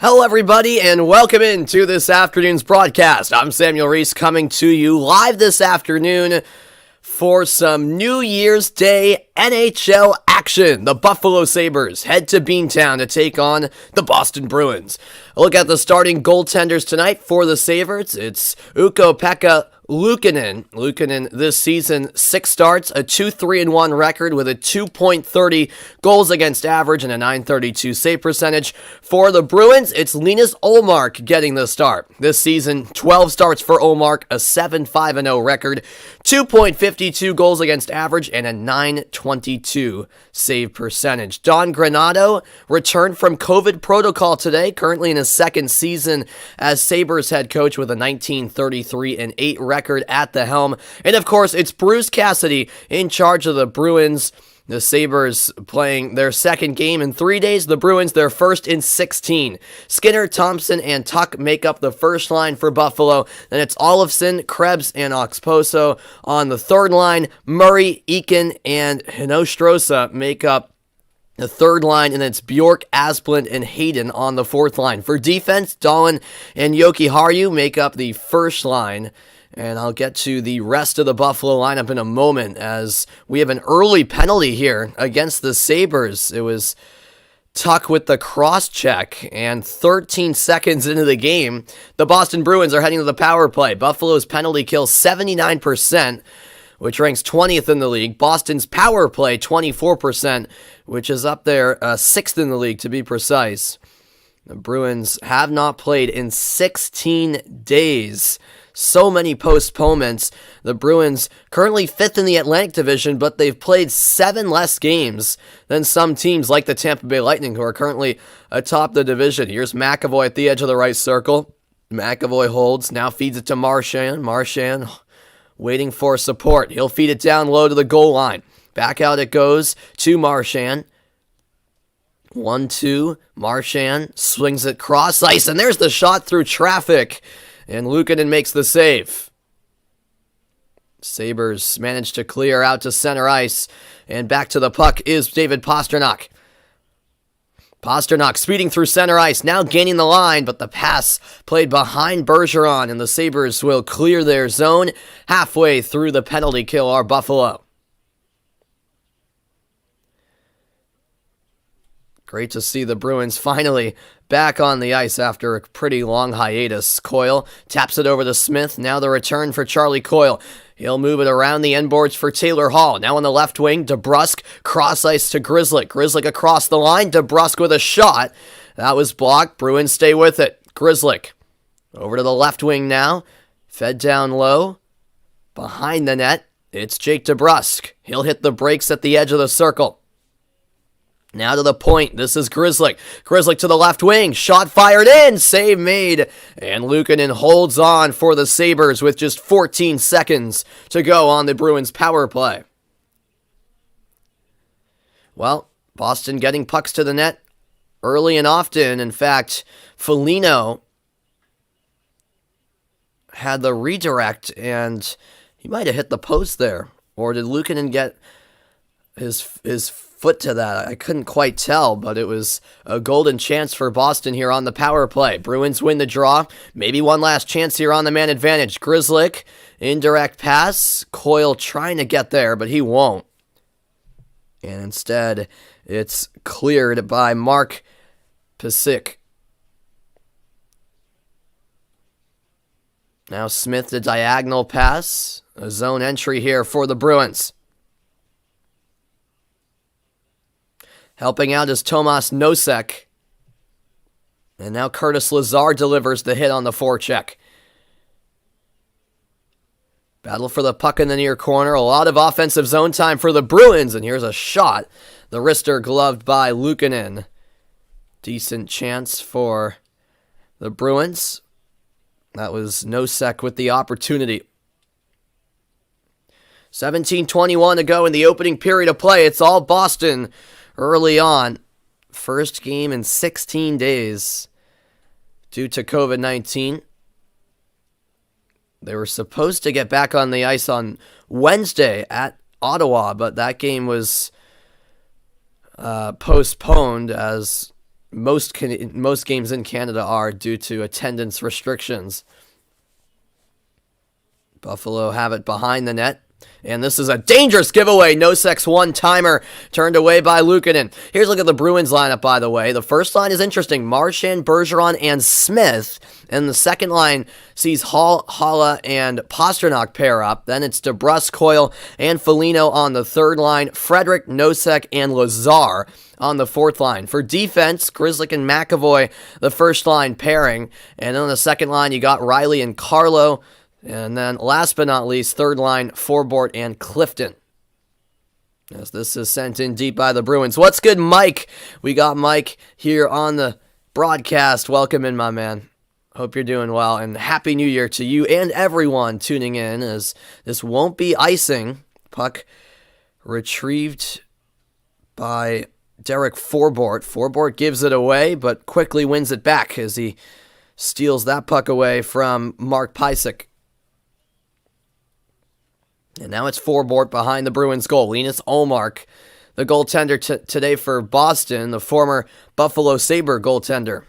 Hello, everybody, and welcome into this afternoon's broadcast. I'm Samuel Reese coming to you live this afternoon for some New Year's Day NHL action. The Buffalo Sabres head to Beantown to take on the Boston Bruins. A look at the starting goaltenders tonight for the Sabres. It's Ukko-Pekka Luukkonen. Luukkonen this season, 6 starts, a 2-3-1 record with a 2.30 goals against average and a .932 save percentage. For the Bruins, it's Linus Ullmark getting the start. This season, 12 starts for Ullmark, a 7-5-0 record, 2.52 goals against average and a .922 save percentage. Don Granato returned from COVID protocol today, currently in his second season as Sabres head coach with a 19-33-8 record at the helm. And of course, it's Bruce Cassidy in charge of the Bruins. The Sabres playing their second game in 3 days. The Bruins their first in 16. Skinner, Thompson, and Tuck make up the first line for Buffalo. Then it's Olefson, Krebs, and Oxposo on the third line. Murray, Eakin, and Hinostroza make up the third line, and it's Bjork, Asplund, and Hayden on the fourth line. For defense, Dahlin and Yoki Haru make up the first line. And I'll get to the rest of the Buffalo lineup in a moment as we have an early penalty here against the Sabres. It was Tuck with the cross-check, and 13 seconds into the game, the Boston Bruins are heading to the power play. Buffalo's penalty kill 79%, which ranks 20th in the league. Boston's power play 24%, which is up there 6th in the league to be precise. The Bruins have not played in 16 days. So many postponements. The Bruins currently 5th in the Atlantic Division, but they've played 7 less games than some teams like the Tampa Bay Lightning, who are currently atop the division. Here's McAvoy at the edge of the right circle. McAvoy holds, now feeds it to Marchand. Marchand waiting for support. He'll feed it down low to the goal line. Back out it goes to Marchand. 1-2. Marchand swings it cross ice, and there's the shot through traffic. And Luukkonen makes the save. Sabres managed to clear out to center ice. And back to the puck is David Pastrnak. Pastrnak speeding through center ice, now gaining the line, but the pass played behind Bergeron, and the Sabres will clear their zone. Halfway through the penalty kill are Buffalo. Great to see the Bruins finally back on the ice after a pretty long hiatus. Coyle taps it over to Smith. Now the return for Charlie Coyle. He'll move it around the end boards for Taylor Hall. Now on the left wing, DeBrusk, cross ice to Grzelcyk. Grzelcyk across the line. DeBrusk with a shot. That was blocked. Bruins stay with it. Grzelcyk over to the left wing now. Fed down low. Behind the net, it's Jake DeBrusk. He'll hit the brakes at the edge of the circle. Now to the point. This is Grzelcyk. Grzelcyk to the left wing. Shot fired in. Save made. And Luukkonen holds on for the Sabres with just 14 seconds to go on the Bruins power play. Well, Boston getting pucks to the net early and often. In fact, Foligno had the redirect and he might have hit the post there. Or did Luukkonen get his foot to that? I couldn't quite tell, but it was a golden chance for Boston here on the power play. Bruins win the draw. Maybe one last chance here on the man advantage. Grzelcyk, indirect pass. Coyle trying to get there, but he won't. And instead, it's cleared by Mark Pysyk. Now Smith, the diagonal pass. A zone entry here for the Bruins. Helping out is Tomas Nosek. And now Curtis Lazar delivers the hit on the forecheck. Battle for the puck in the near corner. A lot of offensive zone time for the Bruins. And here's a shot. The wrister gloved by Luukkonen. Decent chance for the Bruins. That was Nosek with the opportunity. 17:21 to go in the opening period of play. It's all Boston early on. First game in 16 days due to COVID-19. They were supposed to get back on the ice on Wednesday at Ottawa, but that game was postponed as most games in Canada are due to attendance restrictions. Buffalo have it behind the net. And this is a dangerous giveaway. Nosek's one-timer turned away by Luukkonen. Here's a look at the Bruins lineup, by the way. The first line is interesting. Marchand, Bergeron, and Smith. And the second line sees Haula and Pastrnak pair up. Then it's DeBrusk, Coyle, and Foligno on the third line. Frederic, Nosek, and Lazar on the fourth line. For defense, Grzelcyk and McAvoy, the first line pairing. And then on the second line, you got Riley and Carlo. And then, last but not least, third line, Forbort and Clifton. As this is sent in deep by the Bruins. What's good, Mike? We got Mike here on the broadcast. Welcome in, my man. Hope you're doing well. And Happy New Year to you and everyone tuning in, as this won't be icing. Puck retrieved by Derek Forbort. Forbort gives it away, but quickly wins it back as he steals that puck away from Mark Pysyk. And now it's Forbort behind the Bruins goal. Linus Ullmark, the goaltender today for Boston, the former Buffalo Sabre goaltender.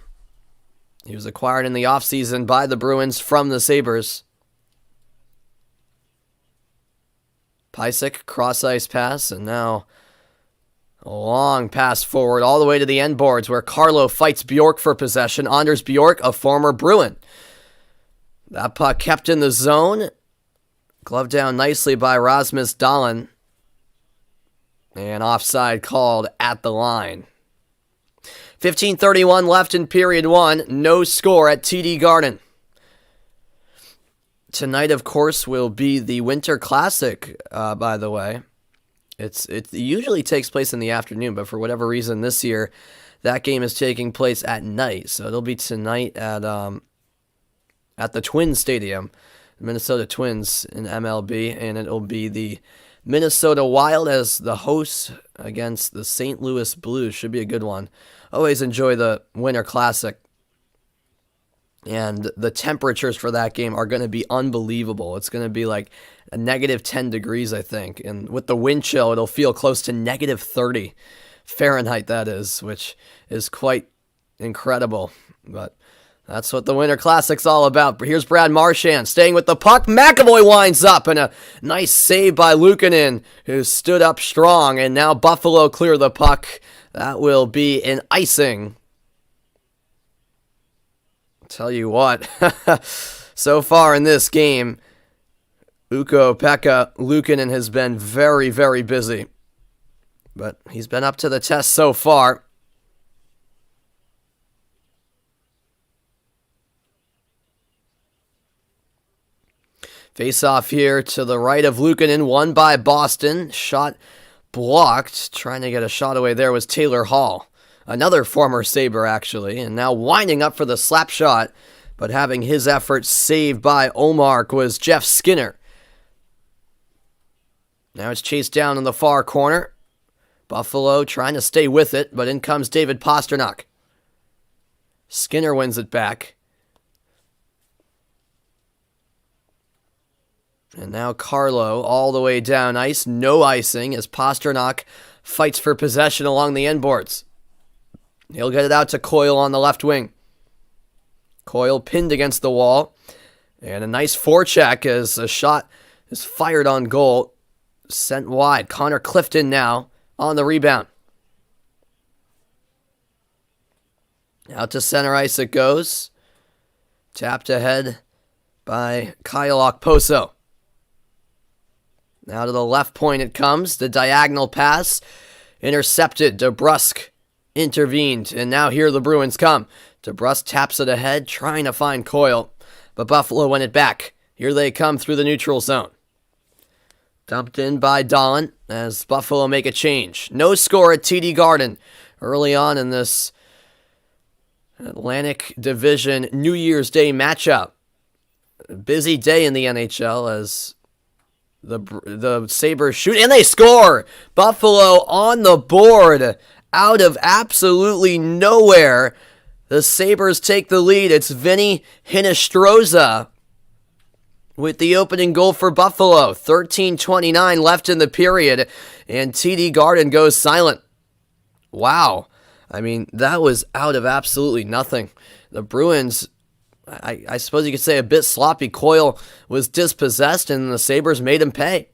He was acquired in the offseason by the Bruins from the Sabres. Pysyk, cross-ice pass, and now a long pass forward all the way to the end boards where Carlo fights Bjork for possession. Anders Bjork, a former Bruin. That puck kept in the zone. Gloved down nicely by Rasmus Dahlin. And offside called at the line. 15:31 left in period one. No score at TD Garden. Tonight, of course, will be the Winter Classic, by the way. It usually takes place in the afternoon, but for whatever reason this year, that game is taking place at night. So it'll be tonight at the Twins Stadium. Minnesota Twins in MLB, and it'll be the Minnesota Wild as the hosts against the St. Louis Blues. Should be a good one. Always enjoy the Winter Classic. And the temperatures for that game are going to be unbelievable. It's going to be like a negative 10 degrees, I think. And with the wind chill, it'll feel close to negative 30 Fahrenheit, that is, which is quite incredible. But that's what the Winter Classic's all about. Here's Brad Marchand staying with the puck. McAvoy winds up, and a nice save by Luukkonen, who stood up strong. And now Buffalo clear the puck. That will be an icing. Tell you what, so far in this game, Ukko-Pekka Luukkonen has been very, very busy. But he's been up to the test so far. Face off here to the right of Luukkonen, won by Boston. Shot blocked. Trying to get a shot away there was Taylor Hall. Another former Sabre, actually. And now winding up for the slap shot. But having his effort saved by Ullmark was Jeff Skinner. Now it's chased down in the far corner. Buffalo trying to stay with it, but in comes David Pastrnak. Skinner wins it back. And now Carlo all the way down ice. No icing as Pastrnak fights for possession along the end boards. He'll get it out to Coyle on the left wing. Coyle pinned against the wall. And a nice forecheck as a shot is fired on goal. Sent wide. Connor Clifton now on the rebound. Out to center ice it goes. Tapped ahead by Kyle Okposo. Now to the left point it comes. The diagonal pass. Intercepted. DeBrusk intervened. And now here the Bruins come. DeBrusk taps it ahead, trying to find Coyle. But Buffalo won it back. Here they come through the neutral zone. Dumped in by Dahlin as Buffalo make a change. No score at TD Garden early on in this Atlantic Division New Year's Day matchup. A busy day in the NHL as the Sabres shoot, and they score! Buffalo on the board out of absolutely nowhere. The Sabres take the lead. It's Vinny Hinostroza with the opening goal for Buffalo. 13:29 left in the period, and TD Garden goes silent. Wow. I mean, that was out of absolutely nothing. The Bruins, I suppose you could say a bit sloppy. Coyle was dispossessed, and the Sabres made him pay.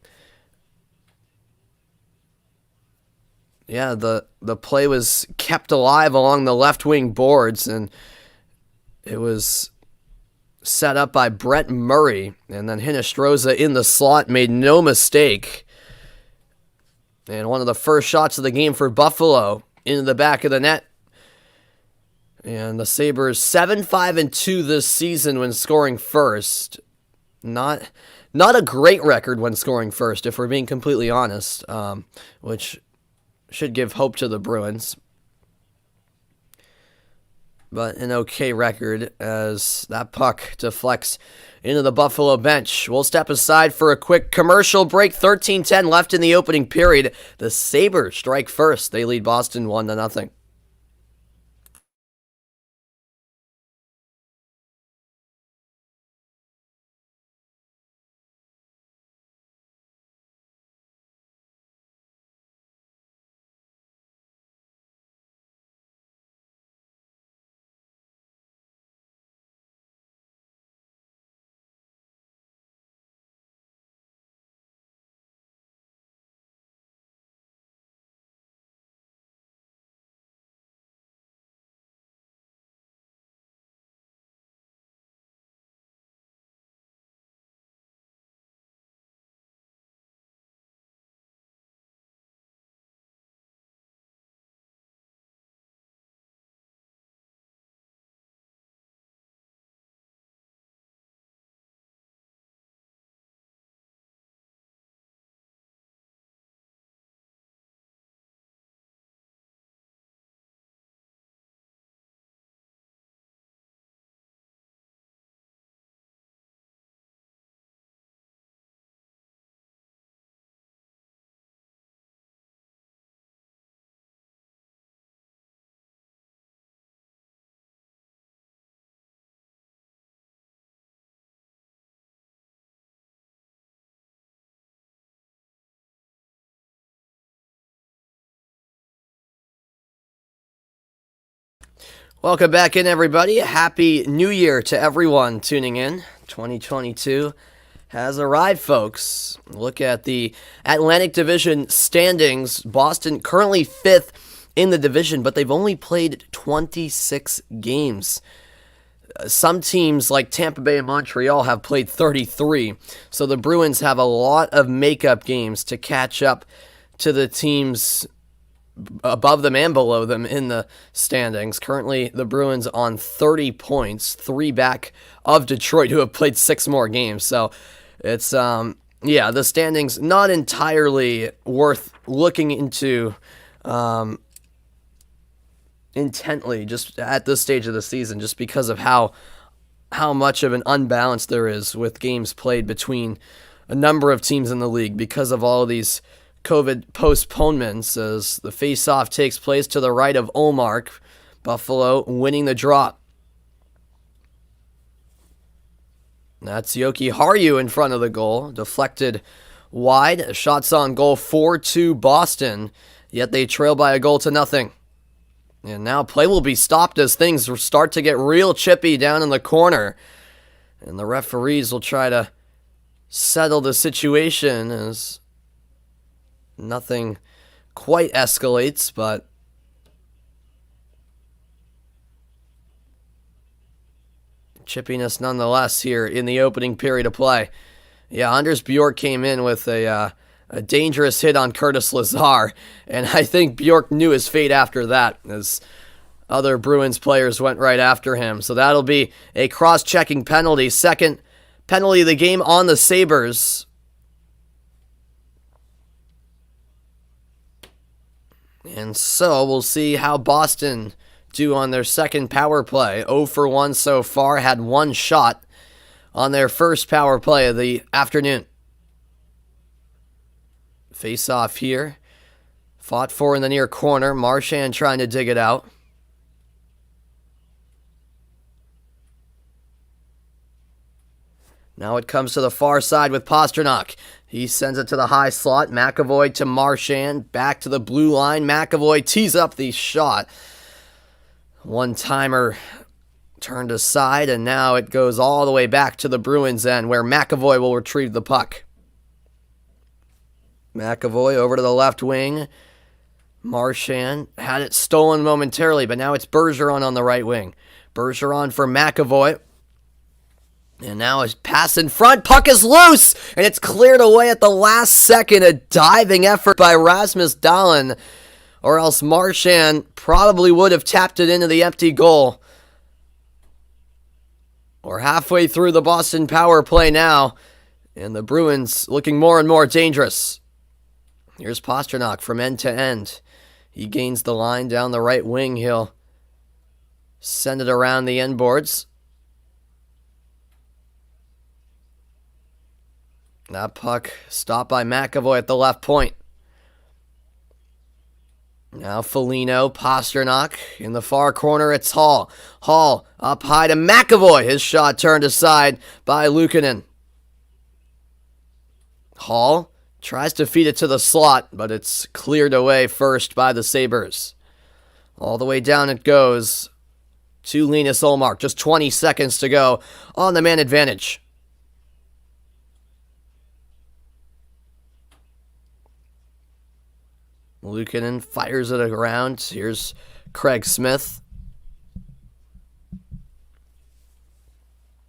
Yeah, the play was kept alive along the left wing boards, and it was set up by Brett Murray, and then Hinostroza in the slot made no mistake. And one of the first shots of the game for Buffalo into the back of the net. And the Sabres 7-5-2 this season when scoring first. Not a great record when scoring first, if we're being completely honest, which should give hope to the Bruins. But an okay record as that puck deflects into the Buffalo bench. We'll step aside for a quick commercial break. 13:10 left in the opening period. The Sabres strike first. They lead Boston 1-0. Welcome back in, everybody. Happy New Year to everyone tuning in. 2022 has arrived, folks. Look at the Atlantic Division standings. Boston currently 5th in the division, but they've only played 26 games. Some teams like Tampa Bay and Montreal have played 33, so the Bruins have a lot of makeup games to catch up to the teams above them and below them in the standings. Currently, the Bruins on 30 points, 3 back of Detroit, who have played 6 more games. So it's, the standings not entirely worth looking into intently just at this stage of the season, just because of how much of an unbalance there is with games played between a number of teams in the league because of all of these COVID postponements, as the face-off takes place to the right of Ullmark. Buffalo winning the draw. That's Yoki Haru in front of the goal. Deflected wide. Shots on goal 4-2 Boston, yet they trail by a goal to nothing. And now play will be stopped as things start to get real chippy down in the corner. And the referees will try to settle the situation as nothing quite escalates, but chippiness nonetheless here in the opening period of play. Yeah, Anders Bjork came in with a dangerous hit on Curtis Lazar, and I think Bjork knew his fate after that, as other Bruins players went right after him. So that'll be a cross-checking penalty. Second penalty of the game on the Sabres. And so we'll see how Boston do on their second power play. 0 for 1 so far, had 1 shot on their first power play of the afternoon. Face off here. Fought for in the near corner. Marchand trying to dig it out. Now it comes to the far side with Pastrnak. He sends it to the high slot. McAvoy to Marchand. Back to the blue line. McAvoy tees up the shot. One-timer turned aside, and now it goes all the way back to the Bruins end, where McAvoy will retrieve the puck. McAvoy over to the left wing. Marchand had it stolen momentarily, but now it's Bergeron on the right wing. Bergeron for McAvoy. And now a pass in front. Puck is loose, and it's cleared away at the last second. A diving effort by Rasmus Dahlin, or else Marchand probably would have tapped it into the empty goal. We're halfway through the Boston power play now, and the Bruins looking more and more dangerous. Here's Pastrnak from end to end. He gains the line down the right wing. He'll send it around the end boards. That puck stopped by McAvoy at the left point. Now Foligno, Pastrnak. In the far corner, it's Hall. Hall up high to McAvoy. His shot turned aside by Luukkonen. Hall tries to feed it to the slot, but it's cleared away first by the Sabres. All the way down it goes to Linus Ullmark. Just 20 seconds to go on the man advantage. Luukkonen fires it around. Here's Craig Smith.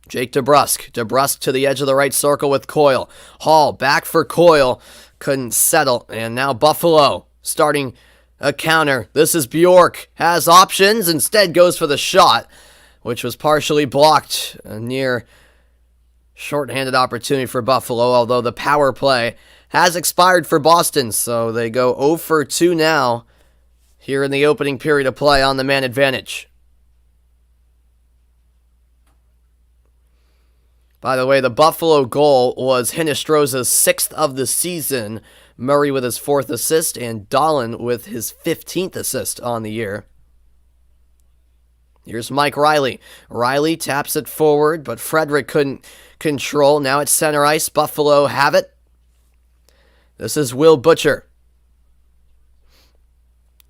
Jake DeBrusk. DeBrusk to the edge of the right circle with Coyle. Hall back for Coyle. Couldn't settle. And now Buffalo starting a counter. This is Bjork. Has options. Instead goes for the shot, which was partially blocked. A near shorthanded opportunity for Buffalo, although the power play has expired for Boston. So they go 0 for 2 now here in the opening period of play on the man advantage. By the way, the Buffalo goal was Hinostroza's 6th of the season. Murray with his 4th assist, and Dahlin with his 15th assist on the year. Here's Mike Riley. Riley taps it forward, but Frederick couldn't control. Now it's center ice. Buffalo have it. This is Will Butcher.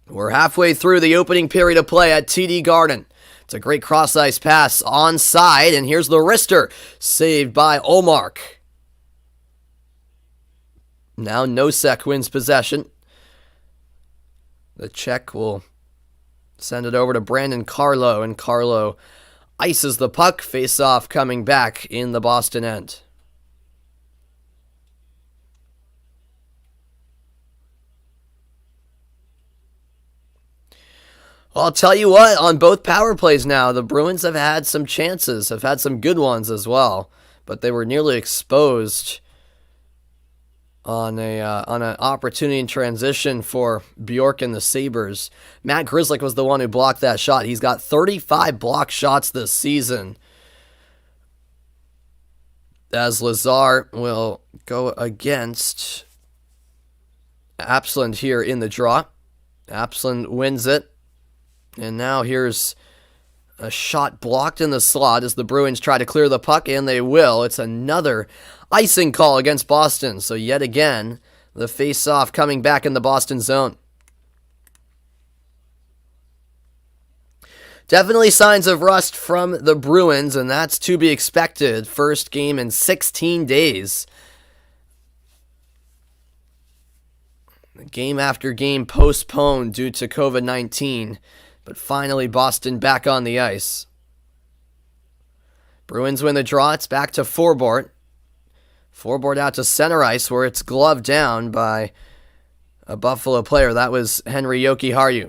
We're halfway through the opening period of play at TD Garden. It's a great cross-ice pass onside, and here's the wrister, saved by Ullmark. Now Nosek wins possession. The Czech will send it over to Brandon Carlo, and Carlo ices the puck. Face-off coming back in the Boston end. Well, I'll tell you what, on both power plays now, the Bruins have had some chances, have had some good ones as well, but they were nearly exposed on an opportunity in transition for Bjork and the Sabres. Matt Grzelcyk was the one who blocked that shot. He's got 35 blocked shots this season, as Lazar will go against Apsland here in the draw. Apsland wins it. And now here's a shot blocked in the slot as the Bruins try to clear the puck, and they will. It's another icing call against Boston. So yet again, the face-off coming back in the Boston zone. Definitely signs of rust from the Bruins, and that's to be expected. First game in 16 days. Game after game postponed due to COVID-19. But finally, Boston back on the ice. Bruins win the draw. It's back to Forbort. Forbort out to center ice, where it's gloved down by a Buffalo player. That was Henry Jokiharju.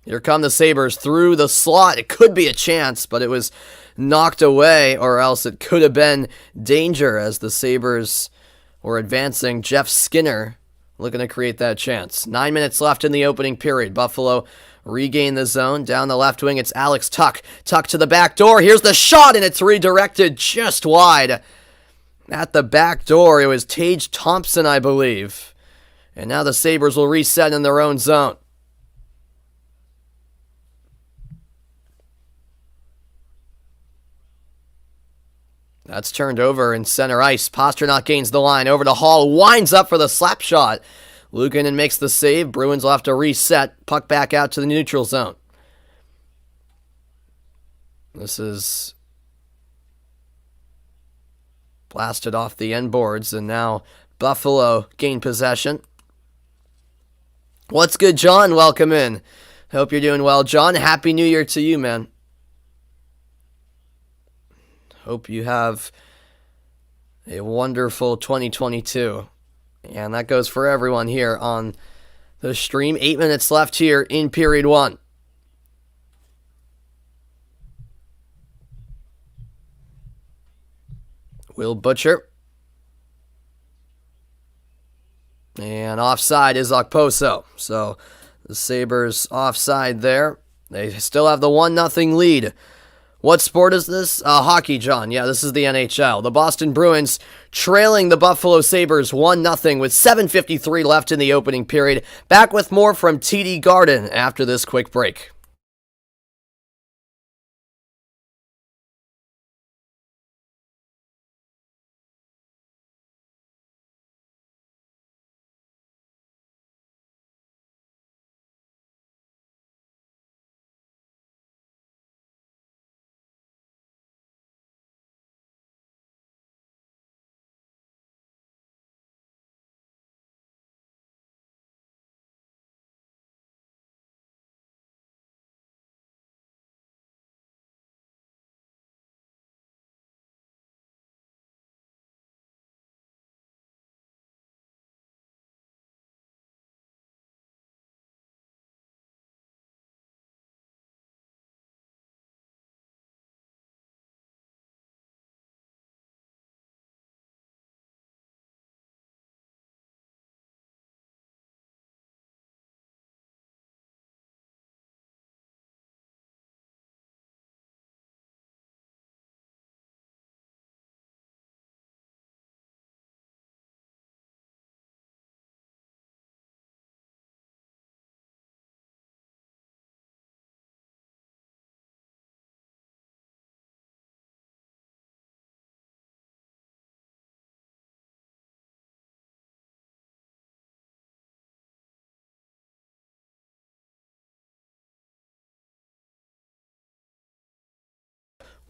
Here come the Sabres through the slot. It could be a chance, but it was knocked away, or else it could have been danger as the Sabres were advancing. Jeff Skinner looking to create that chance. 9 minutes left in the opening period. Buffalo regain the zone. Down the left wing, it's Alex Tuch. Tuch to the back door. Here's the shot, and it's redirected just wide. At the back door, it was Tage Thompson, I believe. And now the Sabres will reset in their own zone. That's turned over in center ice. Pastrnak gains the line over to Hall. Winds up for the slap shot. Luukkonen makes the save. Bruins will have to reset. Puck back out to the neutral zone. This is blasted off the end boards, and now Buffalo gain possession. What's good, John? Welcome in. Hope you're doing well, John. Happy New Year to you, man. Hope you have a wonderful 2022. And that goes for everyone here on the stream. 8 minutes left here in period one. Will Butcher. And offside is Okposo. So the Sabres offside there. They still have the 1-0 lead. What sport is this? Hockey, John. Yeah, this is the NHL. The Boston Bruins trailing the Buffalo Sabres 1-0 with 7:53 left in the opening period. Back with more from TD Garden after this quick break.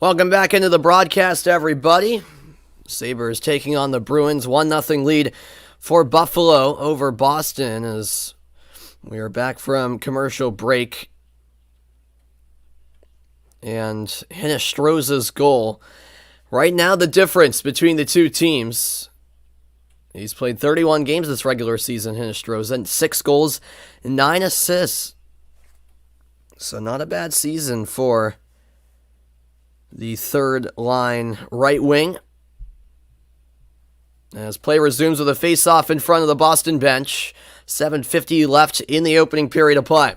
Welcome back into the broadcast, everybody. Sabres taking on the Bruins. 1-0 lead for Buffalo over Boston as we are back from commercial break. And Hinostroza's goal. Right now, the difference between the two teams. He's played 31 games this regular season, Hinostroza, and 6 goals and 9 assists. So not a bad season for the third line right wing. As play resumes with a face-off in front of the Boston bench. 7:50 left in the opening period of play.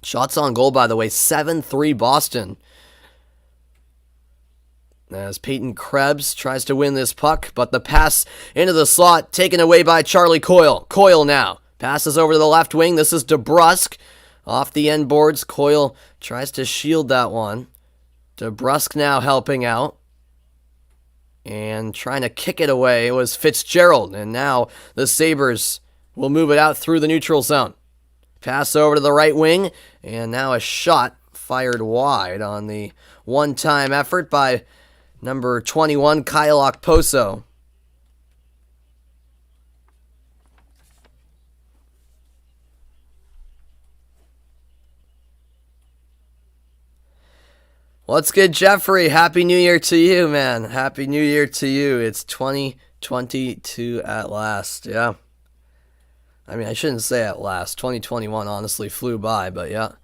Shots on goal, by the way, 7-3 Boston. As Peyton Krebs tries to win this puck, but the pass into the slot taken away by Charlie Coyle. Coyle now passes over to the left wing. This is DeBrusk. Off the end boards, Coyle tries to shield that one. DeBrusk now helping out. And trying to kick it away was Fitzgerald. And now the Sabres will move it out through the neutral zone. Pass over to the right wing. And now a shot fired wide on the one-time effort by number 21, Kyle Okposo. What's good, Jeffrey? Happy New Year to you, man. Happy New Year to you. It's 2022 at last, yeah. I mean, I shouldn't say at last. 2021 honestly flew by, but yeah.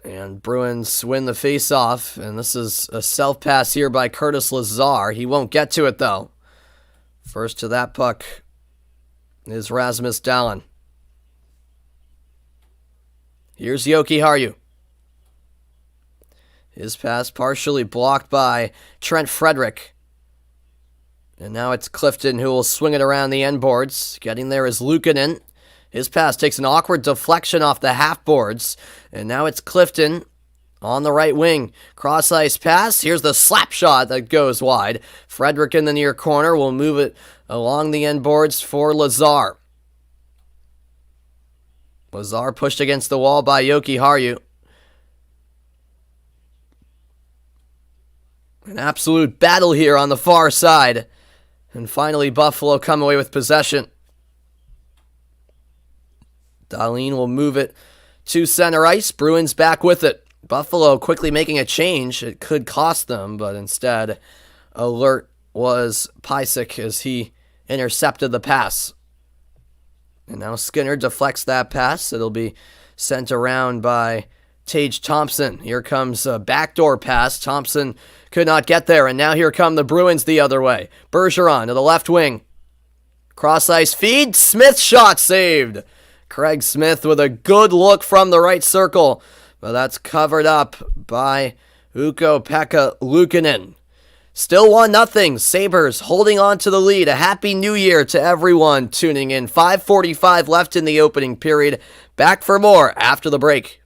And Bruins win the face-off, and this is a self-pass here by Curtis Lazar. He won't get to it, though. First to that puck is Rasmus Dahlin. Here's Yoki Haru. His pass partially blocked by Trent Frederick. And now it's Clifton who will swing it around the end boards. Getting there is Luukkonen. His pass takes an awkward deflection off the half boards. And now it's Clifton on the right wing. Cross ice pass. Here's the slap shot that goes wide. Frederick in the near corner will move it along the end boards for Lazar. Lazar pushed against the wall by Yoki Harju. An absolute battle here on the far side. And finally, Buffalo come away with possession. Dahlin will move it to center ice. Bruins back with it. Buffalo quickly making a change. It could cost them, but instead, alert was Pysyk as he intercepted the pass. And now Skinner deflects that pass. It'll be sent around by Tage Thompson. Here comes a backdoor pass. Thompson could not get there, and now here come the Bruins the other way. Bergeron to the left wing. Cross ice feed. Smith shot saved. Craig Smith with a good look from the right circle, but that's covered up by Ukko-Pekka Luukkonen. Still 1-0. Sabres holding on to the lead. A happy new year to everyone tuning in. 5:45 left in the opening period. Back for more after the break.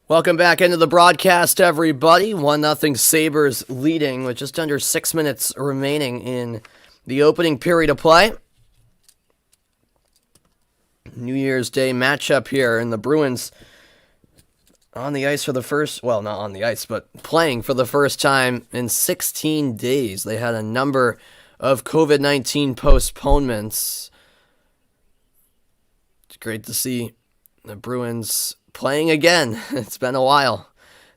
Welcome back into the broadcast, everybody. 1-0 Sabres leading with just under 6 minutes remaining in the opening period of play. New Year's Day matchup here, and the Bruins on the ice for the first, well, not on the ice, but playing for the first time in 16 days. They had a number of COVID-19 postponements. It's great to see the Bruins playing again. It's been a while.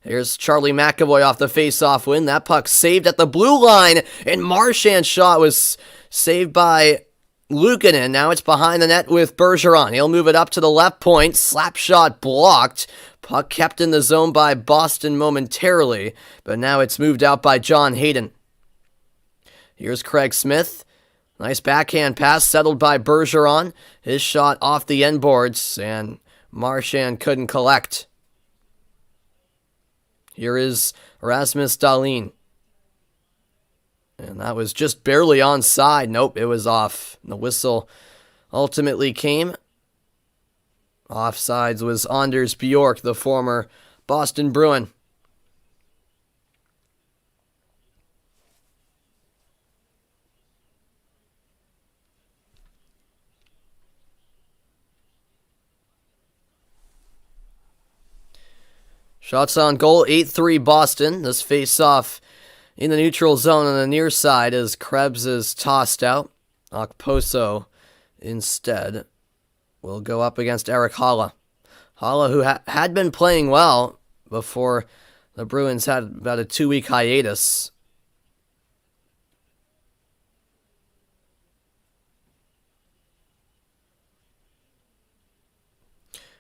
Here's Charlie McAvoy off the face-off win. That puck saved at the blue line, and Marchand's shot was saved by Luukkonen. Now it's behind the net with Bergeron. He'll move it up to the left point. Slap shot blocked. Puck kept in the zone by Boston momentarily, but now it's moved out by John Hayden. Here's Craig Smith. Nice backhand pass settled by Bergeron. His shot off the end boards, and Marchand couldn't collect. Here is Rasmus Dahlin. And that was just barely onside. Nope, it was off. The whistle ultimately came. Offsides was Anders Bjork, the former Boston Bruin. Shots on goal, 8-3 Boston. This face-off in the neutral zone on the near side as Krebs is tossed out. Okposo instead will go up against Erik Haula. Haula, who had been playing well before the Bruins had about a 2-week hiatus.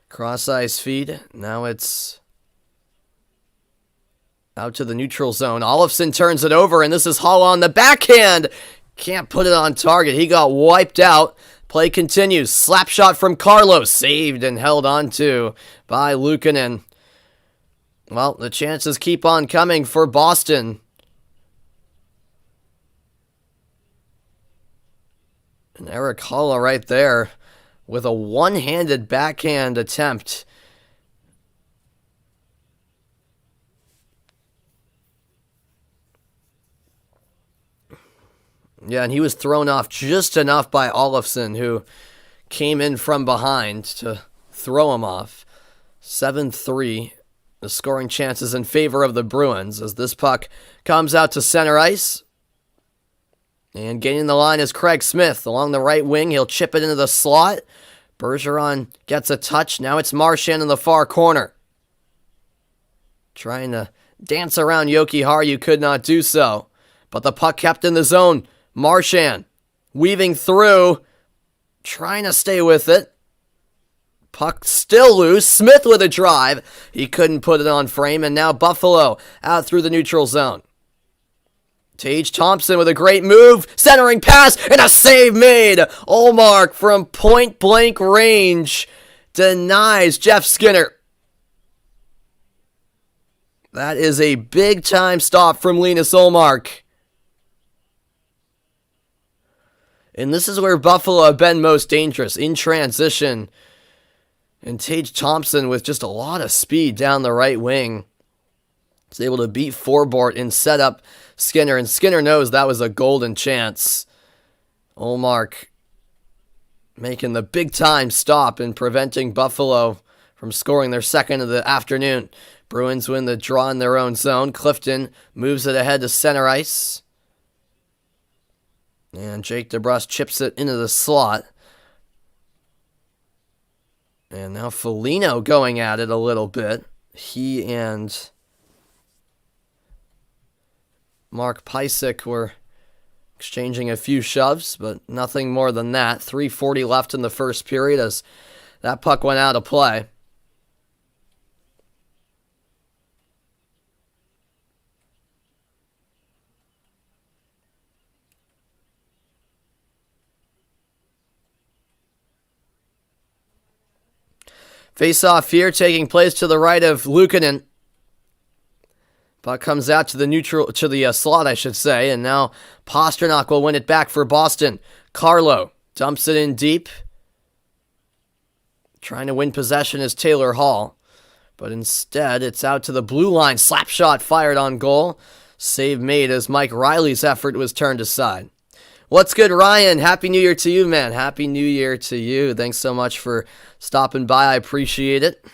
Cross-ice feed. Now it's out to the neutral zone. Olefson turns it over, and this is Haula on the backhand. Can't put it on target. He got wiped out Play continues. Slap shot from Carlos. Saved and held on to by Luukkonen. Well, the chances keep on coming for Boston. And Erik Haula right there with a one-handed backhand attempt. Yeah, and he was thrown off just enough by Olefson, who came in from behind to throw him off. 7-3, the scoring chances in favor of the Bruins as this puck comes out to center ice. And gaining the line is Craig Smith along the right wing. He'll chip it into the slot. Bergeron gets a touch. Now it's Marchand in the far corner. Trying to dance around Jokiharju, could not do so. But the puck kept in the zone. Marchand weaving through, trying to stay with it. Puck still loose. Smith with a drive. He couldn't put it on frame, and now Buffalo out through the neutral zone. Tage Thompson with a great move, centering pass, and a save made. Ullmark from point-blank range denies Jeff Skinner. That is a big-time stop from Linus Ullmark. And this is where Buffalo have been most dangerous, in transition. And Tage Thompson with just a lot of speed down the right wing is able to beat Forbort and set up Skinner. And Skinner knows that was a golden chance. Ullmark making the big-time stop and preventing Buffalo from scoring their second of the afternoon. Bruins win the draw in their own zone. Clifton moves it ahead to center ice. And Jake DeBrusk chips it into the slot. And now Foligno going at it a little bit. He and Mark Pysyk were exchanging a few shoves, but nothing more than that. 3:40 left in the first period as that puck went out of play. Face-off here taking place to the right of Luukkonen. Puck comes out to the slot, I should say, and now Pastrnak will win it back for Boston. Carlo dumps it in deep. Trying to win possession is Taylor Hall, but instead it's out to the blue line. Slap shot fired on goal. Save made as Mike Riley's effort was turned aside. What's good, Ryan? Happy New Year to you, man. Happy New Year to you. Thanks so much for stopping by. I appreciate it.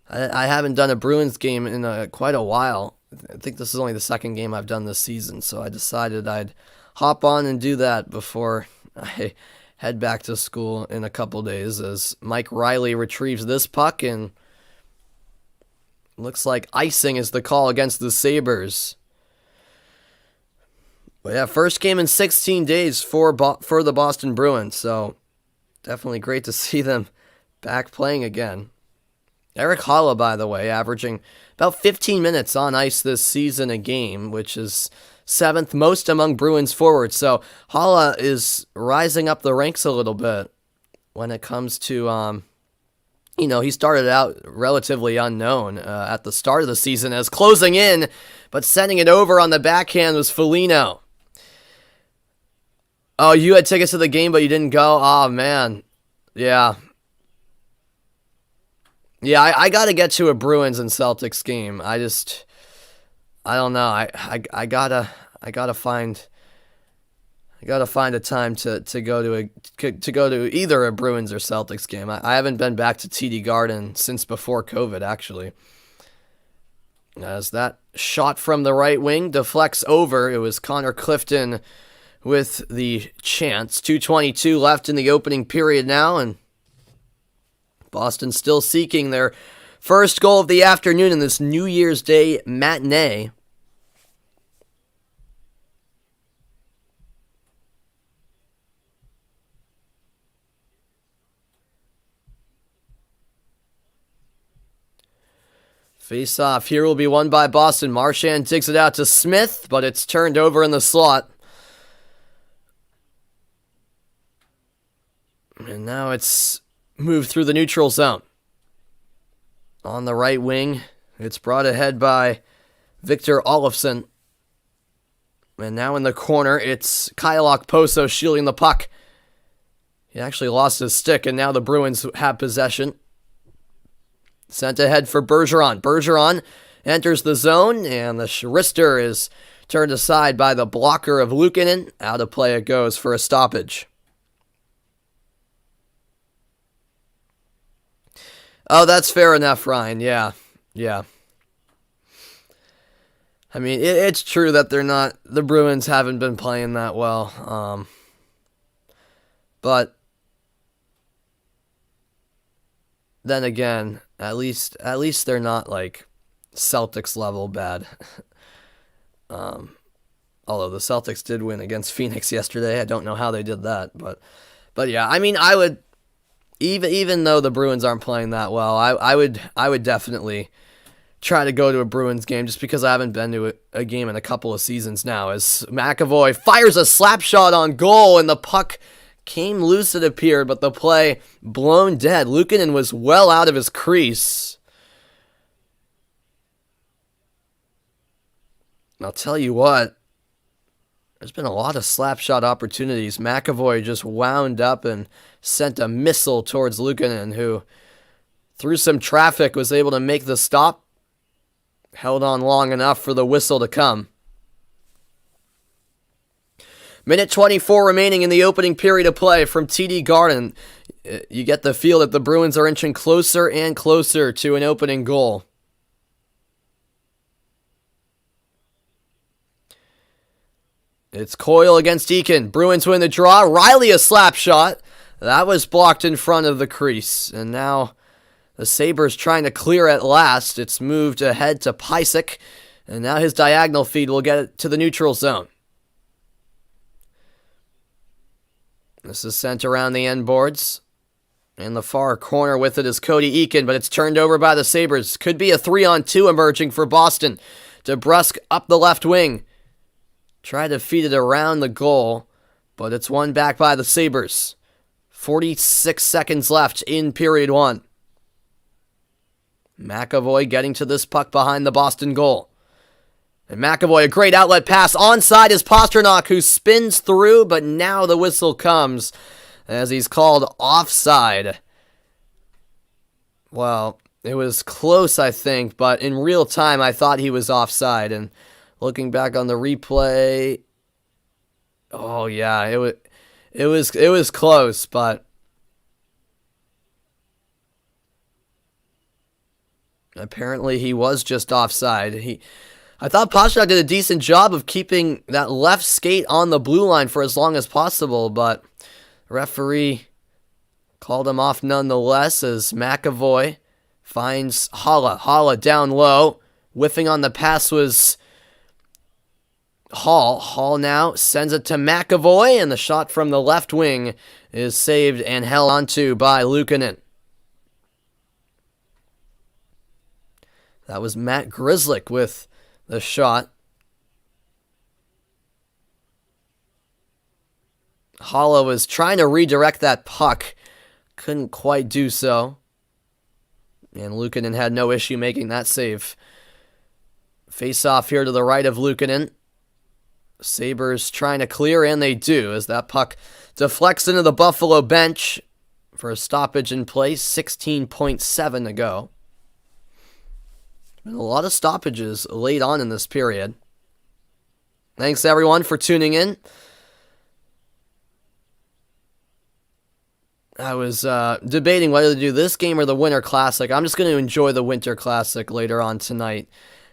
I haven't done a Bruins game in quite a while. I think this is only the second game I've done this season, so I decided I'd hop on and do that before I head back to school in a couple days as Mike Riley retrieves this puck, and looks like icing is the call against the Sabres. But yeah, first game in 16 days for the Boston Bruins, so definitely great to see them back playing again. Erik Haula, by the way, averaging about 15 minutes on ice this season a game, which is 7th most among Bruins forwards. So Haula is rising up the ranks a little bit when it comes to, he started out relatively unknown at the start of the season as closing in, but sending it over on the backhand was Foligno. Oh, you had tickets to the game, but you didn't go? Oh, man. Yeah. Yeah, I got to get to a Bruins and Celtics game. I don't know. I gotta find a time to go to either a Bruins or Celtics game. I haven't been back to TD Garden since before COVID, actually. As that shot from the right wing deflects over, it was Connor Clifton with the chance. 2:22 left in the opening period now, and Boston still seeking their first goal of the afternoon in this New Year's Day matinee. Face-off here will be won by Boston. Marchand digs it out to Smith, but it's turned over in the slot. And now it's moved through the neutral zone. On the right wing, it's brought ahead by Victor Olefson. And now in the corner, it's Kyle Okposo shielding the puck. He actually lost his stick, and now the Bruins have possession. Sent ahead for Bergeron. Bergeron enters the zone, and the wrister is turned aside by the blocker of Luukkonen. Out of play it goes for a stoppage. Oh, that's fair enough, Ryan. Yeah. I mean, it's true that the Bruins haven't been playing that well. But then again, at least they're not like Celtics level bad. Although the Celtics did win against Phoenix yesterday. I don't know how they did that, but yeah, I mean, I would even though the Bruins aren't playing that well, I would definitely try to go to a Bruins game just because I haven't been to a game in a couple of seasons now. As McAvoy fires a slap shot on goal and the puck came loose, it appeared, but the play blown dead. Luukkonen was well out of his crease. I'll tell you what, there's been a lot of slap shot opportunities. McAvoy just wound up and sent a missile towards Luukkonen, who, through some traffic, was able to make the stop. Held on long enough for the whistle to come. Minute 24 remaining in the opening period of play from TD Garden. You get the feel that the Bruins are inching closer and closer to an opening goal. It's Coyle against Eakin. Bruins win the draw. Riley a slap shot. That was blocked in front of the crease. And now the Sabres trying to clear at last. It's moved ahead to Pysyk. And now his diagonal feed will get it to the neutral zone. This is sent around the end boards. In the far corner with it is Cody Eakin, but it's turned over by the Sabres. Could be a 3-on-2 emerging for Boston. DeBrusk up the left wing. Tried to feed it around the goal, but it's won back by the Sabres. 46 seconds left in period one. McAvoy getting to this puck behind the Boston goal. And McAvoy, a great outlet pass. Onside is Pastrnak, who spins through, but now the whistle comes as he's called offside. Well, it was close, I think, but in real time, I thought he was offside. And looking back on the replay, oh yeah, it was close, but apparently he was just offside. I thought Pastrnak did a decent job of keeping that left skate on the blue line for as long as possible, but the referee called him off nonetheless as McAvoy finds Haula. Haula down low. Whiffing on the pass was Hall. Hall now sends it to McAvoy, and the shot from the left wing is saved and held onto by Luukkonen. That was Matt Grzelcyk with the shot. Haula was trying to redirect that puck. Couldn't quite do so. And Luukkonen had no issue making that save. Face off here to the right of Luukkonen. Sabres trying to clear, and they do, as that puck deflects into the Buffalo bench for a stoppage in place. 16.7 to go. Been a lot of stoppages late on in this period. Thanks everyone for tuning in. I was debating whether to do this game or the Winter Classic. I'm just going to enjoy the Winter Classic later on tonight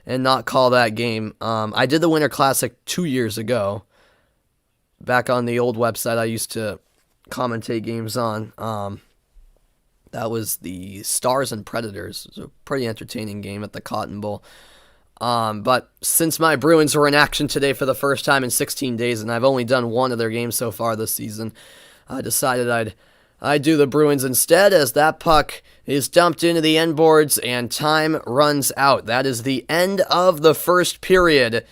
and not call that game. I did the Winter Classic 2 years ago. Back on the old website I used to commentate games on. That was the Stars and Predators. It was a pretty entertaining game at the Cotton Bowl. But since my Bruins were in action today for the first time in 16 days, and I've only done one of their games so far this season, I decided I'd do the Bruins instead, as that puck is dumped into the end boards and time runs out. That is the end of the first period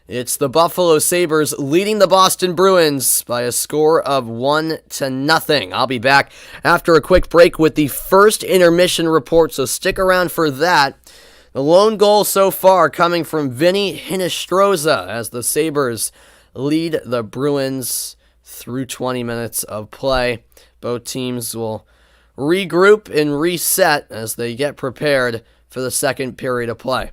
It's the Buffalo Sabres leading the Boston Bruins by a score of 1-0. I'll be back after a quick break with the first intermission report, so stick around for that. The lone goal so far coming from Vinny Hinostroza as the Sabres lead the Bruins through 20 minutes of play. Both teams will regroup and reset as they get prepared for the second period of play.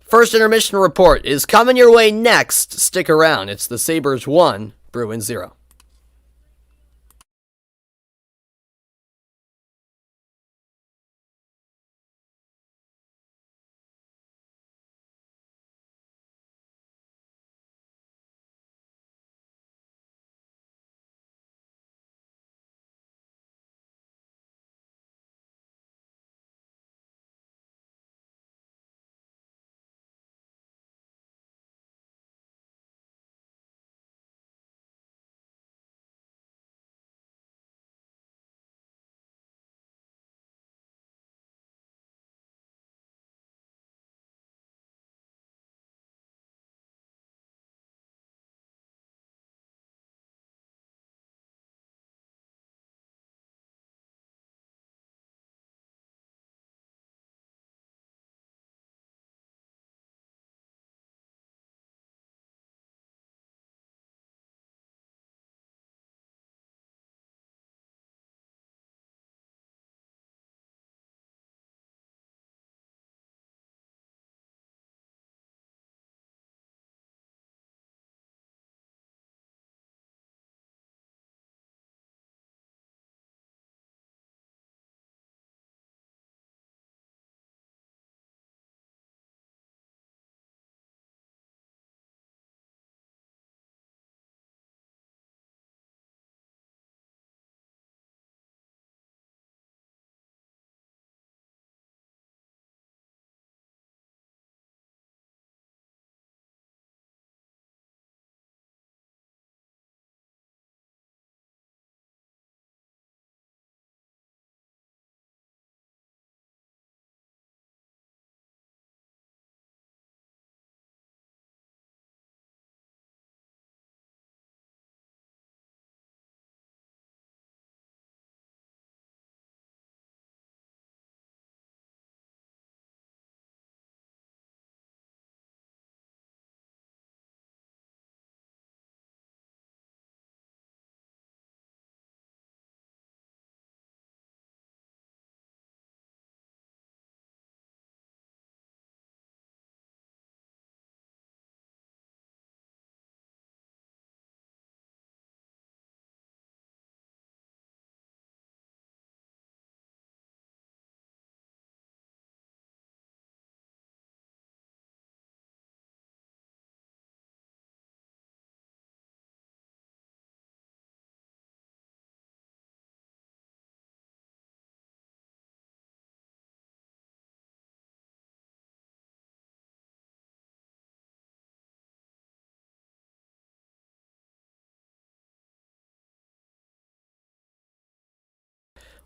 First intermission report is coming your way next. Stick around. It's the Sabres 1, Bruins 0.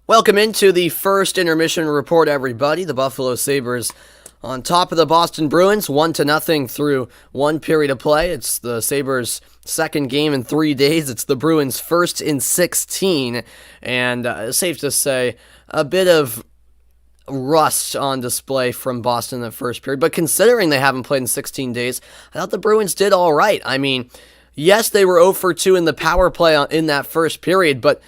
Welcome into the first intermission report, everybody. The Buffalo Sabres on top of the Boston Bruins, 1-0 through one period of play. It's the Sabres' second game in 3 days. It's the Bruins' first in 16, and safe to say, a bit of rust on display from Boston in the first period. But considering they haven't played in 16 days, I thought the Bruins did all right. I mean, yes, they were 0 for 2 in the power play in that first period, but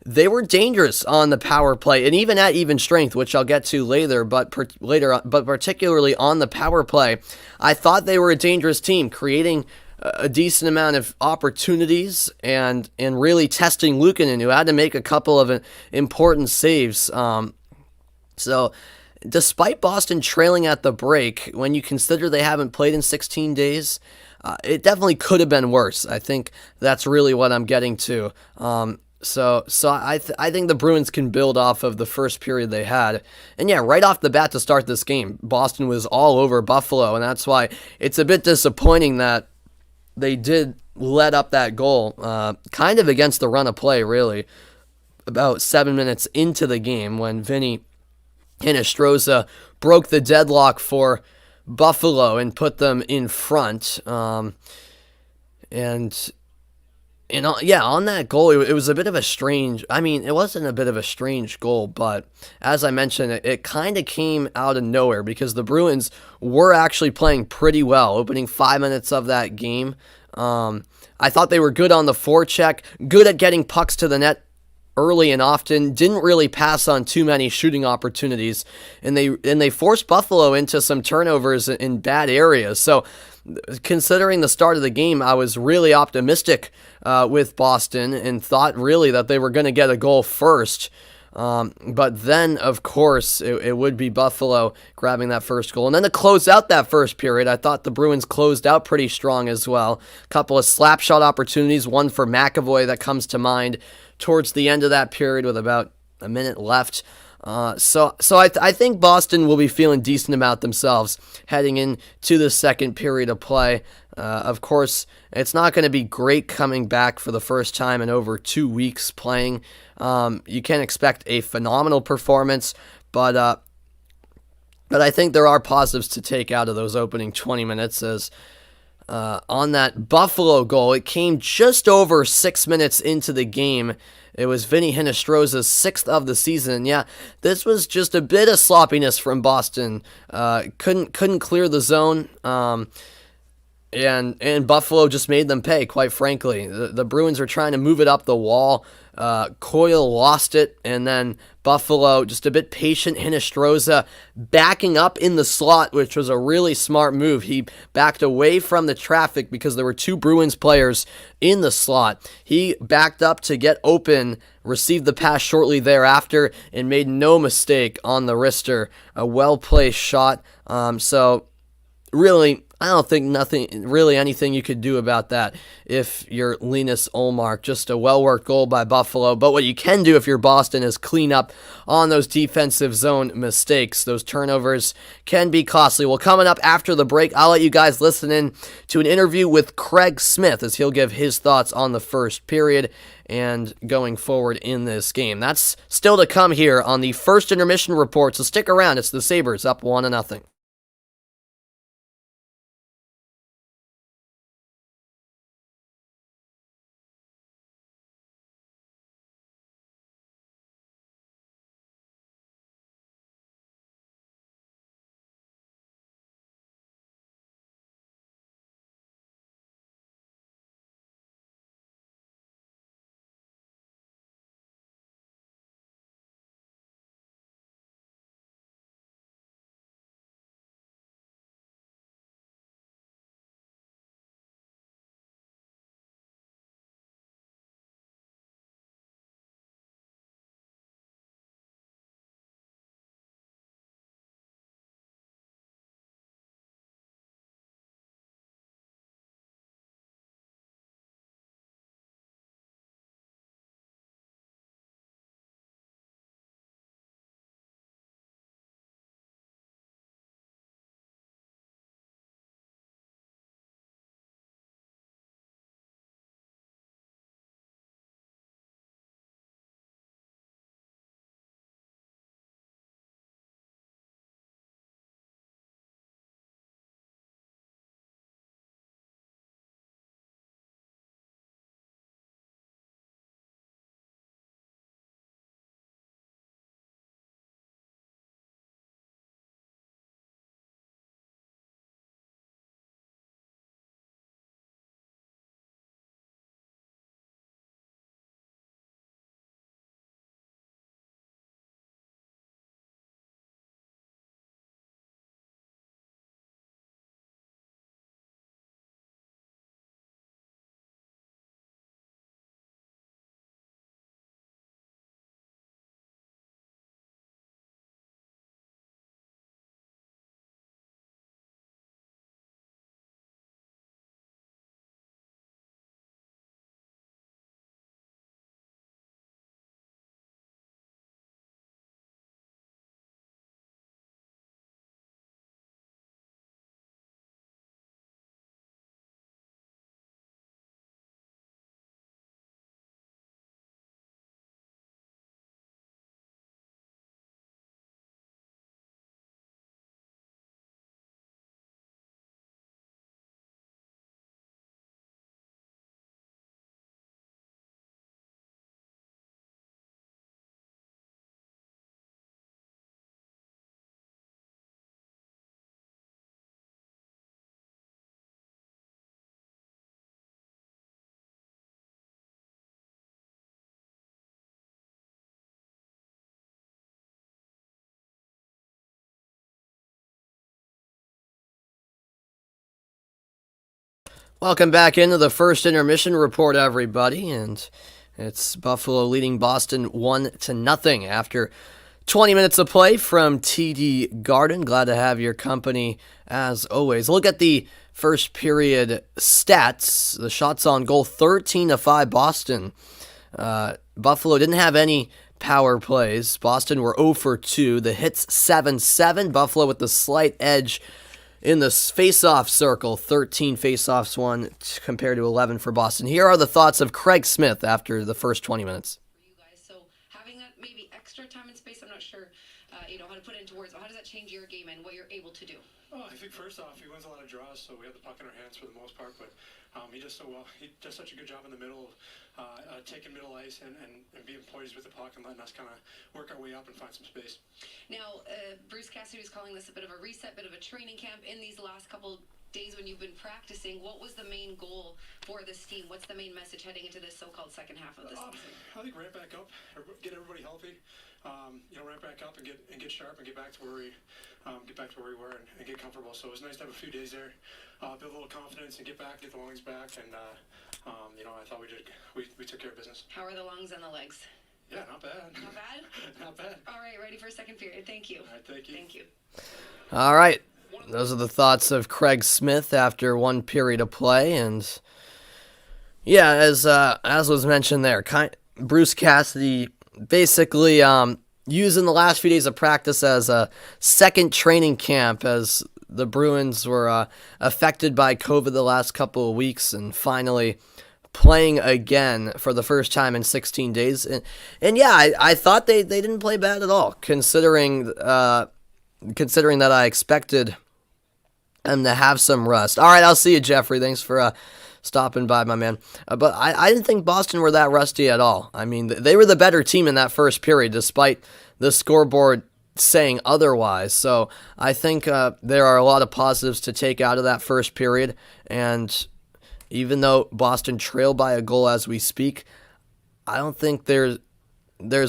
they were dangerous on the power play, and even at even strength, which I'll get to later, but particularly on the power play, I thought they were a dangerous team, creating a decent amount of opportunities and really testing Luukkonen, who had to make a couple of important saves. So despite Boston trailing at the break, when you consider they haven't played in 16 days, it definitely could have been worse. I think that's really what I'm getting to. So I think the Bruins can build off of the first period they had. And yeah, right off the bat to start this game, Boston was all over Buffalo, and that's why it's a bit disappointing that they did let up that goal, kind of against the run of play, really, about 7 minutes into the game when Vinny Hinostroza broke the deadlock for Buffalo and put them in front. And yeah, on that goal, it was a bit of a strange. I mean, it wasn't a bit of a strange goal, but as I mentioned, it kind of came out of nowhere because the Bruins were actually playing pretty well, opening 5 minutes of that game. I thought they were good on the forecheck, good at getting pucks to the net early and often, didn't really pass on too many shooting opportunities, and they forced Buffalo into some turnovers in bad areas. So considering the start of the game, I was really optimistic with Boston and thought really that they were going to get a goal first. But then, of course, it would be Buffalo grabbing that first goal. And then to close out that first period, I thought the Bruins closed out pretty strong as well. A couple of slap shot opportunities, one for McAvoy that comes to mind towards the end of that period with about a minute left. So I think Boston will be feeling decent about themselves heading into the second period of play. Of course, it's not going to be great coming back for the first time in over 2 weeks playing. You can't expect a phenomenal performance, but I think there are positives to take out of those opening 20 minutes as on that Buffalo goal, it came just over 6 minutes into the game. It was Vinny Hinostroza's 6th of the season. Yeah, this was just a bit of sloppiness from Boston. Couldn't clear the zone. And Buffalo just made them pay, quite frankly. The Bruins were trying to move it up the wall. Coyle lost it, and then Buffalo, just a bit patient. Hinostroza backing up in the slot, which was a really smart move. He backed away from the traffic because there were 2 Bruins players in the slot. He backed up to get open, received the pass shortly thereafter, and made no mistake on the wrister. A well-placed shot. So really, I don't think anything you could do about that if you're Linus Ullmark. Just a well-worked goal by Buffalo. But what you can do if you're Boston is clean up on those defensive zone mistakes. Those turnovers can be costly. Well, coming up after the break, I'll let you guys listen in to an interview with Craig Smith as he'll give his thoughts on the first period and going forward in this game. That's still to come here on the first intermission report, so stick around. It's the Sabres up 1-0. Welcome back into the first intermission report, everybody, and it's Buffalo leading Boston 1-0 after 20 minutes of play from TD Garden. Glad to have your company as always. Look at the first period stats. The shots on goal, 13-5 Boston. Buffalo didn't have any power plays. Boston were 0 for 2. The hits 7-7. Buffalo with the slight edge in the face-off circle, 13 face-offs won compared to 11 for Boston. Here are the thoughts of Craig Smith after the first 20 minutes. For you guys, so having that maybe extra time and space, I'm not sure, how to put it into words, but how does that change your game and what you're able to do? Oh, I think first off, he wins a lot of draws, so we have the puck in our hands for the most part. But he does so well. He does such a good job in the middle, taking middle ice and being poised with the puck and letting us kind of work our way up and find some space. Now, Bruce Cassidy was calling this a bit of a reset, bit of a training camp in these last couple days when you've been practicing. What was the main goal for this team? What's the main message heading into this so-called second half of this season? I think ramp back up, get everybody healthy. Ramp back up and get sharp and get back to where we were and get comfortable. So it was nice to have a few days there, build a little confidence and get the lungs back. And I thought we took care of business. How are the lungs and the legs? Yeah, not bad. Not bad? Not bad. All right, ready for second period. Thank you. All right, thank you. Thank you. All right. Those are the thoughts of Craig Smith after one period of play. And yeah, as was mentioned there, Bruce Cassidy basically using the last few days of practice as a second training camp as the Bruins were affected by COVID the last couple of weeks and finally playing again for the first time in 16 days. And yeah, I thought they didn't play bad at all, considering that I expected them to have some rust. All right, I'll see you, Jeffrey. Thanks for stopping by, my man. But I didn't think Boston were that rusty at all. I mean, they were the better team in that first period, despite the scoreboard saying otherwise. So I think there are a lot of positives to take out of that first period. And even though Boston trailed by a goal as we speak, I don't think there's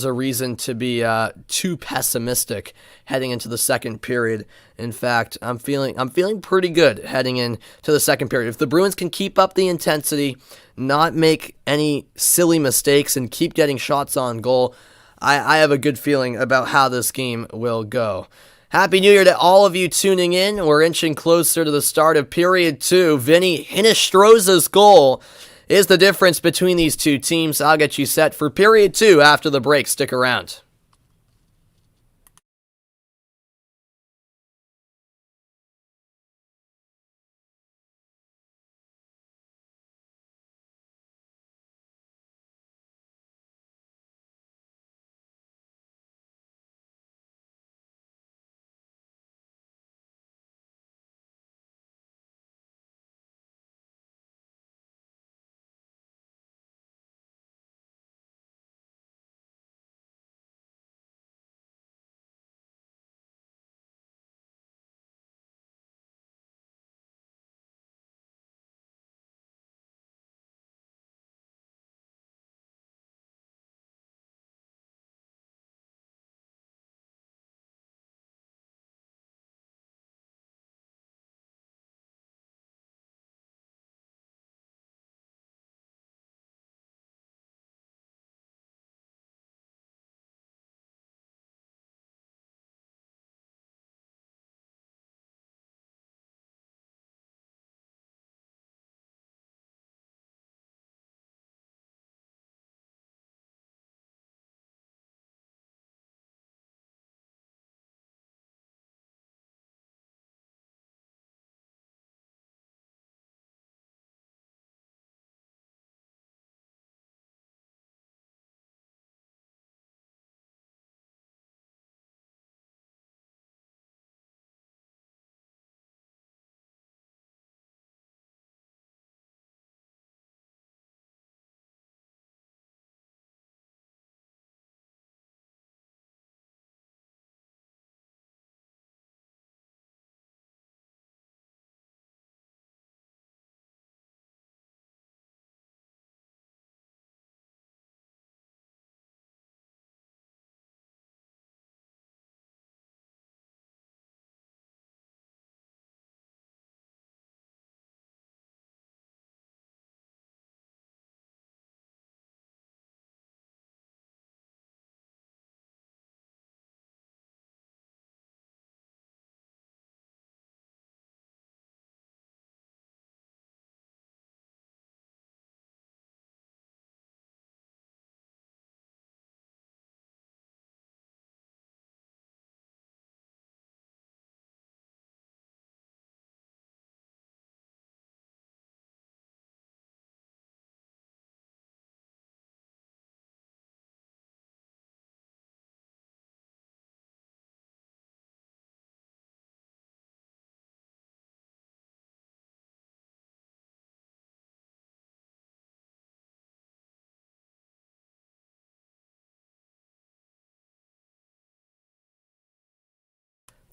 a reason to be too pessimistic heading into the second period. In fact, I'm feeling pretty good heading into the second period. If the Bruins can keep up the intensity, not make any silly mistakes, and keep getting shots on goal, I have a good feeling about how this game will go. Happy New Year to all of you tuning in. We're inching closer to the start of period 2. Vinny Hinostroza's goal is the difference between these two teams. I'll get you set for period 2 after the break. Stick around.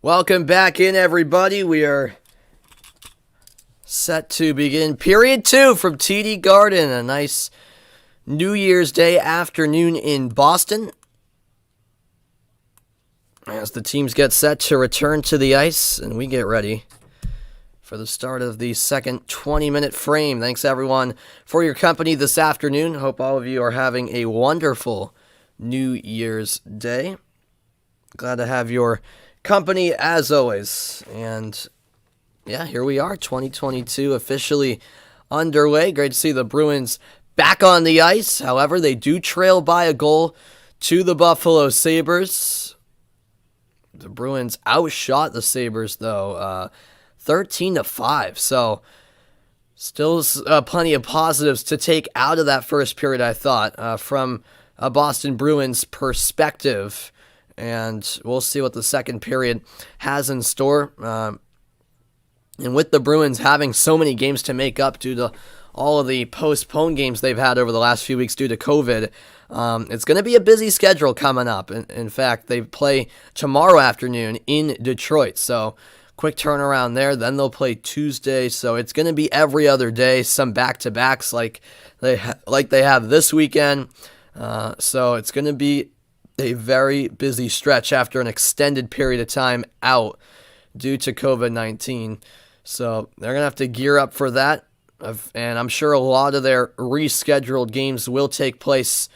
Welcome back in, everybody. We are set to begin Period 2 from TD Garden. A nice New Year's Day afternoon in Boston, as the teams get set to return to the ice and we get ready for the start of the second 20-minute frame. Thanks, everyone, for your company this afternoon. Hope all of you are having a wonderful New Year's Day. Glad to have your company as always. And yeah, here we are, 2022 officially underway. Great to see the Bruins back on the ice. However, they do trail by a goal to the Buffalo Sabres. The Bruins outshot the Sabres, though, 13-5. So still plenty of positives to take out of that first period, I thought, from a Boston Bruins perspective. And we'll see what the second period has in store. And with the Bruins having so many games to make up due to all of the postponed games they've had over the last few weeks due to COVID, it's going to be a busy schedule coming up. In fact, they play tomorrow afternoon in Detroit. So quick turnaround there. Then they'll play Tuesday. So it's going to be every other day, some back-to-backs like they have this weekend. So it's going to be a very busy stretch after an extended period of time out due to COVID-19. So they're going to have to gear up for that. And I'm sure a lot of their rescheduled games will take place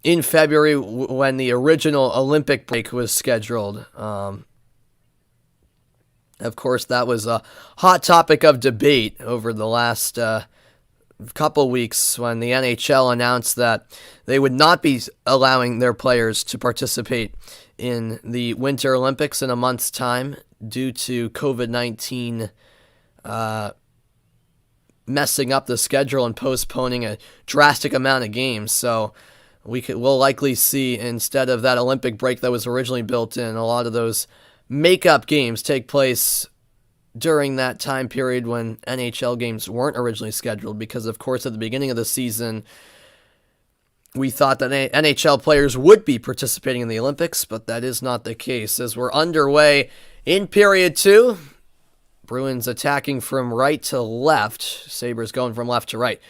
in February when the original Olympic break was scheduled. Of course, that was a hot topic of debate over the last couple weeks when the NHL announced that they would not be allowing their players to participate in the Winter Olympics in a month's time due to COVID-19 messing up the schedule and postponing a drastic amount of games. So we'll likely see, instead of that Olympic break that was originally built in, a lot of those makeup games take place during that time period when NHL games weren't originally scheduled, because of course at the beginning of the season we thought that NHL players would be participating in the Olympics, but that is not the case. As we're underway in period 2, Bruins attacking from right to left, Sabres going from left to right.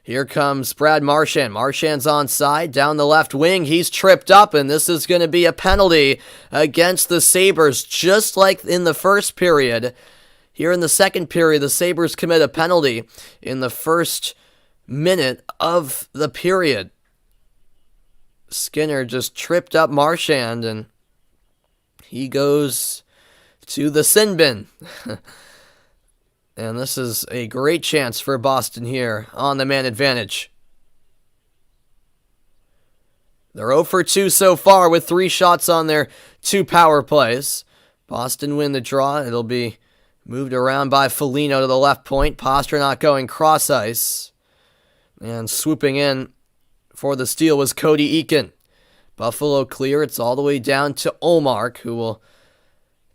Here comes Brad Marchand. Marchand's onside, down the left wing. He's tripped up, and this is going to be a penalty against the Sabres, just like in the first period. Here in the second period, the Sabres commit a penalty in the first minute of the period. Skinner just tripped up Marchand, and he goes to the sin bin. And this is a great chance for Boston here on the man advantage. They're 0 for 2 so far with 3 shots on their 2 power plays. Boston win the draw. It'll be moved around by Foligno to the left point. Pastrnak going cross ice. And swooping in for the steal was Cody Eakin. Buffalo clear. It's all the way down to Ullmark, who will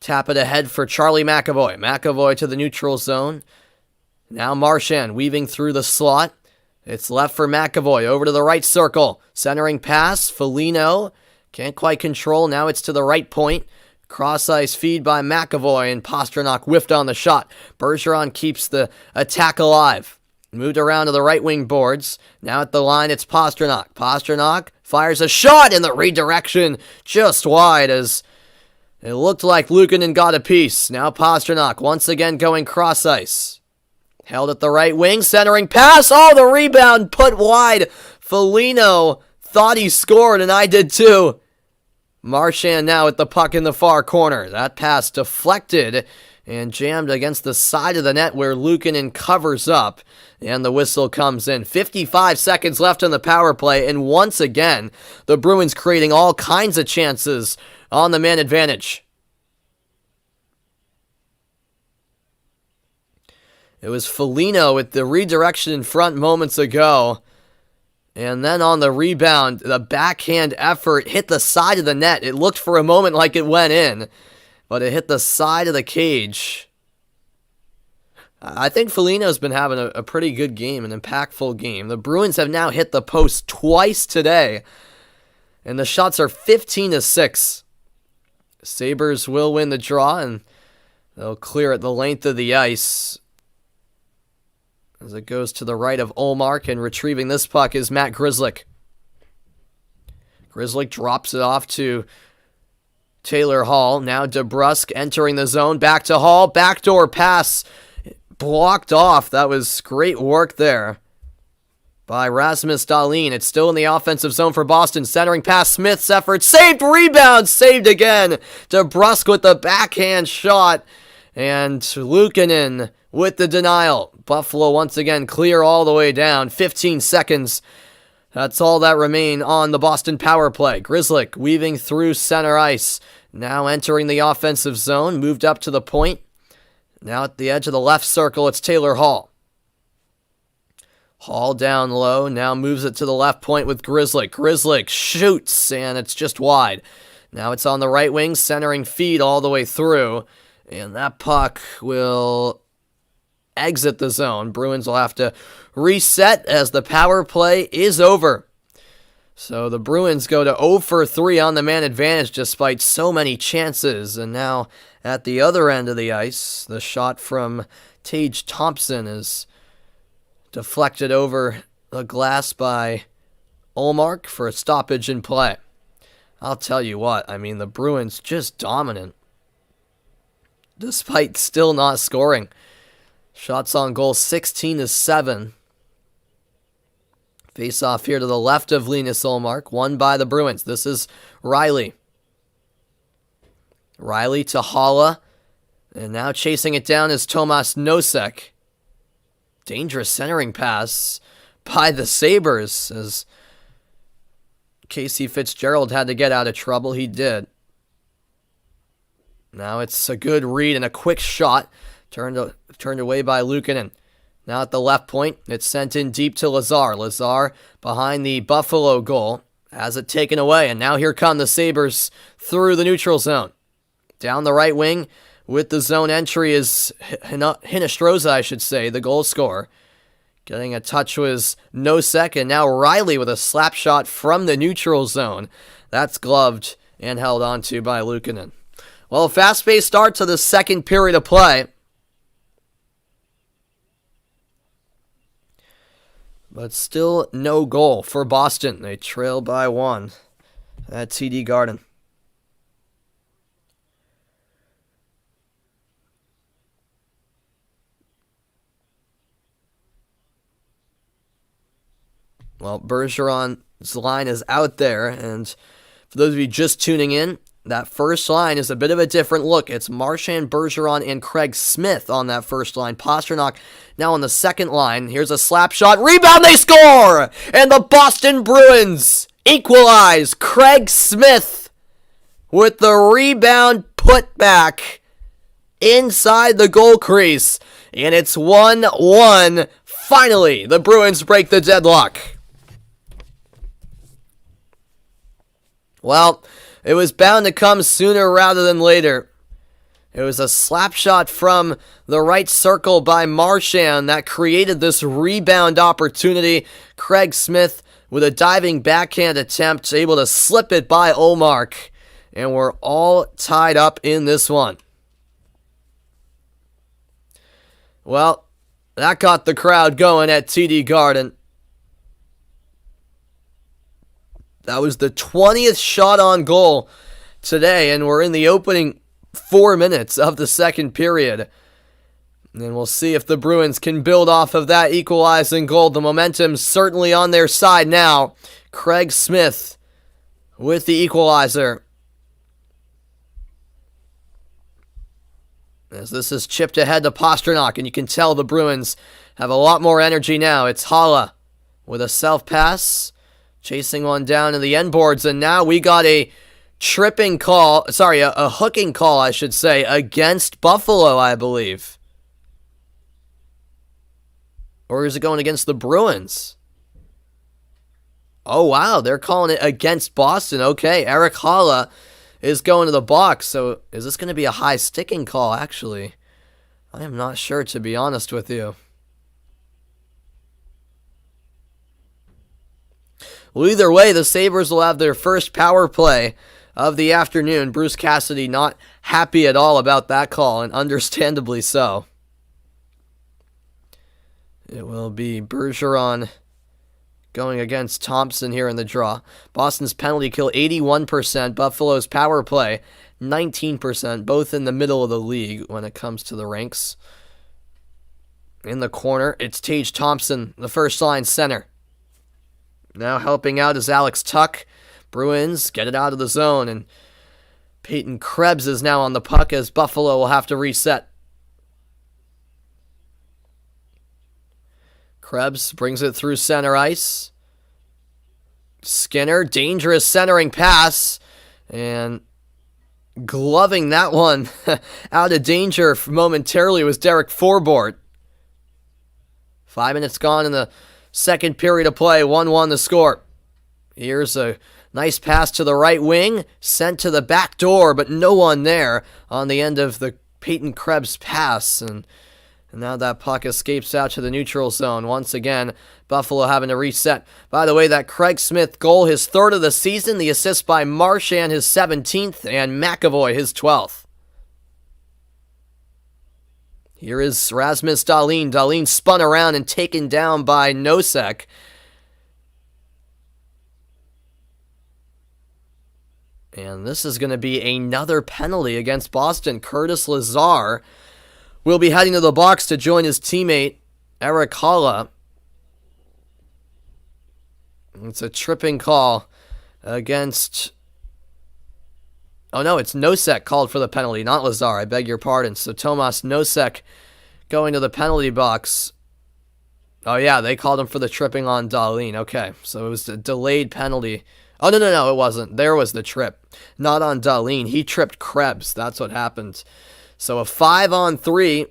tap it ahead for Charlie McAvoy. McAvoy to the neutral zone. Now Marchand weaving through the slot. It's left for McAvoy. Over to the right circle. Centering pass. Foligno can't quite control. Now it's to the right point. Cross-ice feed by McAvoy, and Pastrnak whiffed on the shot. Bergeron keeps the attack alive. Moved around to the right wing boards. Now at the line, it's Pastrnak. Pastrnak fires a shot in the redirection. Just wide, as it looked like Luukkonen got a piece. Now Pastrnak once again going cross-ice. Held at the right wing, centering pass. Oh, the rebound put wide. Foligno thought he scored, and I did too. Marchand now with the puck in the far corner. That pass deflected and jammed against the side of the net where Luukkonen covers up, and the whistle comes in. 55 seconds left on the power play, and once again, the Bruins creating all kinds of chances on the man advantage. It was Foligno with the redirection in front moments ago. And then on the rebound, the backhand effort hit the side of the net. It looked for a moment like it went in, but it hit the side of the cage. I think Foligno's been having a pretty good game, an impactful game. The Bruins have now hit the post twice today, and the shots are 15-6. Sabres will win the draw, and they'll clear it the length of the ice. As it goes to the right of Ullmark, and retrieving this puck is Matt Grzelcyk. Grzelcyk drops it off to Taylor Hall. Now DeBrusk entering the zone. Back to Hall. Backdoor pass blocked off. That was great work there by Rasmus Dahlin. It's still in the offensive zone for Boston. Centering past Smith's effort. Saved, rebound, saved again. DeBrusk with the backhand shot. And Luukkonen with the denial. Buffalo once again clear all the way down. 15 seconds. That's all that remain on the Boston power play. Grzelcyk weaving through center ice. Now entering the offensive zone. Moved up to the point. Now at the edge of the left circle, it's Taylor Hall. Hall down low. Now moves it to the left point with Grzelcyk. Grzelcyk shoots, and it's just wide. Now it's on the right wing, centering feed all the way through. And that puck will exit the zone. Bruins will have to reset as the power play is over. So the Bruins go to 0 for 3 on the man advantage despite so many chances. And now at the other end of the ice, the shot from Tage Thompson is deflected over the glass by Ullmark for a stoppage in play. I'll tell you what, I mean, the Bruins just dominant despite still not scoring. Shots on goal 16-7. Face off here to the left of Linus Ullmark, won by the Bruins. This is Riley. Riley to Haula, and now chasing it down is Tomas Nosek. Dangerous centering pass by the Sabres as Casey Fitzgerald had to get out of trouble. He did. Now it's a good read and a quick shot. Turned away by Luukkonen. Now at the left point, it's sent in deep to Lazar. Lazar behind the Buffalo goal. Has it taken away, and now here come the Sabres through the neutral zone. Down the right wing with the zone entry is Hinostroza, I should say, the goal scorer. Getting a touch was Nosek, and now Riley with a slap shot from the neutral zone. That's gloved and held onto by Luukkonen. Well, a fast-paced start to the second period of play. But still no goal for Boston. They trail by 1 at TD Garden. Well, Bergeron's line is out there, and for those of you just tuning in, that first line is a bit of a different look. It's Marchand, Bergeron, and Craig Smith on that first line. Pastrnak now on the second line. Here's a slap shot. Rebound, they score! And the Boston Bruins equalize. Craig Smith with the rebound put back inside the goal crease. And it's 1-1. Finally, the Bruins break the deadlock. Well, it was bound to come sooner rather than later. It was a slap shot from the right circle by Marchand that created this rebound opportunity. Craig Smith with a diving backhand attempt, able to slip it by Ullmark. And we're all tied up in this one. Well, that got the crowd going at TD Garden. That was the 20th shot on goal today, and we're in the opening 4 minutes of the second period. And we'll see if the Bruins can build off of that equalizing goal. The momentum's certainly on their side now. Craig Smith with the equalizer. As this is chipped ahead to Pastrnak, and you can tell the Bruins have a lot more energy now. It's Haula with a self-pass. Chasing one down to the end boards, and now we got a hooking call, I should say, against Buffalo, I believe. Or is it going against the Bruins? Oh, wow, they're calling it against Boston. Okay, Eric Haula is going to the box, so is this going to be a high sticking call, actually? I am not sure, to be honest with you. Well, either way, the Sabres will have their first power play of the afternoon. Bruce Cassidy not happy at all about that call, and understandably so. It will be Bergeron going against Thompson here in the draw. Boston's penalty kill 81%. Buffalo's power play 19%. Both in the middle of the league when it comes to the ranks. In the corner, it's Tage Thompson, the first line center. Now helping out is Alex Tuch. Bruins get it out of the zone, and Peyton Krebs is now on the puck as Buffalo will have to reset. Krebs brings it through center ice. Skinner, dangerous centering pass, and gloving that one out of danger momentarily was Derek Forbort. 5 minutes gone in the second period of play, 1-1 the score. Here's a nice pass to the right wing, sent to the back door, but no one there on the end of the Peyton Krebs pass, and now that puck escapes out to the neutral zone. Once again, Buffalo having to reset. By the way, that Craig Smith goal, his third of the season, the assist by Marchand, his 17th, and McAvoy, his 12th. Here is Rasmus Dahlin. Dahlin spun around and taken down by Nosek. And this is going to be another penalty against Boston. Curtis Lazar will be heading to the box to join his teammate, Eric Haula. It's a tripping call against... Oh no, it's Nosek called for the penalty, not Lazar. I beg your pardon. So Tomas Nosek going to the penalty box. Oh yeah, they called him for the tripping on Dahlin. Okay, so it was a delayed penalty. Oh, no, it wasn't. There was the trip. Not on Dahlin. He tripped Krebs. That's what happened. So a 5-on-3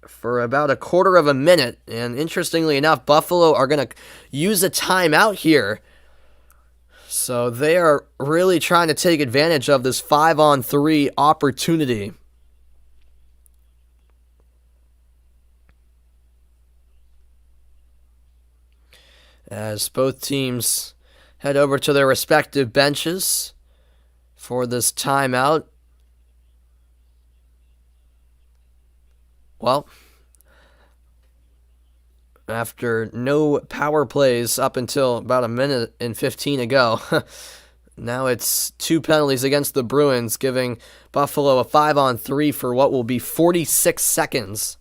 for about a quarter of a minute. And interestingly enough, Buffalo are going to use a timeout here. So they are really trying to take advantage of this 5-on-3 opportunity. As both teams head over to their respective benches for this timeout. Well, after no power plays up until about a minute and 15 ago, now it's 2 penalties against the Bruins, giving Buffalo a 5-on-3 for what will be 46 seconds.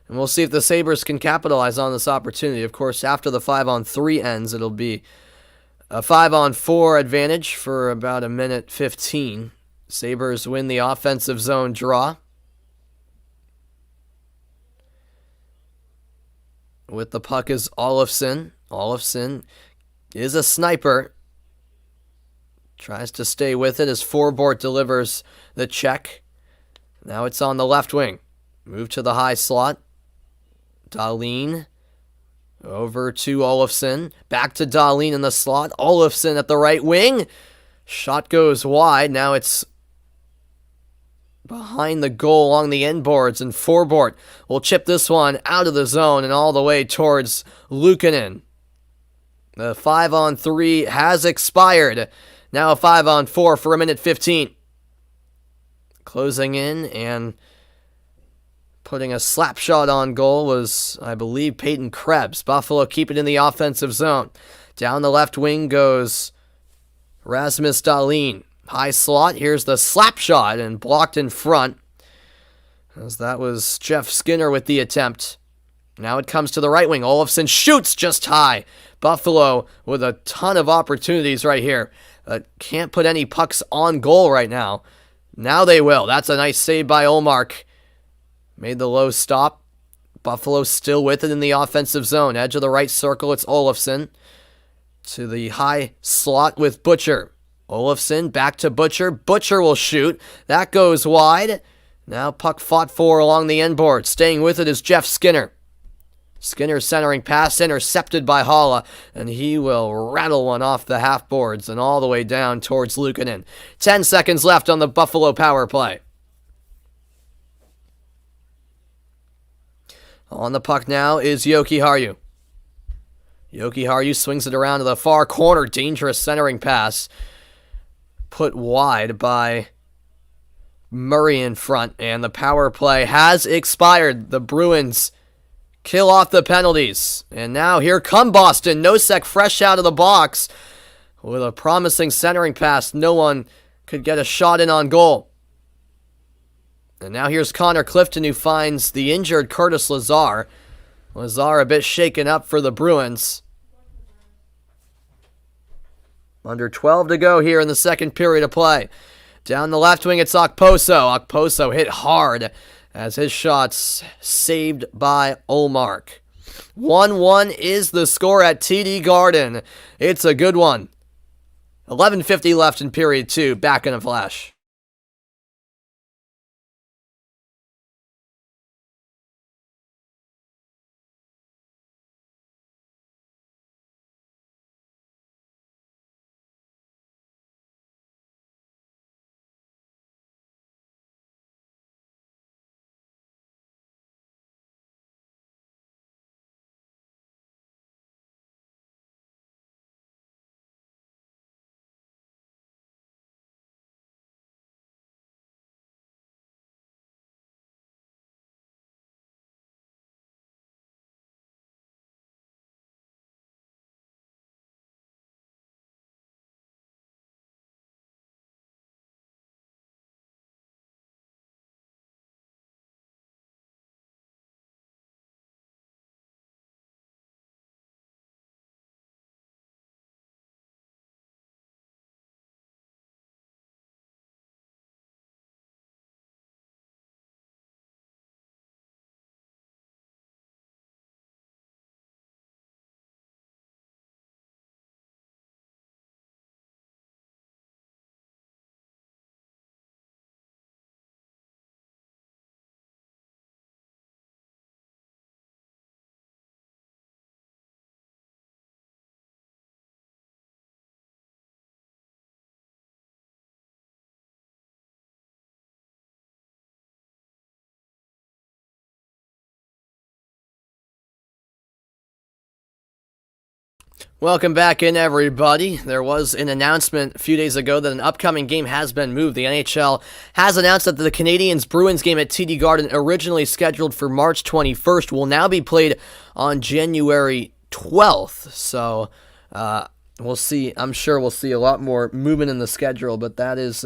And we'll see if the Sabres can capitalize on this opportunity. Of course, after the 5-on-3 ends, it'll be a 5-on-4 advantage for about a minute 15. Sabres win the offensive zone draw. With the puck is Olefson. Olefson is a sniper. Tries to stay with it as Forbort delivers the check. Now it's on the left wing. Move to the high slot. Dahlin over to Olefson. Back to Dahlin in the slot. Olefson at the right wing. Shot goes wide. Now it's behind the goal along the end boards, and Forbort will chip this one out of the zone and all the way towards Luukkonen. The 5-on-3 has expired. Now a 5-on-4 for a minute 15. Closing in and putting a slap shot on goal was, I believe, Peyton Krebs. Buffalo keep it in the offensive zone. Down the left wing goes Rasmus Dahlin. High slot. Here's the slap shot and blocked in front, as that was Jeff Skinner with the attempt. Now it comes to the right wing. Olefson shoots just high. Buffalo with a ton of opportunities right here. Can't put any pucks on goal right now. Now they will. That's a nice save by Olmark. Made the low stop. Buffalo still with it in the offensive zone. Edge of the right circle, it's Olefson. To the high slot with Butcher. Olefson back to Butcher. Butcher will shoot. That goes wide. Now puck fought for along the end board. Staying with it is Jeff Skinner. Skinner centering pass intercepted by Haula, and he will rattle one off the half boards and all the way down towards Luukkonen. 10 seconds left on the Buffalo power play. On the puck now is Jokiharju. Jokiharju swings it around to the far corner. Dangerous centering pass. Put wide by Murray in front. And the power play has expired. The Bruins kill off the penalties. And now here come Boston. Nosek fresh out of the box. With a promising centering pass. No one could get a shot in on goal. And now here's Connor Clifton, who finds the injured Curtis Lazar. Lazar a bit shaken up for the Bruins. Under 12 to go here in the second period of play. Down the left wing, it's Okposo. Okposo hit hard as his shot's saved by Ullmark. 1-1 is the score at TD Garden. It's a good one. 11:50 left in period 2. Back in a flash. Welcome back in, everybody. There was an announcement a few days ago that an upcoming game has been moved. The NHL has announced that the Canadiens-Bruins game at TD Garden, originally scheduled for March 21st, will now be played on January 12th. So, we'll see. I'm sure we'll see a lot more movement in the schedule, but that is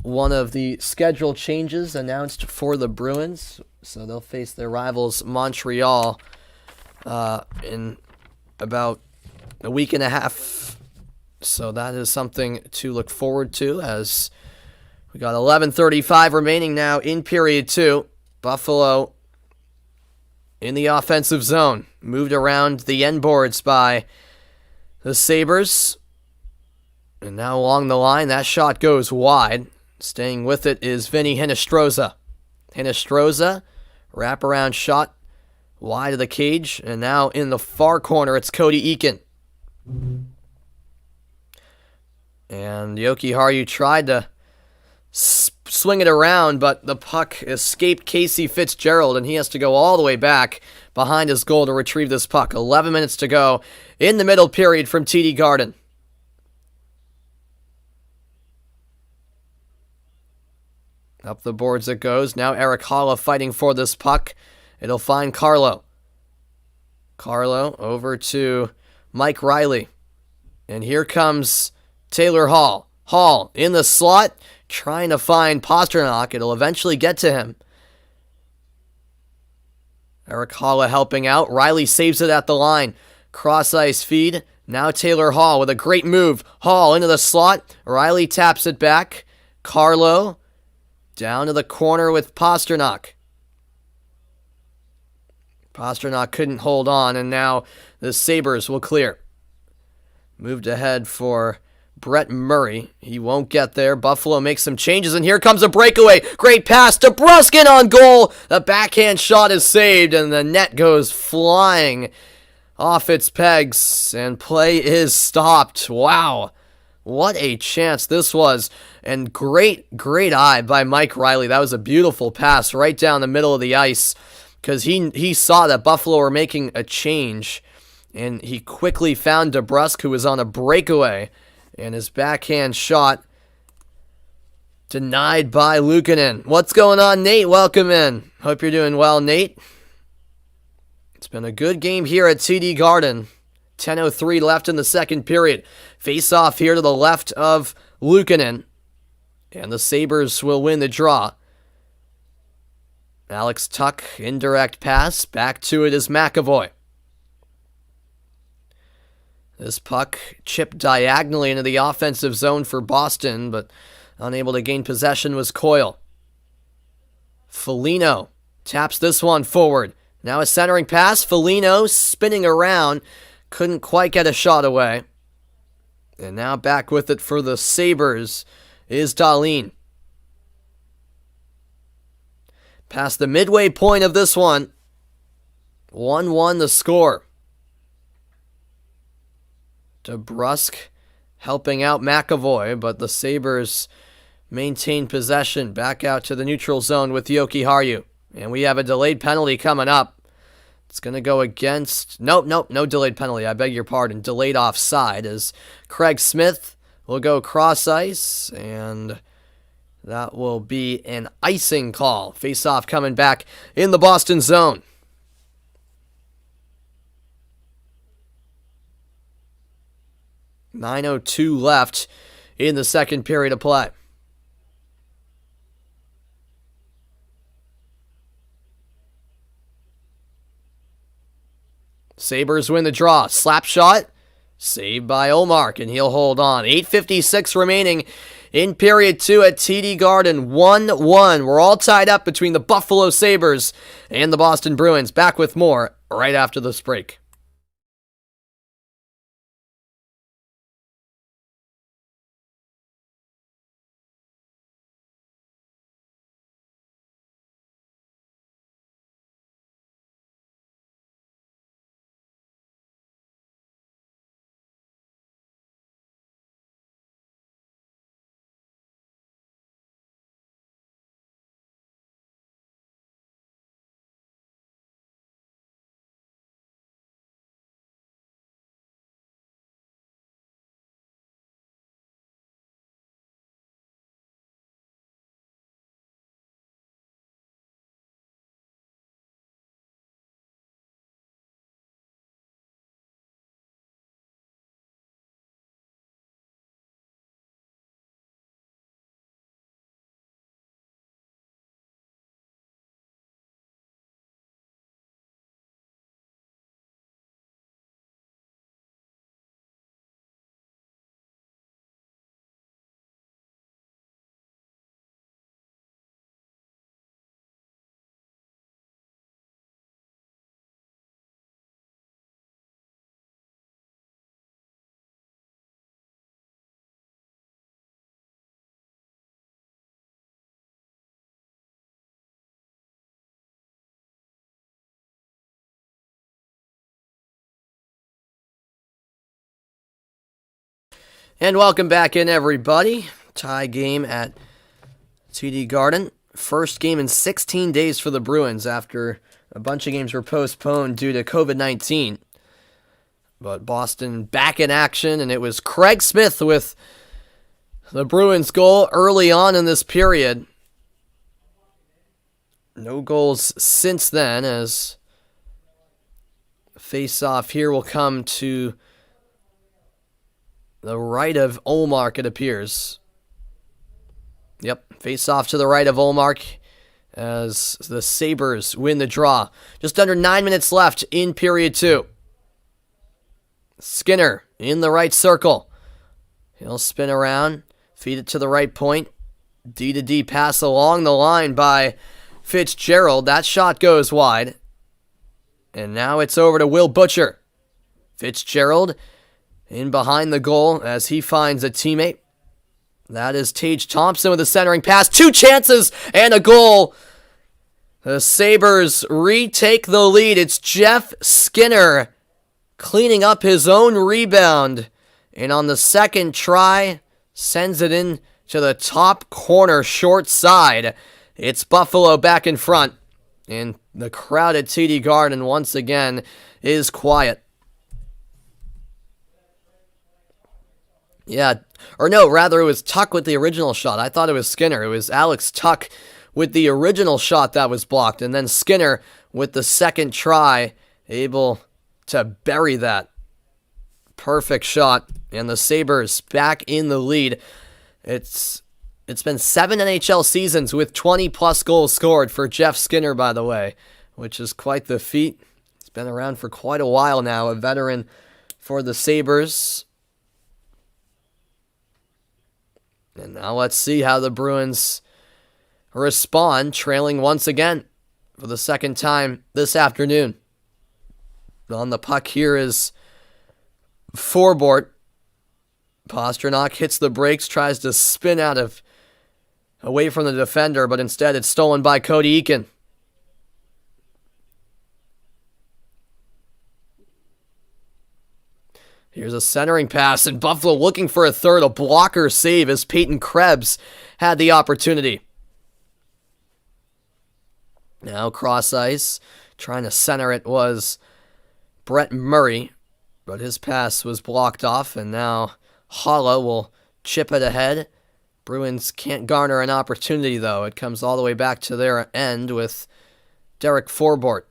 one of the schedule changes announced for the Bruins. So they'll face their rivals Montreal in about a week and a half. So that is something to look forward to, as we got 11:35 remaining now in period 2. Buffalo in the offensive zone, moved around the end boards by the Sabres. And now along the line, that shot goes wide. Staying with it is Vinny Hinostroza. Hinostroza, wraparound shot wide of the cage. And now in the far corner, it's Cody Eakin. And Jokiharju tried to swing it around, but the puck escaped Casey Fitzgerald, and he has to go all the way back behind his goal to retrieve this puck. 11 minutes to go in the middle period from TD Garden. Up the boards it goes. Now Eric Haula fighting for this puck. It'll find Carlo. Carlo over to Mike Riley. And here comes Taylor Hall. Hall in the slot, trying to find Pasternak. It'll eventually get to him. Eric Haula helping out. Riley saves it at the line. Cross-ice feed. Now Taylor Hall with a great move. Hall into the slot. Riley taps it back. Carlo down to the corner with Pasternak. Pasternak couldn't hold on, and now the Sabres will clear. Moved ahead for Brett Murray. He won't get there. Buffalo makes some changes, and here comes a breakaway. Great pass to Bruskin on goal. The backhand shot is saved, and the net goes flying off its pegs, and play is stopped. Wow. What a chance this was. And great eye by Mike Riley. That was a beautiful pass right down the middle of the ice, because he saw that Buffalo were making a change And he quickly found DeBrusk, who was on a breakaway. And his backhand shot denied by Luukkonen. What's going on, Nate? Welcome in. Hope you're doing well, Nate. It's been a good game here at TD Garden. 10:03 left in the second period. Face off here to the left of Luukkonen. And the Sabres will win the draw. Alex Tuch, indirect pass. Back to it is McAvoy. This puck chipped diagonally into the offensive zone for Boston, but unable to gain possession was Coyle. Foligno taps this one forward. Now a centering pass. Foligno spinning around. Couldn't quite get a shot away. And now back with it for the Sabres is Dahlin. Past the midway point of this one. 1-1 the score. DeBrusk helping out McAvoy, but the Sabres maintain possession back out to the neutral zone with Jokiharju. And we have a delayed penalty coming up. It's going to go against... Nope, no delayed penalty. I beg your pardon. Delayed offside as Craig Smith will go cross ice, and that will be an icing call. Face-off coming back in the Boston zone. .9:02 left in the second period of play. Sabres win the draw. Slap shot. Saved by Ullmark, and he'll hold on. 8:56 remaining in period 2 at TD Garden. 1-1. We're all tied up between the Buffalo Sabres and the Boston Bruins. Back with more right after this break. And welcome back in, everybody. Tie game at TD Garden. First game in 16 days for the Bruins after a bunch of games were postponed due to COVID-19. But Boston back in action, and it was Craig Smith with the Bruins goal early on in this period. No goals since then, as face-off here will come to the right of Ullmark, it appears. Yep, face off to the right of Ullmark as the Sabres win the draw. Just under 9 minutes left in period 2. Skinner in the right circle. He'll spin around, feed it to the right point. D-to-D pass along the line by Fitzgerald. That shot goes wide. And now it's over to Will Butcher. Fitzgerald in behind the goal as he finds a teammate. That is Tage Thompson with a centering pass. 2 chances and a goal. The Sabres retake the lead. It's Jeff Skinner cleaning up his own rebound. And on the second try, sends it in to the top corner short side. It's Buffalo back in front. And the crowd at TD Garden once again is quiet. Yeah, or no, rather it was Tuck with the original shot. I thought it was Skinner. It was Alex Tuck with the original shot that was blocked, and then Skinner with the second try, able to bury that perfect shot, and the Sabres back in the lead. It's been 7 NHL seasons with 20-plus goals scored for Jeff Skinner, by the way, which is quite the feat. He's been around for quite a while now, a veteran for the Sabres. And now let's see how the Bruins respond, trailing once again for the second time this afternoon. On the puck here is Forbort. Pastrnak hits the brakes, tries to spin away from the defender, but instead it's stolen by Cody Eakin. Here's a centering pass, and Buffalo looking for a third. A blocker save as Peyton Krebs had the opportunity. Now cross ice, trying to center it was Brett Murray, but his pass was blocked off, and now Holla will chip it ahead. Bruins can't garner an opportunity, though. It comes all the way back to their end with Derek Forbort.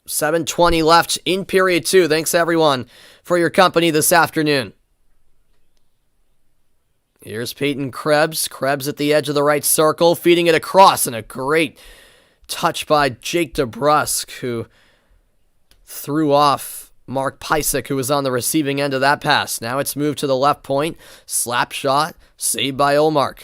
7:20 left in period 2. Thanks, everyone, for your company this afternoon. Here's Peyton Krebs. Krebs at the edge of the right circle, feeding it across, and a great touch by Jake DeBrusk, who threw off Mark Pysyk, who was on the receiving end of that pass. Now it's moved to the left point. Slap shot, saved by Olmark.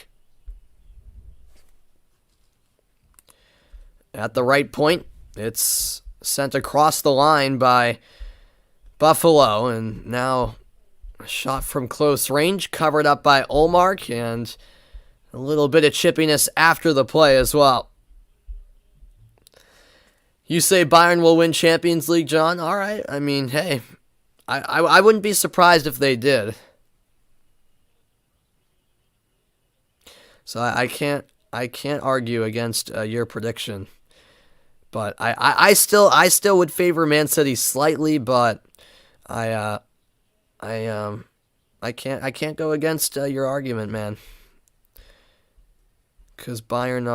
At the right point, it's sent across the line by Buffalo, and now a shot from close range, covered up by Olmark, and a little bit of chippiness after the play as well. You say Bayern will win Champions League, John? All right. I mean, hey, I wouldn't be surprised if they did. So I can't argue against your prediction. But I still would favor Man City slightly, but I can't go against your argument, man. Because Bayern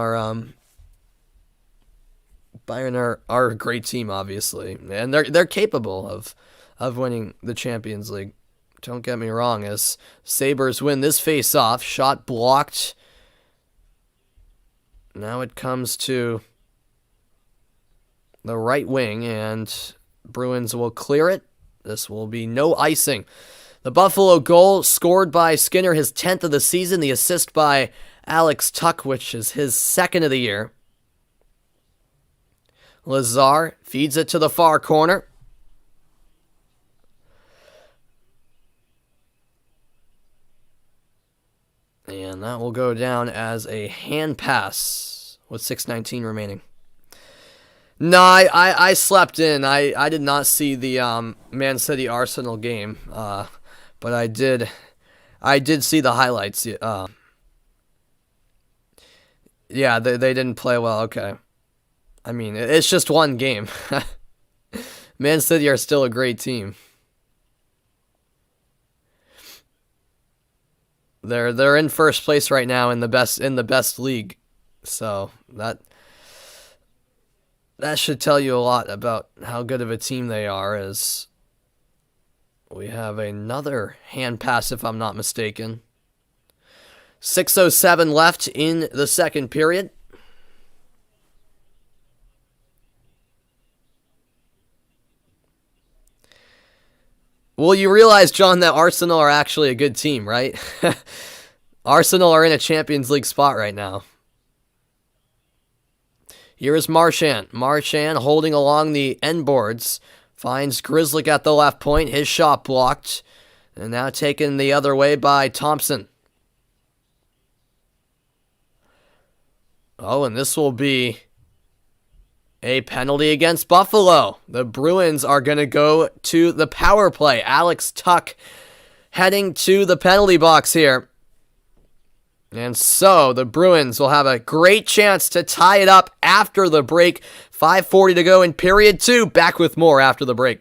are a great team, obviously, and they're capable of winning the Champions League. Don't get me wrong. As Sabres win this face-off, shot blocked. Now it comes to the right wing, and Bruins will clear it. This will be no icing. The Buffalo goal scored by Skinner, his 10th of the season. The assist by Alex Tuck, which is his 2nd of the year. Lazar feeds it to the far corner. And that will go down as a hand pass with 6:19 remaining. No, I slept in. I did not see the Man City Arsenal game, but I did see the highlights. Yeah, they didn't play well. Okay, I mean it's just one game. Man City are still a great team. They're in first place right now in the best league, so that should tell you a lot about how good of a team they are, as we have another hand pass, if I'm not mistaken. 6:07 left in the second period. Well, you realize, John, that Arsenal are actually a good team, right? Arsenal are in a Champions League spot right now. Here is Marchand. Marchand holding along the end boards. Finds Grzelcyk at the left point. His shot blocked. And now taken the other way by Thompson. Oh, and this will be a penalty against Buffalo. The Bruins are going to go to the power play. Alex Tuck heading to the penalty box here. And so the Bruins will have a great chance to tie it up after the break. 5:40 to go in period 2. Back with more after the break.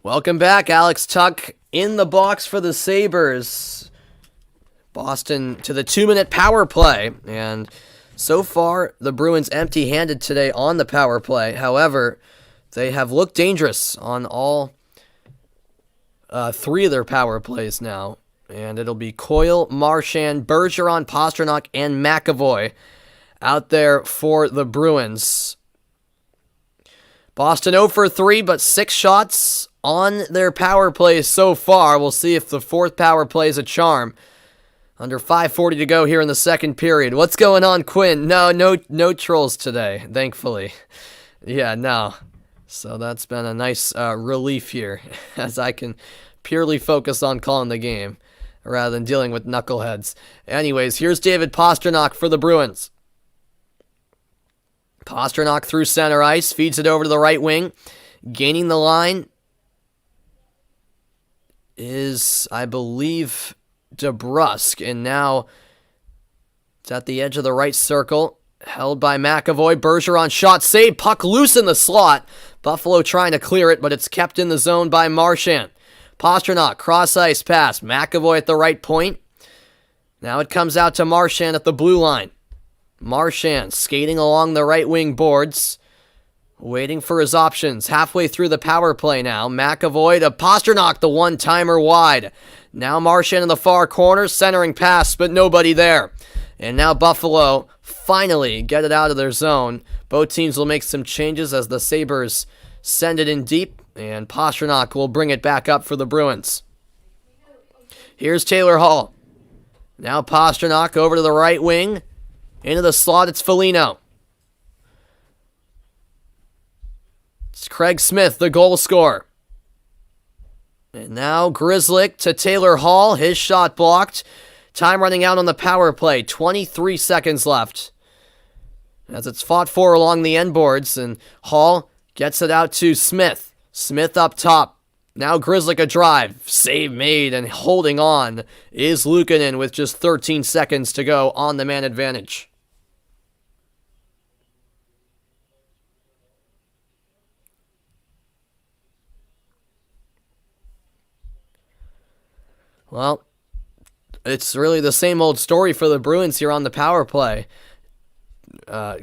Welcome back. Alex Tuch in the box for the Sabres. Boston to the 2-minute power play. And so far, the Bruins empty-handed today on the power play. However, they have looked dangerous on all 3 of their power plays now. And it'll be Coyle, Marchand, Bergeron, Pastrnak, and McAvoy out there for the Bruins. Boston 0 for 3, but 6 shots on their power plays so far. We'll see if the 4th power play is a charm. Under 5:40 to go here in the second period. What's going on, Quinn? No trolls today, thankfully. Yeah, no. So that's been a nice relief here, as I can purely focus on calling the game rather than dealing with knuckleheads. Anyways, here's David Pastrnak for the Bruins. Pastrnak through center ice, feeds it over to the right wing. Gaining the line is, I believe, DeBrusk. And now it's at the edge of the right circle. Held by McAvoy. Bergeron shot saved. Puck loose in the slot. Buffalo trying to clear it, but it's kept in the zone by Marchand. Pastrnak, cross-ice pass. McAvoy at the right point. Now it comes out to Marchand at the blue line. Marchand skating along the right wing boards, waiting for his options. Halfway through the power play now. McAvoy to Pastrnak, the one-timer wide. Now Marchand in the far corner, centering pass, but nobody there. And now Buffalo finally get it out of their zone. Both teams will make some changes as the Sabres send it in deep, and Pastrnak will bring it back up for the Bruins. Here's Taylor Hall. Now Pastrnak over to the right wing. Into the slot, it's Foligno. It's Craig Smith, the goal scorer. And now Grzelcyk to Taylor Hall. His shot blocked. Time running out on the power play. 23 seconds left. As it's fought for along the end boards. And Hall gets it out to Smith. Smith up top. Now Grzelcyk a drive. Save made and holding on is Luukkonen with just 13 seconds to go on the man advantage. Well, it's really the same old story for the Bruins here on the power play.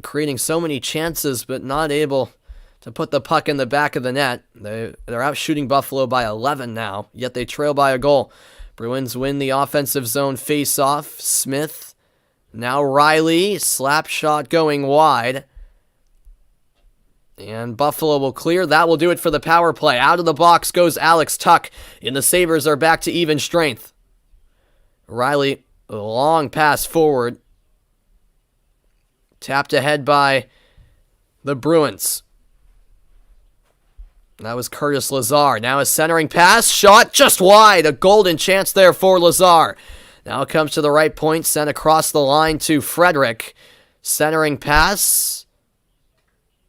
Creating so many chances, but not able to put the puck in the back of the net. They're out shooting Buffalo by 11 now, yet they trail by a goal. Bruins win the offensive zone face-off. Smith, now Riley, slap shot going wide. And Buffalo will clear. That will do it for the power play. Out of the box goes Alex Tuch. And the Sabres are back to even strength. Riley, a long pass forward. Tapped ahead by the Bruins. That was Curtis Lazar. Now a centering pass. Shot just wide. A golden chance there for Lazar. Now it comes to the right point. Sent across the line to Frederick. Centering pass.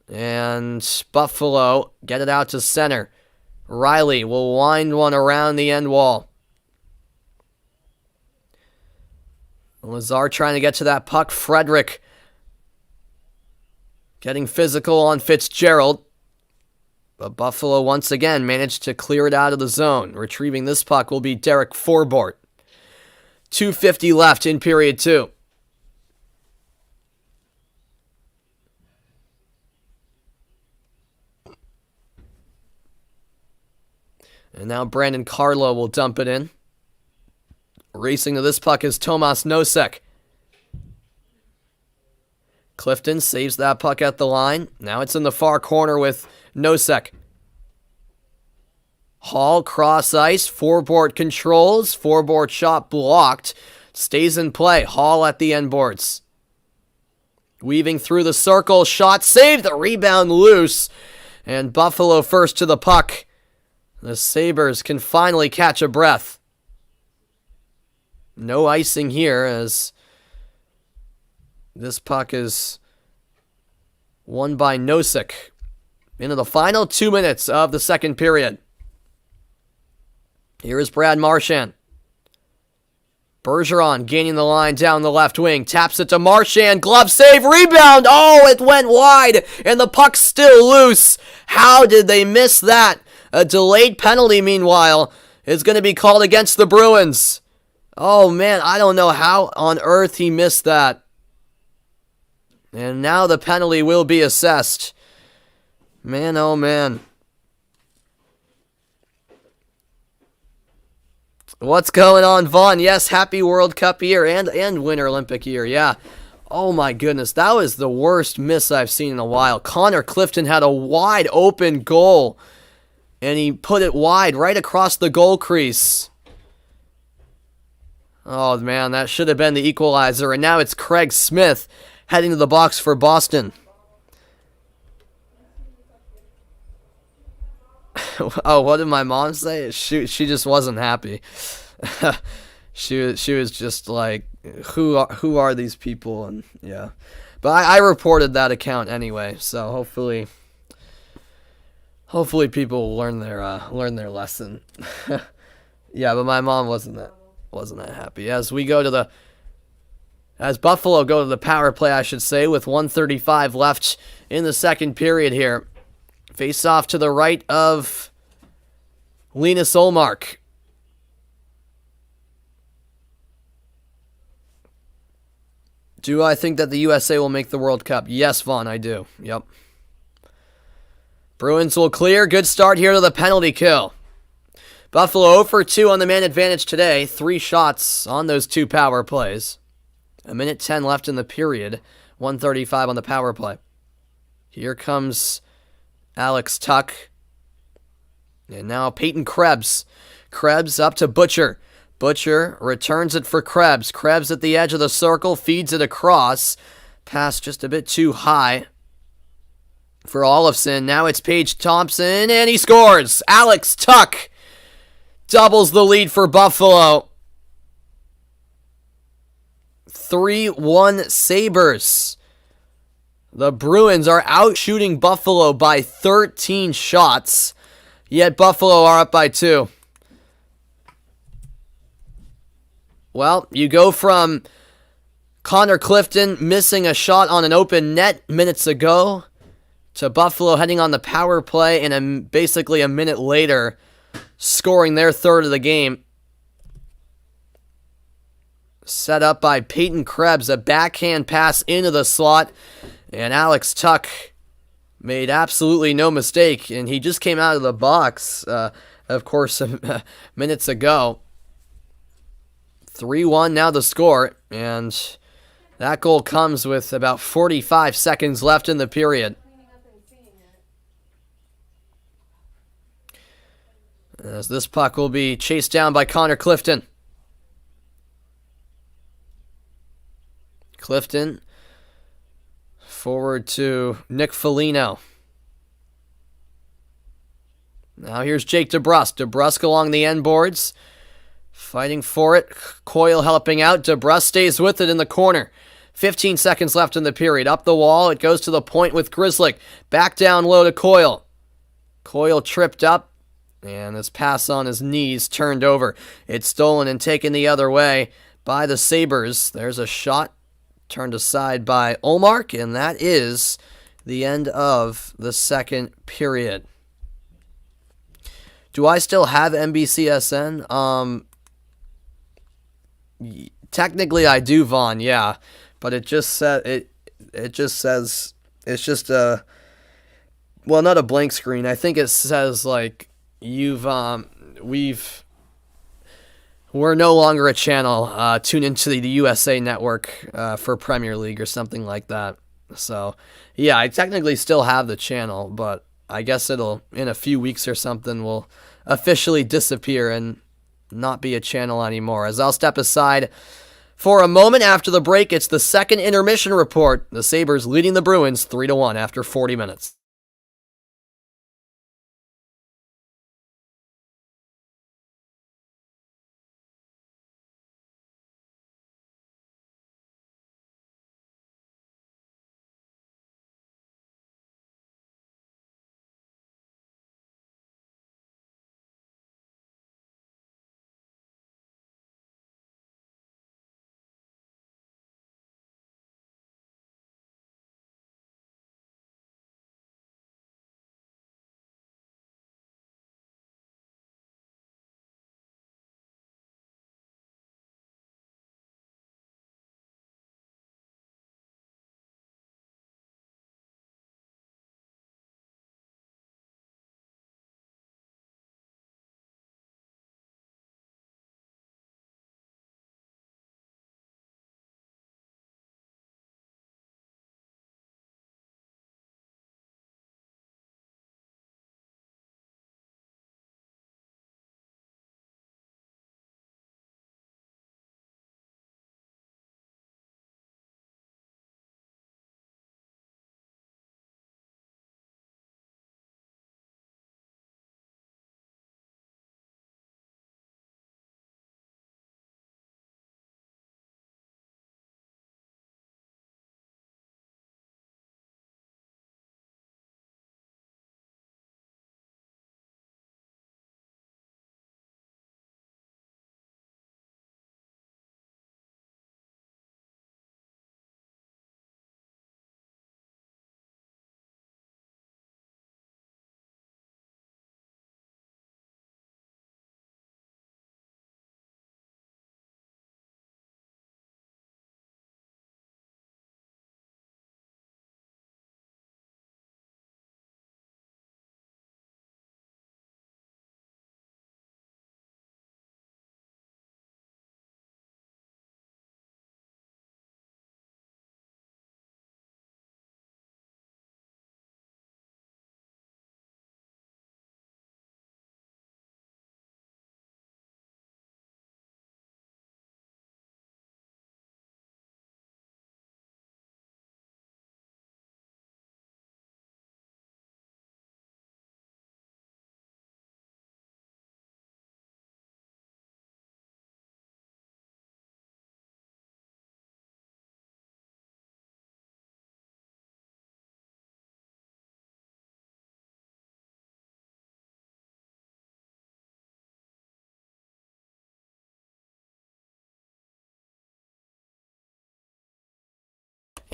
And Buffalo get it out to center. Riley will wind one around the end wall. Lazar trying to get to that puck. Frederick getting physical on Fitzgerald. But Buffalo once again managed to clear it out of the zone. Retrieving this puck will be Derek Forbort. 2:50 left in period 2. And now Brandon Carlo will dump it in. Racing to this puck is Tomas Nosek. Clifton saves that puck at the line. Now it's in the far corner with Nosek. Hall cross ice. Forbort controls. Forbort shot blocked. Stays in play. Hall at the end boards. Weaving through the circle. Shot saved. The rebound loose. And Buffalo first to the puck. The Sabres can finally catch a breath. No icing here as this puck is won by Nosek. Into the final 2 minutes of the second period. Here is Brad Marchand. Bergeron gaining the line down the left wing. Taps it to Marchand. Glove save. Rebound. Oh, it went wide. And the puck's still loose. How did they miss that? A delayed penalty, meanwhile, is going to be called against the Bruins. Oh, man, I don't know how on earth he missed that. And now the penalty will be assessed. Man, oh, man. What's going on, Vaughn? Yes, happy World Cup year and Winter Olympic year, yeah. Oh, my goodness, that was the worst miss I've seen in a while. Connor Clifton had a wide open goal, and he put it wide right across the goal crease. Oh, man, that should have been the equalizer, and now it's Craig Smith heading to the box for Boston. Oh, what did my mom say? She just wasn't happy. she was just like, who are these people? And yeah, but I reported that account anyway, so hopefully people will learn their lesson. Yeah, but my mom wasn't that happy. As Buffalo go to the power play, I should say, with 1:35 left in the second period here. Face off to the right of Linus Ullmark. Do I think that the USA will make the World Cup? Yes, Vaughn, I do. Yep. Bruins will clear. Good start here to the penalty kill. Buffalo 0 for 2 on the man advantage today. 3 shots on those 2 power plays. 1:10 left in the period. 1:35 on the power play. Here comes Alex Tuch. And now Peyton Krebs. Krebs up to Butcher. Butcher returns it for Krebs. Krebs at the edge of the circle, feeds it across. Pass just a bit too high for Olefson. Now it's Paige Thompson, and he scores. Alex Tuch doubles the lead for Buffalo. 3-1 Sabres. The Bruins are out shooting Buffalo by 13 shots, yet Buffalo are up by 2. Well, you go from Connor Clifton missing a shot on an open net minutes ago to Buffalo heading on the power play and basically a minute later scoring their third of the game. Set up by Peyton Krebs, a backhand pass into the slot. And Alex Tuch made absolutely no mistake, and he just came out of the box, of course, minutes ago. 3-1 now the score, and that goal comes with about 45 seconds left in the period. As this puck will be chased down by Connor Clifton. Clifton forward to Nick Foligno. Now here's Jake DeBrusk. DeBrusk along the end boards. Fighting for it. Coyle helping out. DeBrusk stays with it in the corner. 15 seconds left in the period. Up the wall. It goes to the point with Grzelcyk. Back down low to Coyle. Coyle tripped up. And this pass on his knees turned over. It's stolen and taken the other way by the Sabres. There's a shot. Turned aside by Ullmark, and that is the end of the second period. Do I still have NBCSN? Technically I do, Vaughn, yeah, but it just says it's just a, well, not a blank screen. I think it says like we're no longer a channel. Tune into the USA Network for Premier League or something like that. So, yeah, I technically still have the channel, but I guess it'll, in a few weeks or something, will officially disappear and not be a channel anymore. As I'll step aside for a moment after the break, it's the second intermission report. The Sabres leading the Bruins 3-1 after 40 minutes.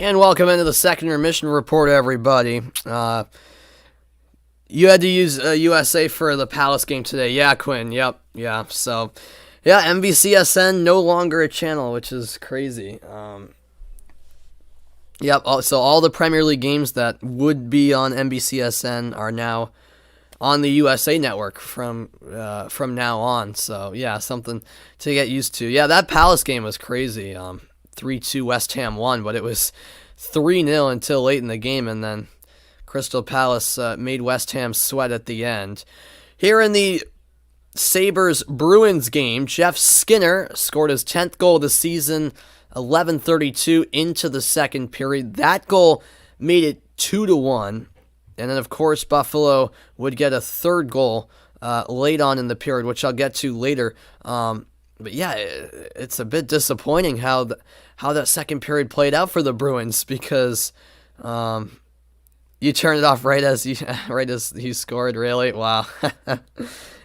And welcome into the second intermission report, everybody. You had to use USA for the Palace game today. Yeah, Quinn. Yep. Yeah. So, yeah, MVCSN no longer a channel, which is crazy. Yep. So all the Premier League games that would be on NBCSN are now on the USA Network from now on. So yeah, something to get used to. Yeah, that Palace game was crazy. 3-2 West Ham won, but it was 3-0 until late in the game, and then Crystal Palace made West Ham sweat at the end. Here in the Sabres-Bruins game, Jeff Skinner scored his 10th goal of the season, 11:32 into the second period. That goal made it 2-1. And then, of course, Buffalo would get a third goal late on in the period, which I'll get to later. But yeah, it's a bit disappointing how that second period played out for the Bruins, because you turned it off right as he scored. Really? Wow.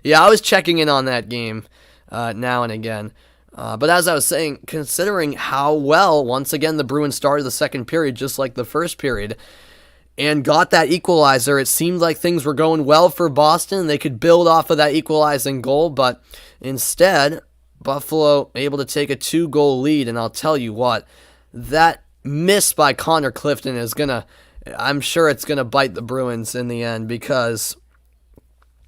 Yeah, I was checking in on that game now and again. But as I was saying, considering how well, once again, the Bruins started the second period just like the first period, and got that equalizer, it seemed like things were going well for Boston. They could build off of that equalizing goal, but instead, Buffalo able to take a 2-goal lead, and I'll tell you what, that miss by Connor Clifton I'm sure it's going to bite the Bruins in the end, because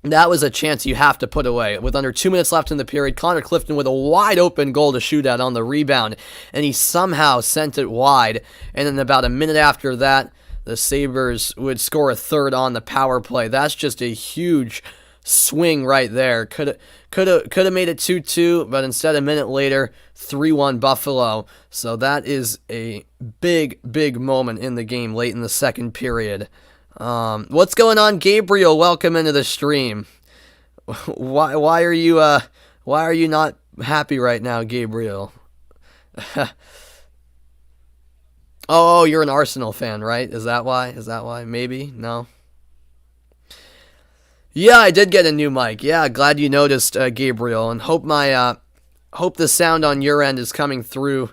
that was a chance you have to put away. With under 2 minutes left in the period, Connor Clifton with a wide open goal to shoot at on the rebound, and he somehow sent it wide, and then about a minute after that, the Sabres would score a third on the power play. That's just a huge swing right there. Could have made it 2-2, but instead a minute later, 3-1 Buffalo. So that is a big moment in the game late in the second period. What's going on, Gabriel? Welcome into the stream. Why are you not happy right now, Gabriel? Oh, you're an Arsenal fan, right? Is that why? Maybe? No? Yeah, I did get a new mic. Yeah, glad you noticed, Gabriel, and hope the sound on your end is coming through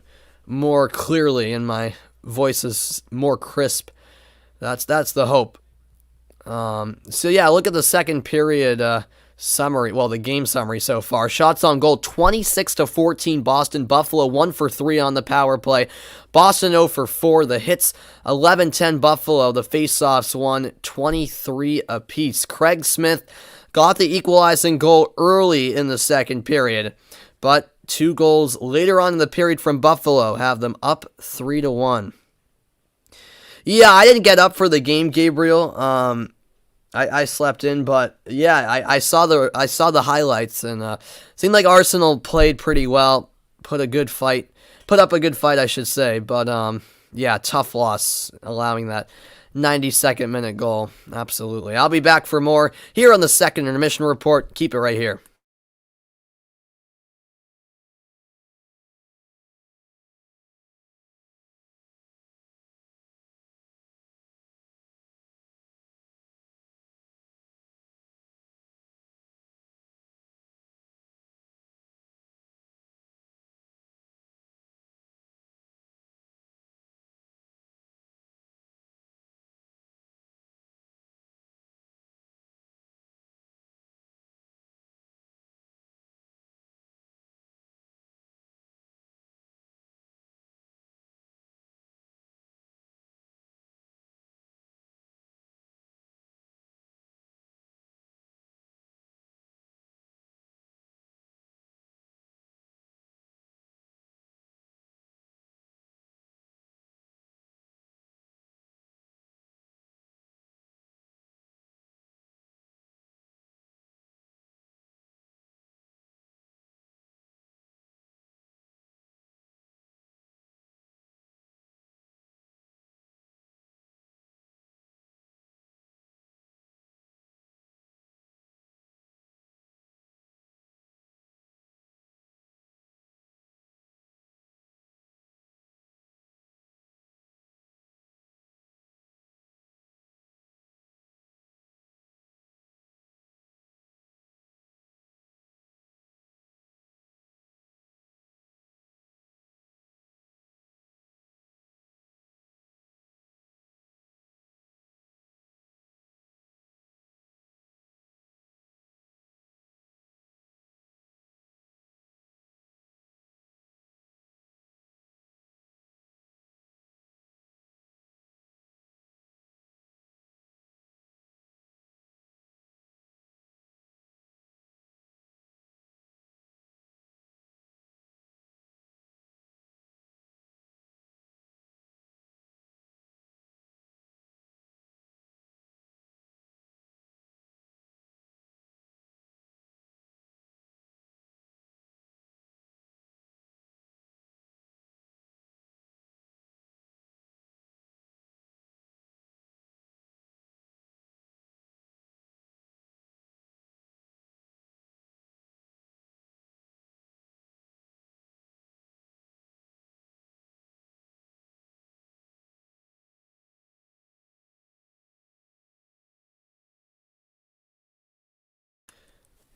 more clearly and my voice is more crisp. That's the hope. So yeah, look at the second period summary. Well, the game summary so far. Shots on goal, 26-14 Boston. Buffalo 1 for 3 on the power play. Boston 0 for 4. The hits 11-10 Buffalo. The faceoffs won 23 apiece. Craig Smith got the equalizing goal early in the second period, but 2 goals later on in the period from Buffalo have them up 3-1. Yeah, I didn't get up for the game, Gabriel. I slept in, but yeah, I saw the highlights, and seemed like Arsenal played pretty well, put up a good fight, I should say. But yeah, tough loss, allowing that 92nd minute goal. Absolutely. I'll be back for more here on the second intermission report. Keep it right here.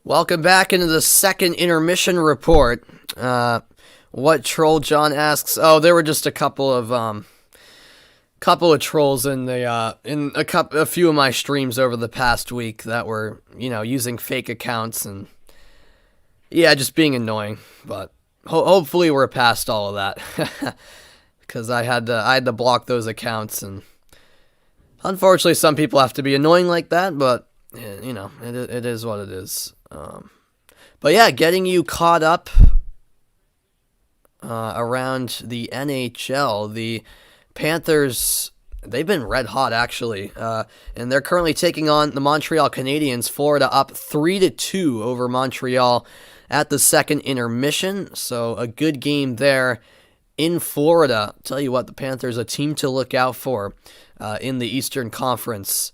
Welcome back into the second intermission report. What Troll John asks? Oh, there were just a couple of trolls in the a few of my streams over the past week that were using fake accounts and just being annoying. But hopefully we're past all of that because I had to block those accounts, and unfortunately some people have to be annoying like that. But it is what it is. But yeah, getting you caught up around the NHL, the Panthers, they've been red hot actually, and they're currently taking on the Montreal Canadiens. Florida up 3-2 over Montreal at the second intermission, so a good game there in Florida. Tell you what, the Panthers, a team to look out for in the Eastern Conference.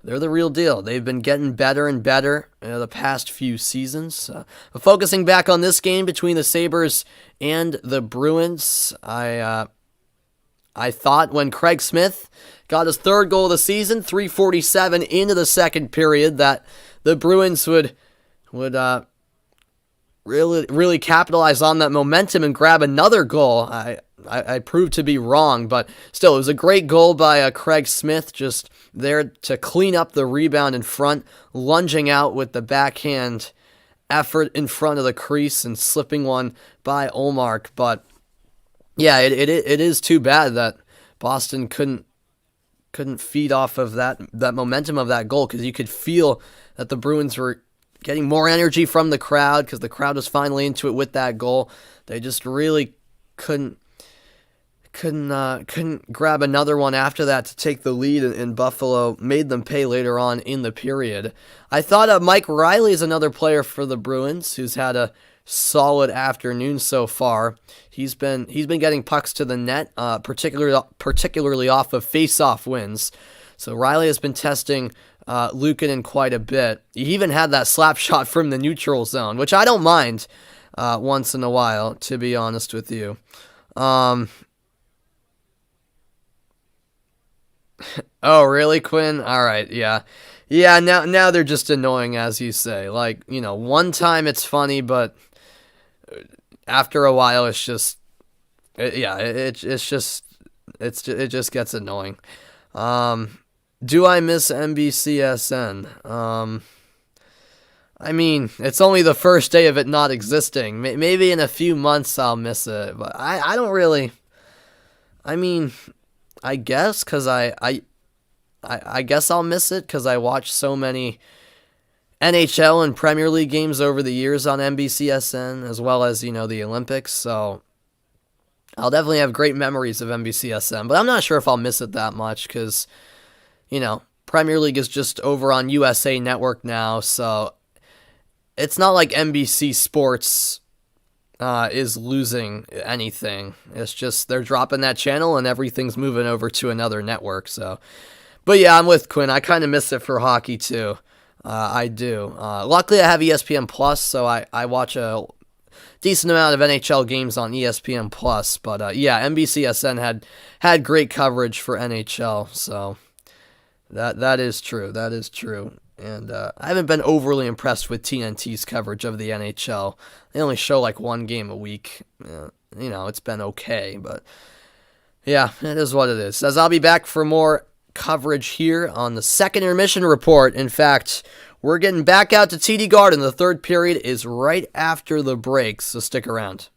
They're the real deal. They've been getting better and better the past few seasons. Focusing back on this game between the Sabres and the Bruins, I thought when Craig Smith got his third goal of the season, 3:47 into the second period, that the Bruins would really capitalize on that momentum and grab another goal. I proved to be wrong, but still, it was a great goal by Craig Smith, just there to clean up the rebound in front, lunging out with the backhand effort in front of the crease and slipping one by Ullmark. But yeah, it is too bad that Boston couldn't feed off of that momentum of that goal, because you could feel that the Bruins were getting more energy from the crowd because the crowd was finally into it with that goal. They just really couldn't grab another one after that to take the lead, and Buffalo made them pay later on in the period. I thought Mike Riley is another player for the Bruins who's had a solid afternoon so far. He's been getting pucks to the net, particularly off of face-off wins. So Riley has been testing Luukkonen quite a bit. He even had that slap shot from the neutral zone, which I don't mind once in a while, to be honest with you. Oh, really, Quinn? All right, yeah. Now they're just annoying, as you say. Like, one time it's funny, but after a while, it's just, it just gets annoying. Do I miss NBCSN? I mean, it's only the first day of it not existing. Maybe in a few months I'll miss it, but I don't really. I mean, I guess because I guess I'll miss it because I watched so many NHL and Premier League games over the years on NBCSN, as well as, the Olympics. So I'll definitely have great memories of NBCSN, but I'm not sure if I'll miss it that much because, Premier League is just over on USA Network now. So it's not like NBC Sports is losing anything. It's just they're dropping that channel and everything's moving over to another network. So, but yeah, I'm with Quinn. I kind of miss it for hockey too. I do. Luckily, I have ESPN Plus, so I watch a decent amount of NHL games on ESPN Plus. But yeah, NBCSN had great coverage for NHL. So that is true. That is true. And I haven't been overly impressed with TNT's coverage of the NHL. They only show like one game a week. It's been okay, but yeah, it is what it is. As I'll be back for more coverage here on the second intermission report. In fact, we're getting back out to TD Garden. The third period is right after the break, so stick around.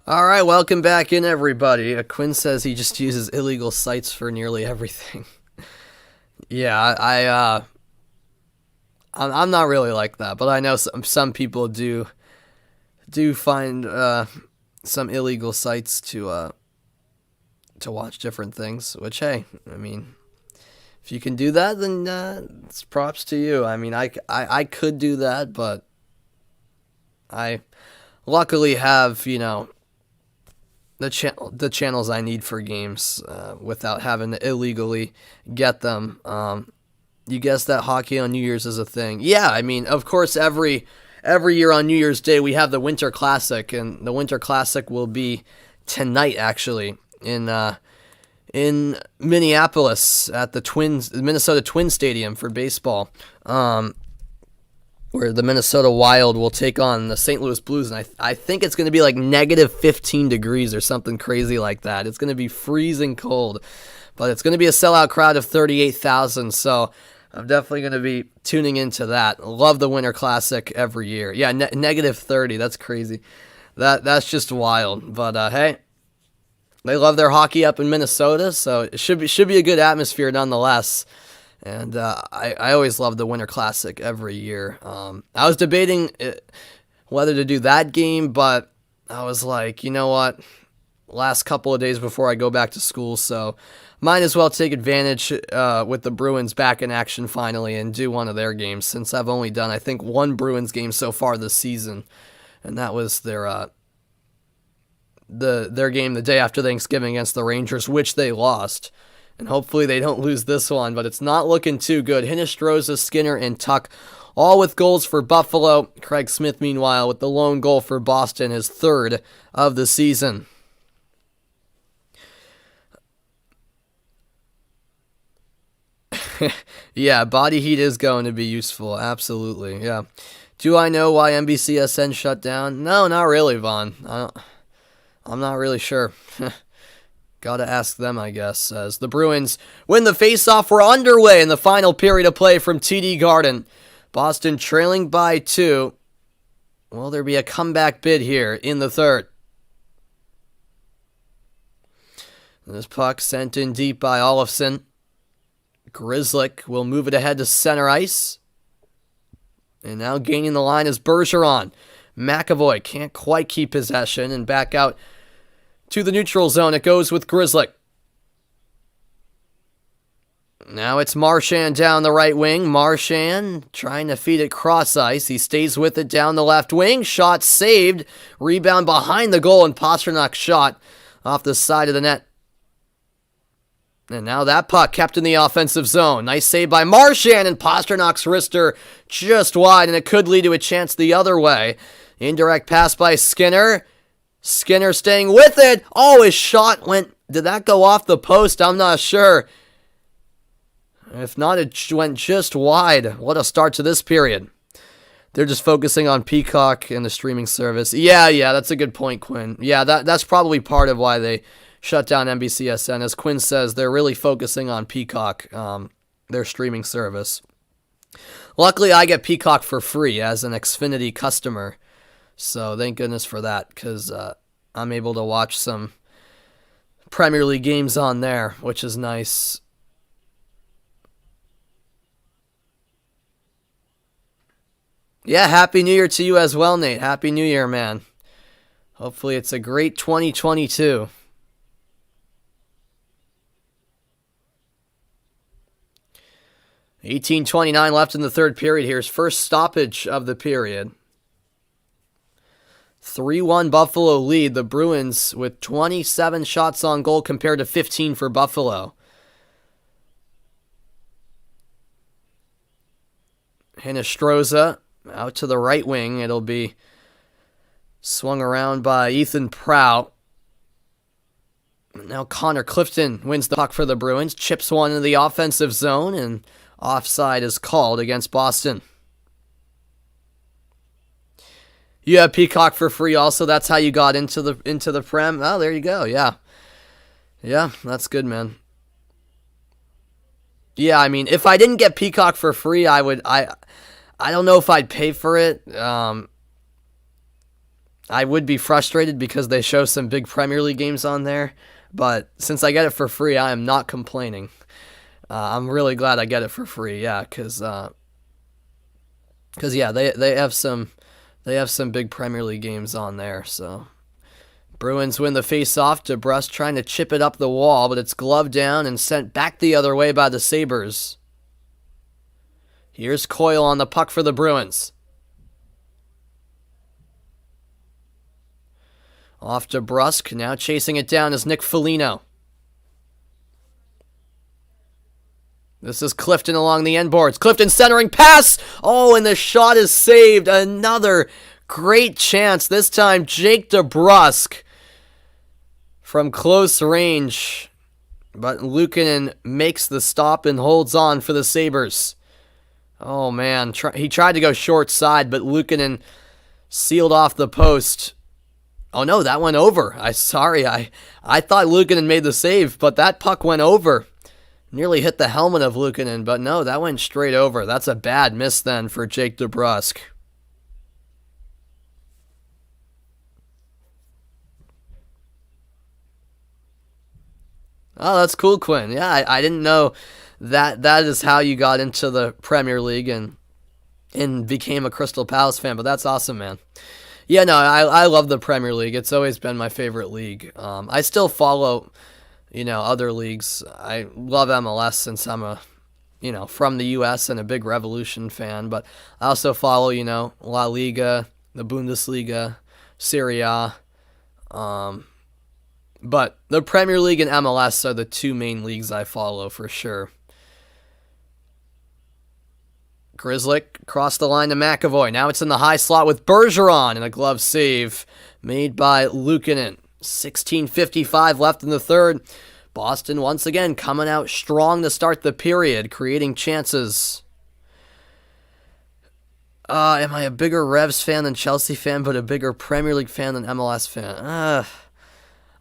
All right, welcome back in, everybody. Quinn says he just uses illegal sites for nearly everything. Yeah, I'm not really like that, but I know some people do find some illegal sites to watch different things. Which, hey, I mean, if you can do that, then it's props to you. I mean, I could do that, but I luckily have, the channels I need for games without having to illegally get them. You guessed that hockey on New Year's is a thing. Yeah, I mean, of course, every year on New Year's Day we have the Winter Classic, and the Winter Classic will be tonight, actually, in Minneapolis at the Minnesota Twins Stadium for baseball, where the Minnesota Wild will take on the St. Louis Blues, and I think it's going to be like negative 15 degrees or something crazy like that. It's going to be freezing cold, but it's going to be a sellout crowd of 38,000, so I'm definitely going to be tuning into that. Love the Winter Classic every year. Yeah, negative 30, that's crazy. That's just wild, but hey, they love their hockey up in Minnesota, so it should be a good atmosphere nonetheless. And I always love the Winter Classic every year. I was debating whether to do that game, but I was like, you know what? Last couple of days before I go back to school, so might as well take advantage with the Bruins back in action finally and do one of their games, since I've only done, I think, one Bruins game so far this season, and that was their game the day after Thanksgiving against the Rangers, which they lost. And hopefully they don't lose this one, but it's not looking too good. Hinostroza, Skinner, and Tuck, all with goals for Buffalo. Craig Smith, meanwhile, with the lone goal for Boston, his third of the season. Yeah, body heat is going to be useful. Absolutely, yeah. Do I know why NBCSN shut down? No, not really, Vaughn. I'm not really sure. Gotta ask them, I guess, as the Bruins win the faceoff. We're underway in the final period of play from TD Garden. Boston trailing by 2. Will there be a comeback bid here in the third? This puck sent in deep by Olefson. Grzelcyk will move it ahead to center ice. And now gaining the line is Bergeron. McAvoy can't quite keep possession, and back out to the neutral zone. It goes with Grzelcyk. Now it's Marchand down the right wing. Marchand trying to feed it cross ice. He stays with it down the left wing. Shot saved. Rebound behind the goal, and Pasternak's shot off the side of the net. And now that puck kept in the offensive zone. Nice save by Marchand, and Pasternak's wrister just wide, and it could lead to a chance the other way. Indirect pass by Skinner. Skinner staying with it. Oh, his shot went... Did that go off the post? I'm not sure. If not, it went just wide. What a start to this period. They're just focusing on Peacock and the streaming service. Yeah, that's a good point, Quinn. Yeah, that's probably part of why they shut down NBCSN. As Quinn says, they're really focusing on Peacock, their streaming service. Luckily, I get Peacock for free as an Xfinity customer. So thank goodness for that, because I'm able to watch some Premier League games on there, which is nice. Yeah, Happy New Year to you as well, Nate. Happy New Year, man. Hopefully it's a great 2022. $18:29 left in the third period. Here's first stoppage of the period. 3-1 Buffalo lead. The Bruins with 27 shots on goal compared to 15 for Buffalo. Hinostroza out to the right wing. It'll be swung around by Ethan Prout. Now Connor Clifton wins the puck for the Bruins. Chips one into the offensive zone, and offside is called against Boston. You have Peacock for free also. That's how you got into the Prem. Oh, there you go. Yeah, that's good, man. Yeah, I mean, if I didn't get Peacock for free, I don't know if I'd pay for it. I would be frustrated because they show some big Premier League games on there, but since I get it for free, I am not complaining. I'm really glad I get it for free, yeah, because yeah, they have some big Premier League games on there. So Bruins win the face-off. DeBrusque trying to chip it up the wall, but it's gloved down and sent back the other way by the Sabres. Here's Coyle on the puck for the Bruins. Off to DeBrusque. Now chasing it down is Nick Foligno. This is Clifton along the end boards. Clifton centering pass. Oh, and the shot is saved. Another great chance. This time, Jake DeBrusque from close range. But Luukkonen makes the stop and holds on for the Sabres. Oh, man. He tried to go short side, but Luukkonen sealed off the post. Oh, no, that went over. I thought Luukkonen made the save, but that puck went over. Nearly hit the helmet of Luukkonen, but no, that went straight over. That's a bad miss then for Jake DeBrusque. Oh, that's cool, Quinn. Yeah, I didn't know that is how you got into the Premier League and became a Crystal Palace fan, but that's awesome, man. Yeah, no, I love the Premier League. It's always been my favorite league. I still follow, other leagues. I love MLS since I'm from the U.S. and a big Revolution fan, but I also follow, La Liga, the Bundesliga, Serie A. But the Premier League and MLS are the two main leagues I follow for sure. Grzelcyk crossed the line to McAvoy. Now it's in the high slot with Bergeron, and a glove save made by Luukkonen. 16:55 left in the third. Boston once again coming out strong to start the period, creating chances. Am I a bigger Revs fan than Chelsea fan, but a bigger Premier League fan than MLS fan?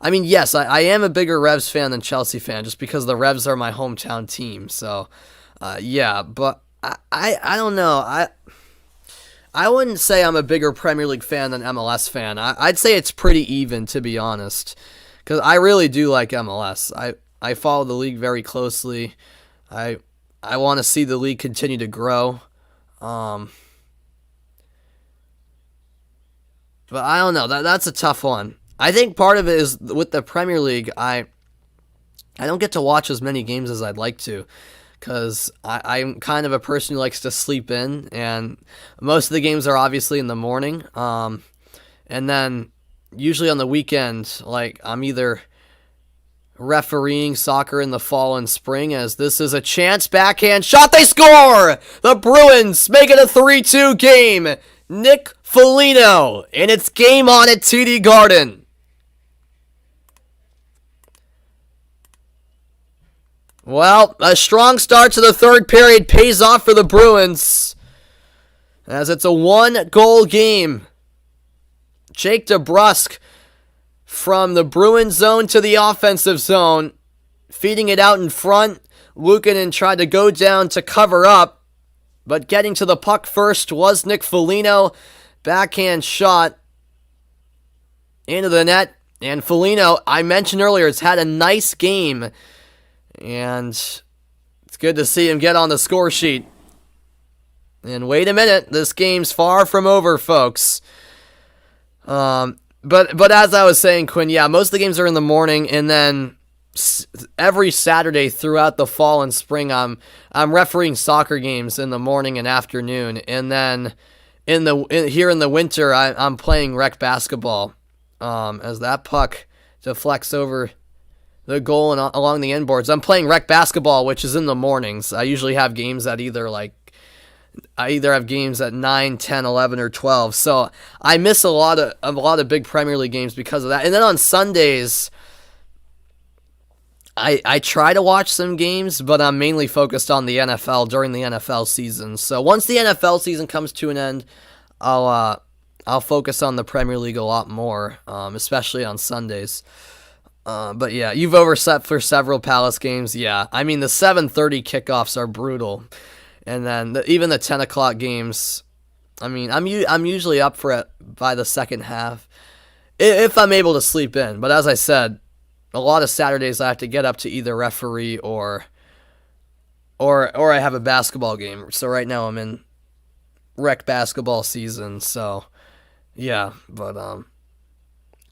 Yes, I am a bigger Revs fan than Chelsea fan, just because the Revs are my hometown team. So, yeah, but I don't know. I wouldn't say I'm a bigger Premier League fan than MLS fan. I'd say it's pretty even, to be honest, because I really do like MLS. I follow the league very closely. I want to see the league continue to grow. But I don't know. That's a tough one. I think part of it is with the Premier League, I don't get to watch as many games as I'd like to, because I'm kind of a person who likes to sleep in, and most of the games are obviously in the morning. And then usually on the weekend, like, I'm either refereeing soccer in the fall and spring, as this is a chance backhand shot. They score! The Bruins make it a 3-2 game. Nick Foligno, and it's game on at TD Garden. Well, a strong start to the third period pays off for the Bruins, as it's a one-goal game. Jake DeBrusque from the Bruins zone to the offensive zone, feeding it out in front. Luukkonen tried to go down to cover up, but getting to the puck first was Nick Foligno. Backhand shot into the net, and Foligno, I mentioned earlier, has had a nice game. And it's good to see him get on the score sheet. And wait a minute, this game's far from over, folks. But as I was saying, Quinn, yeah, most of the games are in the morning, and then every Saturday throughout the fall and spring, I'm refereeing soccer games in the morning and afternoon, and then here in the winter, I'm playing rec basketball. As that puck deflects over the goal and along the end boards. I'm playing rec basketball, which is in the mornings. I usually have games at either have games at 9, 10, 11, or 12. So I miss a lot of big Premier League games because of that. And then on Sundays, I try to watch some games, but I'm mainly focused on the NFL during the NFL season. So once the NFL season comes to an end, I'll focus on the Premier League a lot more, especially on Sundays. But yeah, you've overslept for several Palace games. Yeah, I mean, the 7:30 kickoffs are brutal. And then even the 10 o'clock games, I mean, I'm usually up for it by the second half, if I'm able to sleep in. But as I said, a lot of Saturdays I have to get up to either referee or I have a basketball game. So right now I'm in rec basketball season. So yeah, but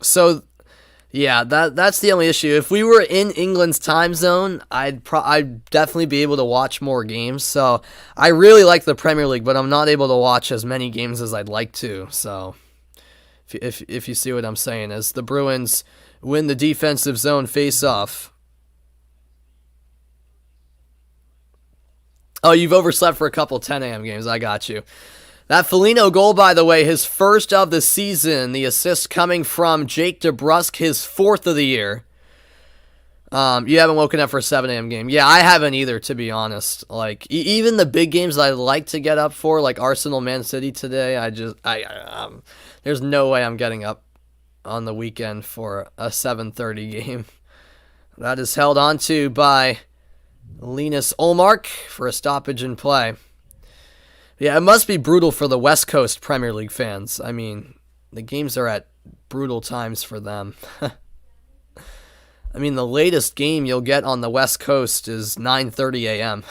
so yeah, that's the only issue. If we were in England's time zone, I'd definitely be able to watch more games. So I really like the Premier League, but I'm not able to watch as many games as I'd like to. So if you see what I'm saying, as the Bruins win the defensive zone face-off. Oh, you've overslept for a couple 10 a.m. games. I got you. That Foligno goal, by the way, his first of the season. The assist coming from Jake DeBrusk, his fourth of the year. You haven't woken up for a 7 a.m. game. Yeah, I haven't either, to be honest. Like, even the big games that I'd like to get up for, like Arsenal Man City today, there's no way I'm getting up on the weekend for a 7:30 game. That is held onto by Linus Ullmark for a stoppage in play. Yeah, it must be brutal for the West Coast Premier League fans. I mean, the games are at brutal times for them. I mean, the latest game you'll get on the West Coast is 9:30 a.m.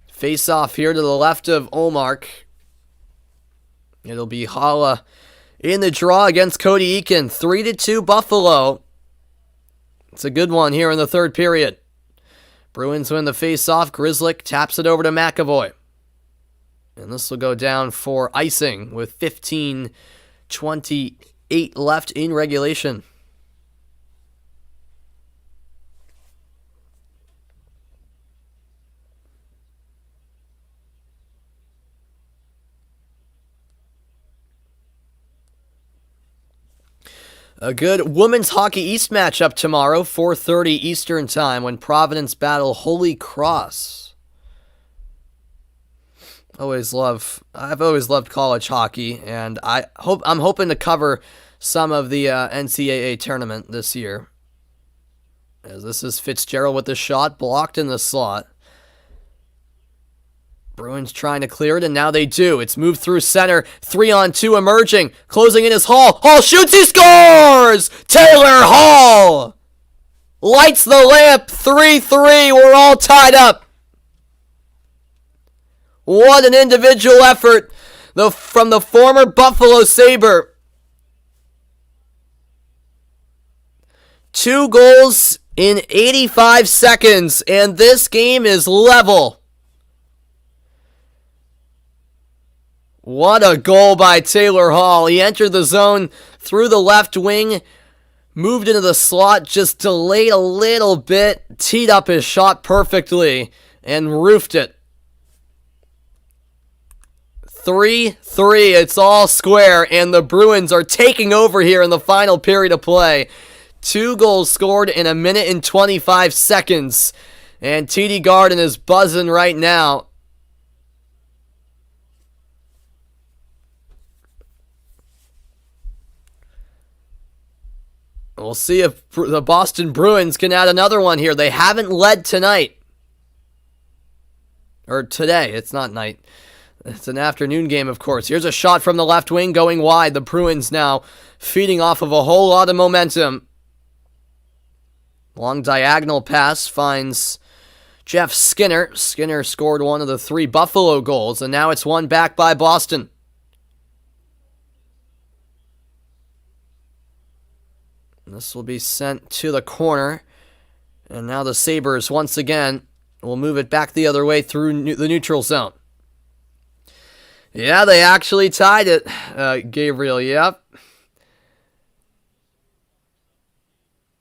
Face off here to the left of Ullmark. It'll be Hala in the draw against Cody Eakin. 3-2 Buffalo. It's a good one here in the third period. Bruins win the face-off. Grzelcyk taps it over to McAvoy. And this will go down for icing with 15:28 left in regulation. A good Women's Hockey East matchup tomorrow, 4:30 Eastern Time, when Providence battle Holy Cross. I've always loved college hockey, and I'm hoping to cover some of the NCAA tournament this year. As this is Fitzgerald with the shot, blocked in the slot. Bruins trying to clear it, and now they do. It's moved through center. 3-on-2 emerging. Closing in is Hall. Hall shoots, he scores! Taylor Hall lights the lamp. 3-3. We're all tied up. What an individual effort from the former Buffalo Sabre. 2 goals in 85 seconds, and this game is level. What a goal by Taylor Hall. He entered the zone through the left wing, moved into the slot, just delayed a little bit, teed up his shot perfectly, and roofed it. 3-3, it's all square, and the Bruins are taking over here in the final period of play. 2 goals scored in 1 minute and 25 seconds, and TD Garden is buzzing right now. We'll see if the Boston Bruins can add another one here. They haven't led tonight. Or today. It's not night. It's an afternoon game, of course. Here's a shot from the left wing going wide. The Bruins now feeding off of a whole lot of momentum. Long diagonal pass finds Jeff Skinner. Skinner scored one of the 3 Buffalo goals, and now it's won back by Boston. This will be sent to the corner. And now the Sabres, once again, will move it back the other way through the neutral zone. Yeah, they actually tied it, Gabriel. Yep.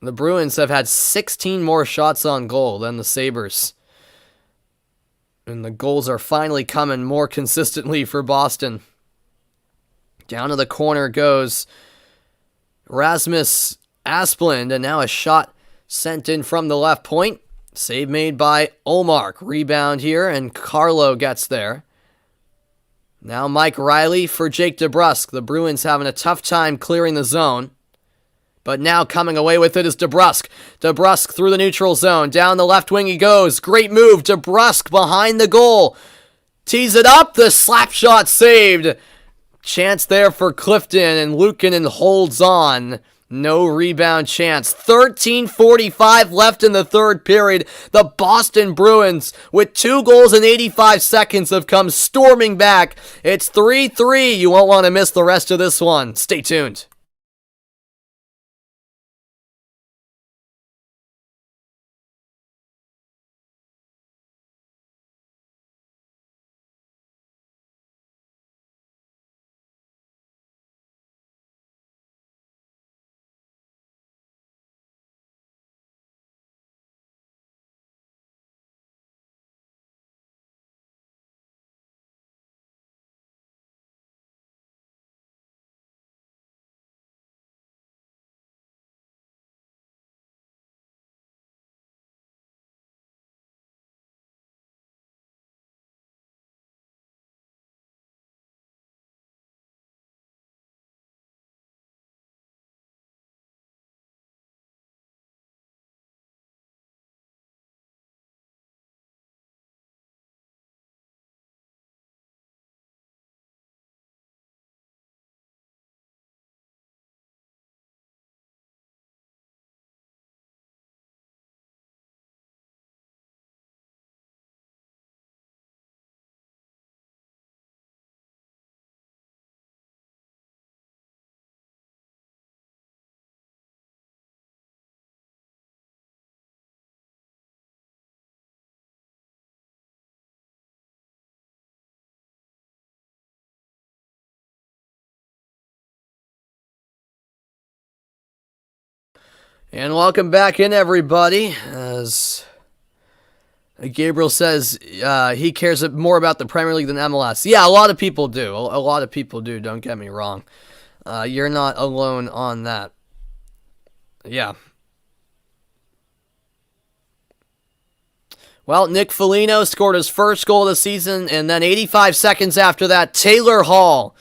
The Bruins have had 16 more shots on goal than the Sabres. And the goals are finally coming more consistently for Boston. Down to the corner goes Rasmus Asplund, and now a shot sent in from the left point. Save made by Ullmark. Rebound here, and Carlo gets there. Now Mike Riley for Jake DeBrusk. The Bruins having a tough time clearing the zone. But now coming away with it is DeBrusk. DeBrusk through the neutral zone. Down the left wing he goes. Great move. DeBrusk behind the goal. Tees it up. The slap shot saved. Chance there for Clifton, and Luukkonen holds on. No rebound chance. 13:45 left in the third period. The Boston Bruins, with 2 goals in 85 seconds, have come storming back. It's 3-3. You won't want to miss the rest of this one. Stay tuned. And welcome back in, everybody. As Gabriel says, he cares more about the Premier League than MLS. Yeah, a lot of people do. A lot of people do, don't get me wrong. You're not alone on that. Yeah. Well, Nick Foligno scored his first goal of the season, and then 85 seconds after that, Taylor Hall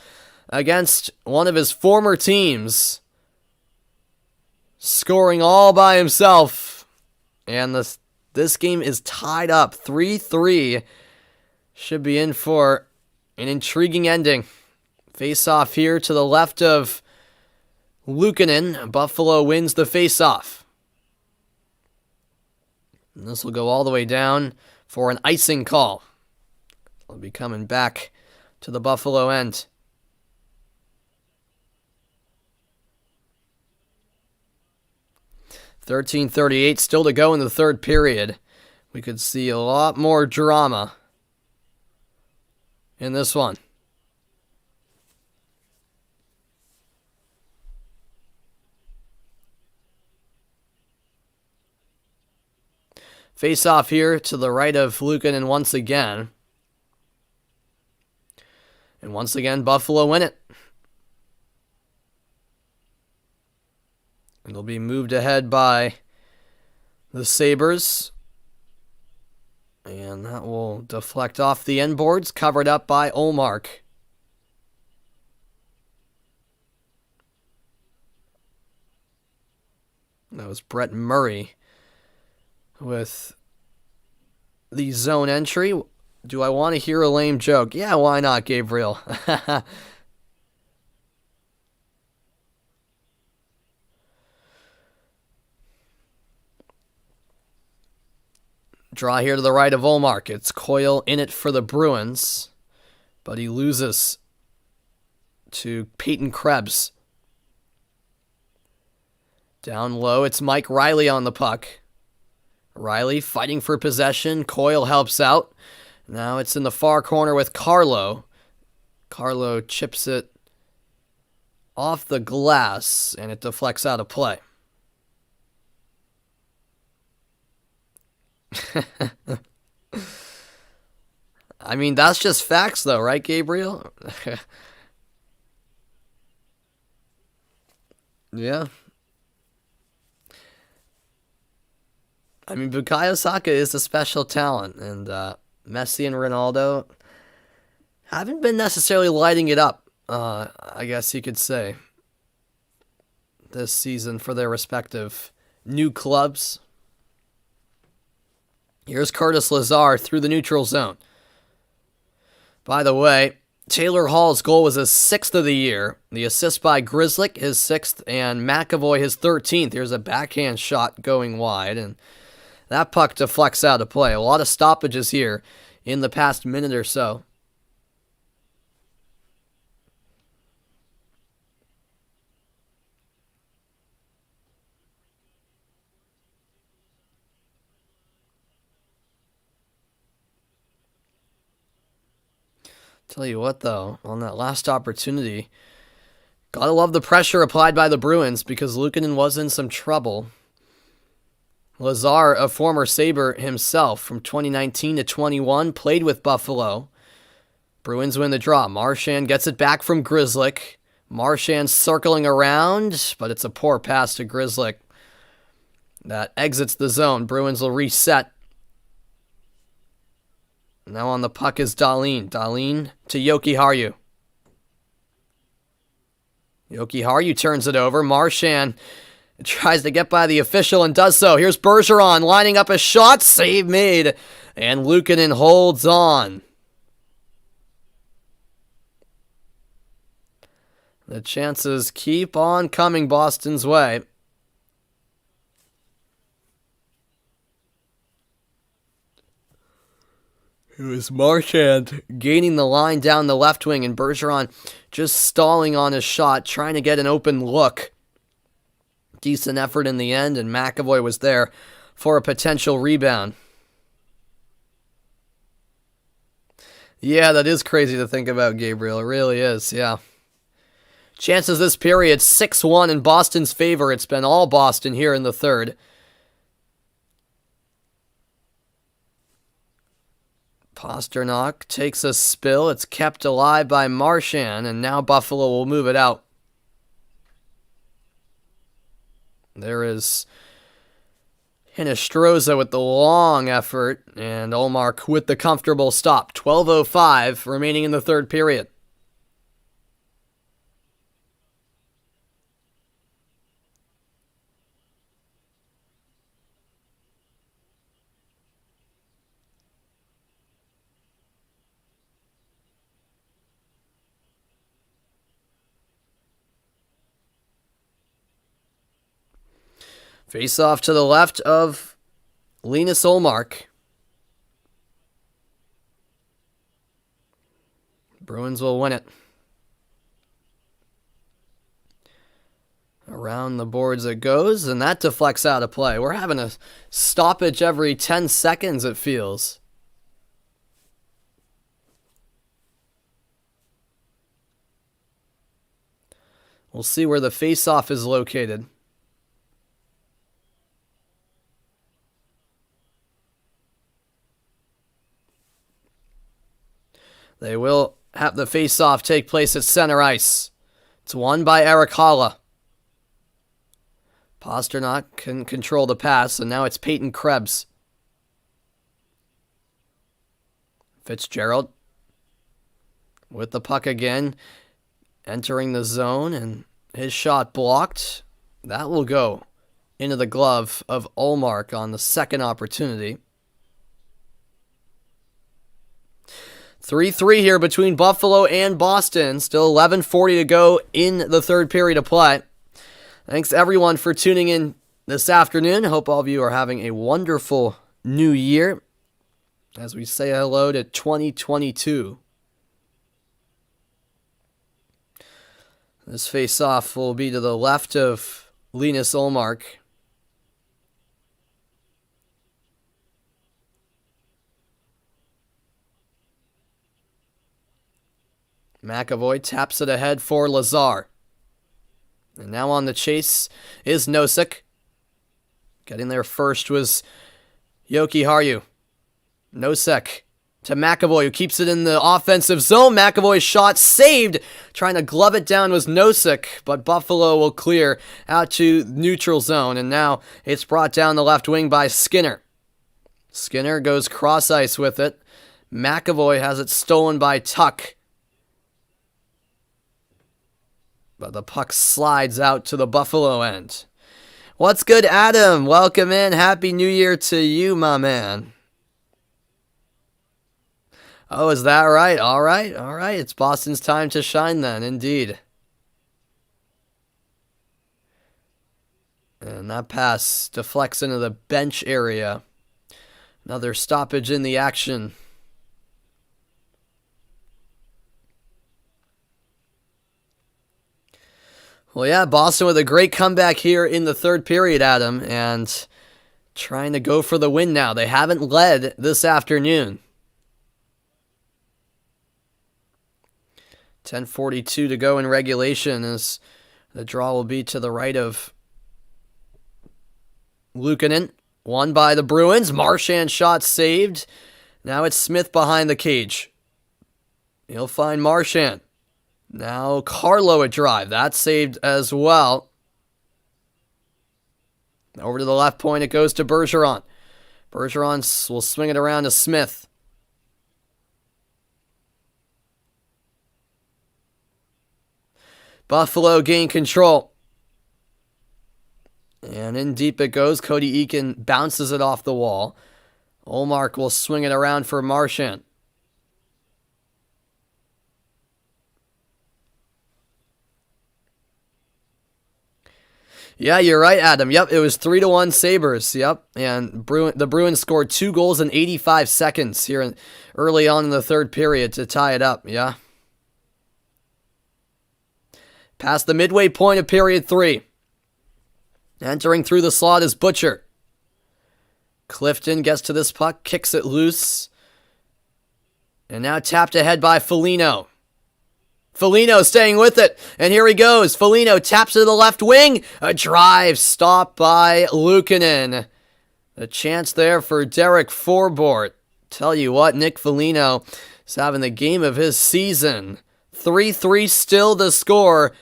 against one of his former teams, scoring all by himself. And this game is tied up 3-3. Should be in for an intriguing ending. Face-off here to the left of Luukkonen. Buffalo wins the face-off. And this will go all the way down for an icing call. We'll be coming back to the Buffalo end. $13:38 still to go in the third period. We could see a lot more drama in this one. Face off here to the right of Luukkonen once again. And once again, Buffalo win it. It'll be moved ahead by the Sabres. And that will deflect off the end boards, covered up by Olmark. That was Brett Murray with the zone entry. Do I want to hear a lame joke? Yeah, why not, Gabriel? Draw here to the right of Olmark. It's Coyle in it for the Bruins, but he loses to Peyton Krebs. Down low, it's Mike Riley on the puck. Riley fighting for possession. Coyle helps out. Now it's in the far corner with Carlo. Carlo chips it off the glass, and it deflects out of play. I mean, that's just facts, though, right, Gabriel? Yeah. I mean, Bukayo Saka is a special talent, and Messi and Ronaldo haven't been necessarily lighting it up, I guess you could say, this season for their respective new clubs. Here's Curtis Lazar through the neutral zone. By the way, Taylor Hall's goal was his 6th of the year. The assist by Grzelcyk, his 6th, and McAvoy, his 13th. Here's a backhand shot going wide, and that puck deflects out of play. A lot of stoppages here in the past minute or so. Tell you what, though, on that last opportunity, gotta love the pressure applied by the Bruins because Luukkonen was in some trouble. Lazar, a former Sabre himself from 2019 to 21, played with Buffalo. Bruins win the draw. Marchand gets it back from Grzelcyk. Marchand circling around, but it's a poor pass to Grzelcyk that exits the zone. Bruins will reset. Now on the puck is Dahlin. Dahlin to Jokiharju. Jokiharju turns it over. Marchand tries to get by the official and does so. Here's Bergeron lining up a shot. Save made. And Luukkonen holds on. The chances keep on coming Boston's way. It was Marchand gaining the line down the left wing, and Bergeron just stalling on his shot, trying to get an open look. Decent effort in the end, and McAvoy was there for a potential rebound. Yeah, that is crazy to think about, Gabriel. It really is, yeah. Chances this period, 6-1 in Boston's favor. It's been all Boston here in the third. Pastrnak takes a spill. It's kept alive by Marchand, and now Buffalo will move it out. There is Hinostroza with the long effort, and Ullmark with the comfortable stop. 12:05 remaining in the third period. Face off to the left of Linus Ullmark. Bruins will win it. Around the boards it goes, and that deflects out of play. We're having a stoppage every 10 seconds, it feels. We'll see where the face-off is located. They will have the face-off take place at center ice. It's won by Erik Haula. Pastrnak can control the pass, and now it's Peyton Krebs. Fitzgerald with the puck again, entering the zone, and his shot blocked. That will go into the glove of Ullmark on the second opportunity. 3-3 here between Buffalo and Boston. Still 11:40 to go in the third period of play. Thanks everyone for tuning in this afternoon. Hope all of you are having a wonderful new year as we say hello to 2022. This face-off will be to the left of Linus Ullmark. McAvoy taps it ahead for Lazar. And now on the chase is Nosek. Getting there first was Jokiharju. Nosek to McAvoy, who keeps it in the offensive zone. McAvoy's shot saved. Trying to glove it down was Nosek, but Buffalo will clear out to neutral zone. And now it's brought down the left wing by Skinner. Skinner goes cross ice with it. McAvoy has it stolen by Tuck. But the puck slides out to the Buffalo end. What's good, Adam? Welcome in. Happy New Year to you, my man. Oh, is that right? All right. It's Boston's time to shine then, indeed. And that pass deflects into the bench area. Another stoppage in the action. Well, yeah, Boston with a great comeback here in the third period, Adam, and trying to go for the win now. They haven't led this afternoon. 10:42 to go in regulation as the draw will be to the right of Luukkonen. Won by the Bruins. Marchand shot saved. Now it's Smith behind the cage. He'll find Marchand. Now Carlo a drive. That's saved as well. Over to the left point it goes to Bergeron. Bergeron will swing it around to Smith. Buffalo gain control. And in deep it goes. Cody Eakin bounces it off the wall. Ullmark will swing it around for Marchand. Yeah, you're right, Adam. Yep, it was 3-1 Sabres. Yep, and the Bruins scored 2 goals in 85 seconds here early on in the third period to tie it up. Yeah. Past the midway point of period 3. Entering through the slot is Butcher. Clifton gets to this puck, kicks it loose. And now tapped ahead by Foligno. Foligno staying with it. And here he goes. Foligno taps to the left wing. A drive stopped by Luukkonen. A chance there for Derek Forbort. Tell you what, Nick Foligno is having the game of his season. 3-3 still the score.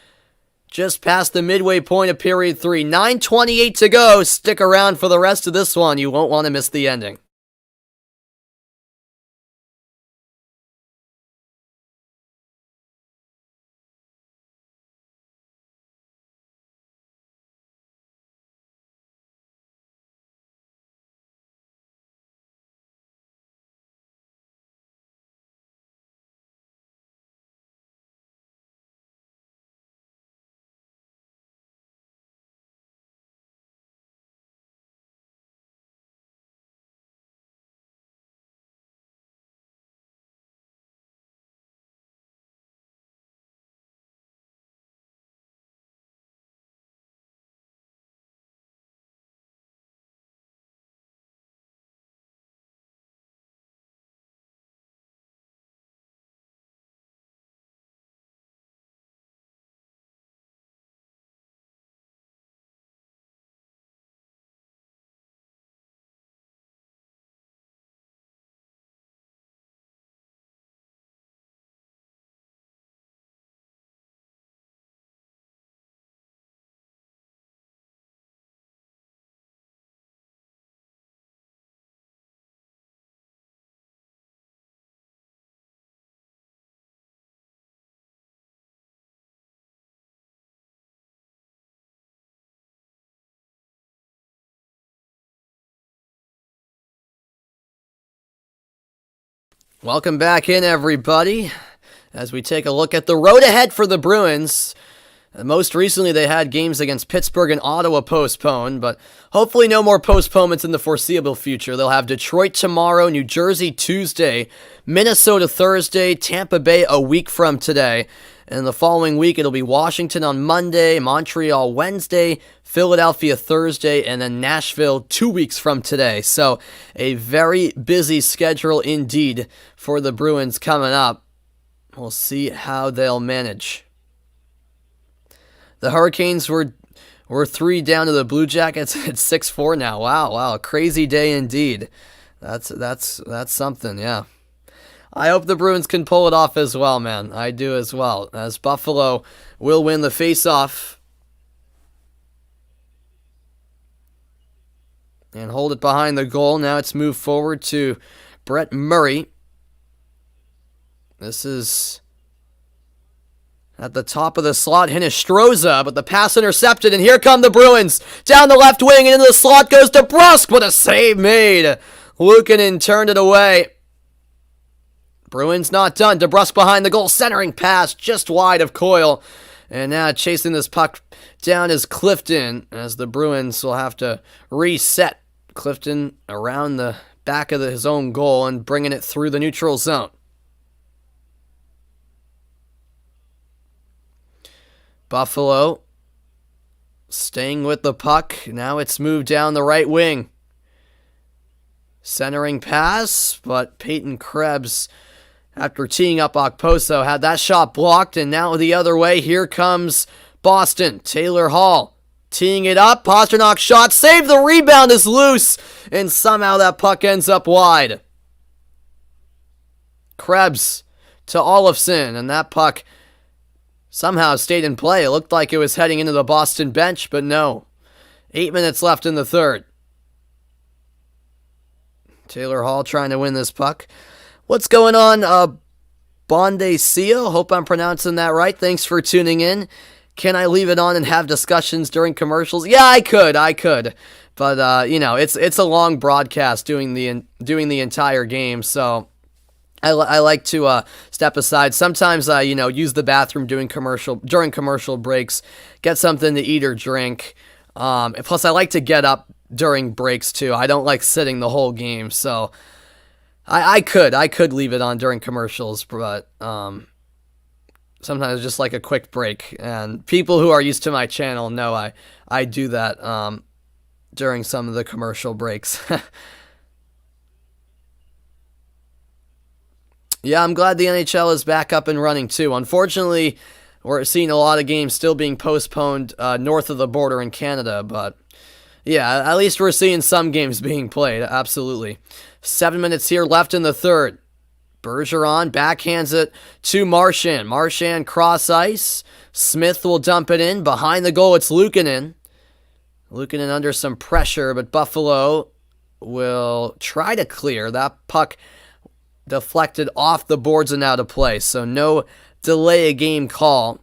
Just past the midway point of period 3. 9:28 to go. Stick around for the rest of this one. You won't want to miss the ending. Welcome back in, everybody, as we take a look at the road ahead for the Bruins. Most recently, they had games against Pittsburgh and Ottawa postponed, but hopefully no more postponements in the foreseeable future. They'll have Detroit tomorrow, New Jersey Tuesday, Minnesota Thursday, Tampa Bay a week from today. And the following week, it'll be Washington on Monday, Montreal Wednesday, Philadelphia Thursday, and then Nashville 2 weeks from today. So a very busy schedule indeed for the Bruins coming up. We'll see how they'll manage. The Hurricanes were 3 down to the Blue Jackets at 6-4 now. Wow, crazy day indeed. That's something, yeah. I hope the Bruins can pull it off as well, man. I do as well. As Buffalo will win the face-off and hold it behind the goal. Now it's moved forward to Brett Murray. This is at the top of the slot, Hinostroza, but the pass intercepted, and here come the Bruins. Down the left wing, and into the slot goes to Brusque, but a save made. Luukkonen turned it away. Bruins not done. DeBrusk behind the goal, centering pass just wide of Coyle. And now chasing this puck down is Clifton, as the Bruins will have to reset. Clifton around the back of his own goal and bringing it through the neutral zone. Buffalo staying with the puck. Now it's moved down the right wing. Centering pass, but Peyton Krebs, after teeing up Okposo, had that shot blocked, and now the other way. Here comes Boston. Taylor Hall teeing it up. Pasternak's shot saved. The rebound is loose, and somehow that puck ends up wide. Krebs to Olefson, and that puck somehow stayed in play. It looked like it was heading into the Boston bench, but no. 8 minutes left in the third. Taylor Hall trying to win this puck. What's going on, Bondesio? Hope I'm pronouncing that right. Thanks for tuning in. Can I leave it on and have discussions during commercials? Yeah, I could. But, it's a long broadcast doing the entire game, so I like to step aside. Sometimes I, use the bathroom during commercial breaks, get something to eat or drink. Plus, I like to get up during breaks, too. I don't like sitting the whole game, so I could leave it on during commercials, but sometimes just like a quick break. And people who are used to my channel know I do that during some of the commercial breaks. Yeah, I'm glad the NHL is back up and running too. Unfortunately, we're seeing a lot of games still being postponed north of the border in Canada, but yeah, at least we're seeing some games being played, absolutely. 7 minutes here left in the third. Bergeron backhands it to Marchand. Marchand cross ice. Smith will dump it in. Behind the goal, it's Luukkonen. Luukkonen under some pressure, but Buffalo will try to clear. That puck deflected off the boards and out of play, so no delay a game call.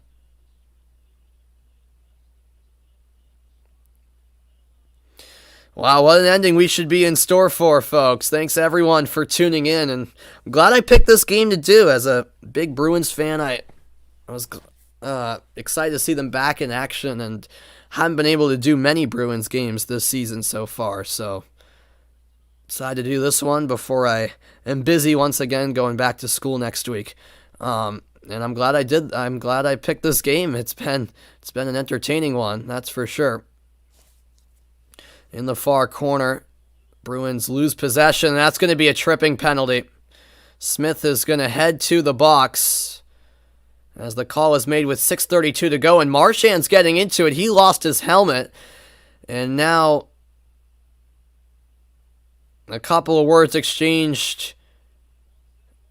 Wow, what an ending we should be in store for, folks. Thanks everyone for tuning in, and I'm glad I picked this game to do. As a big Bruins fan, I was excited to see them back in action, and haven't been able to do many Bruins games this season so far, so decided to do this one before I am busy once again going back to school next week. And I'm glad I did. I'm glad I picked this game. It's been an entertaining one, that's for sure. In the far corner, Bruins lose possession. That's going to be a tripping penalty. Smith is going to head to the box as the call is made with 6:32 to go, and Marchand's getting into it. He lost his helmet, and now a couple of words exchanged,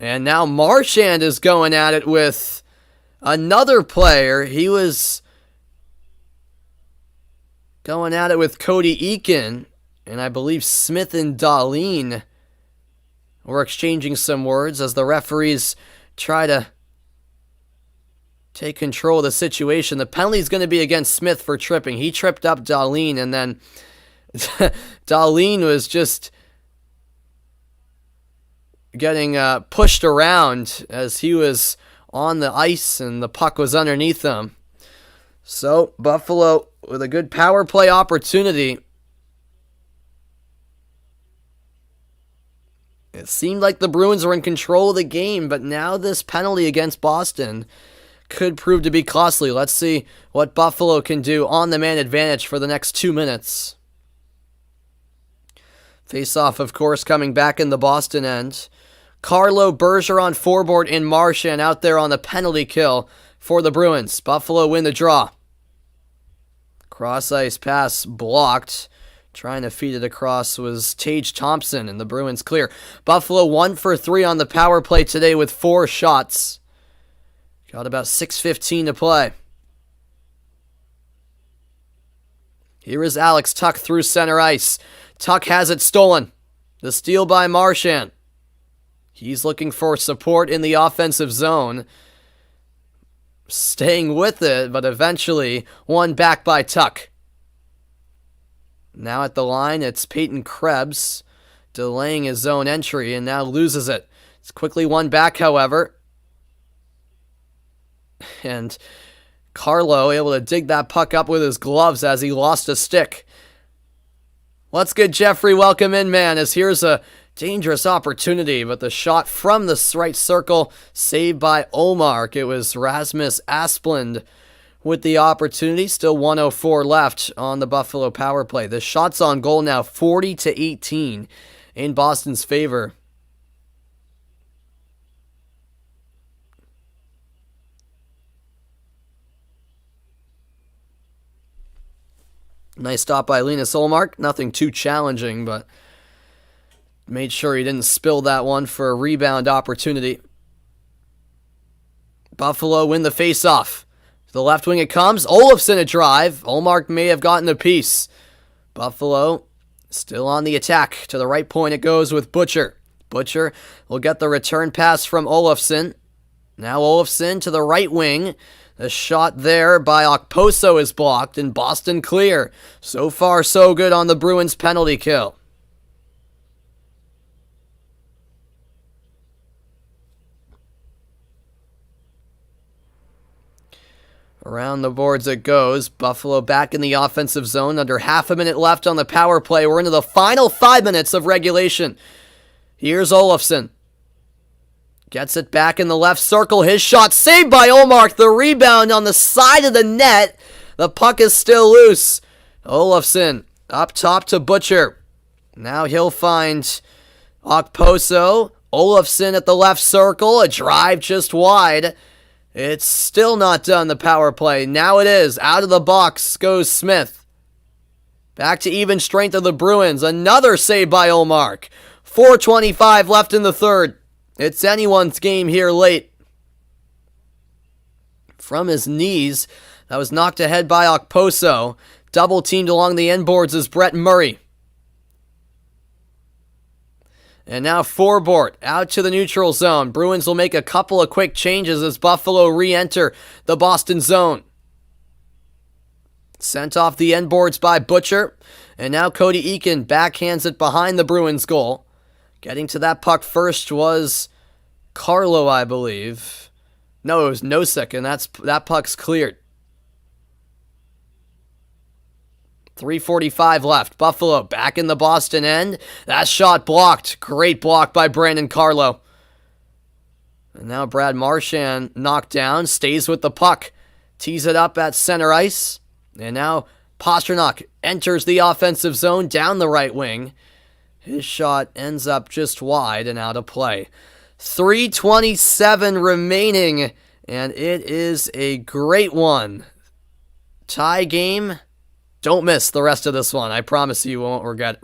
and now Marchand is going at it with another player. He was going at it with Cody Eakin, and I believe Smith and Dahlin were exchanging some words as the referees try to take control of the situation. The penalty is going to be against Smith for tripping. He tripped up Dahlin, and then Dahlin was just getting pushed around as he was on the ice and the puck was underneath him. So Buffalo with a good power play opportunity. It seemed like the Bruins were in control of the game, but now this penalty against Boston could prove to be costly. Let's see what Buffalo can do on the man advantage for the next 2 minutes. Face-off, of course, coming back in the Boston end. Carlo Bergeron forward and Marchand out there on the penalty kill for the Bruins. Buffalo win the draw. Cross-ice pass blocked. Trying to feed it across was Tage Thompson, and the Bruins clear. Buffalo 1 for 3 on the power play today with 4 shots. Got about 6:15 to play. Here is Alex Tuch through center ice. Tuch has it stolen. The steal by Marchand. He's looking for support in the offensive zone. Staying with it, but eventually won back by Tuch. Now at the line, it's Peyton Krebs delaying his zone entry and now loses it It's quickly won back, however. And Carlo able to dig that puck up with his gloves as he lost a stick. Let's get Jeffrey welcome in, man, as here's a dangerous opportunity, but the shot from the right circle saved by Olmark. It was Rasmus Asplund with the opportunity. Still 1:04 left on the Buffalo power play. The shots on goal now 40-18 in Boston's favor. Nice stop by Linus Olmark. Nothing too challenging, but made sure he didn't spill that one for a rebound opportunity. Buffalo win the faceoff. To the left wing it comes. Olefson a drive. Olmark may have gotten the piece. Buffalo still on the attack. To the right point it goes with Butcher. Butcher will get the return pass from Olefson. Now Olefson to the right wing. The shot there by Okposo is blocked, and Boston clear. So far, so good on the Bruins penalty kill. Around the boards it goes. Buffalo back in the offensive zone. Under half a minute left on the power play. We're into the final 5 minutes of regulation. Here's Olefson. Gets it back in the left circle. His shot saved by Olmark. The rebound on the side of the net. The puck is still loose. Olefson up top to Butcher. Now he'll find Okposo. Olefson at the left circle. A drive just wide. It's still not done, the power play. Now it is. Out of the box goes Smith. Back to even strength of the Bruins. Another save by Olmark. 4:25 left in the third. It's anyone's game here late. From his knees, that was knocked ahead by Okposo. Double teamed along the end boards is Brett Murray. And now Forbort out to the neutral zone. Bruins will make a couple of quick changes as Buffalo re-enter the Boston zone. Sent off the end boards by Butcher. And now Cody Eakin backhands it behind the Bruins goal. Getting to that puck first was Carlo, I believe. No, it was Nosek, and that puck's cleared. 3:45 left. Buffalo back in the Boston end. That shot blocked. Great block by Brandon Carlo. And now Brad Marchand knocked down. Stays with the puck. Tees it up at center ice. And now Pastrnak enters the offensive zone down the right wing. His shot ends up just wide and out of play. 3:27 remaining, and it is a great one. Tie game. Don't miss the rest of this one. I promise you won't regret.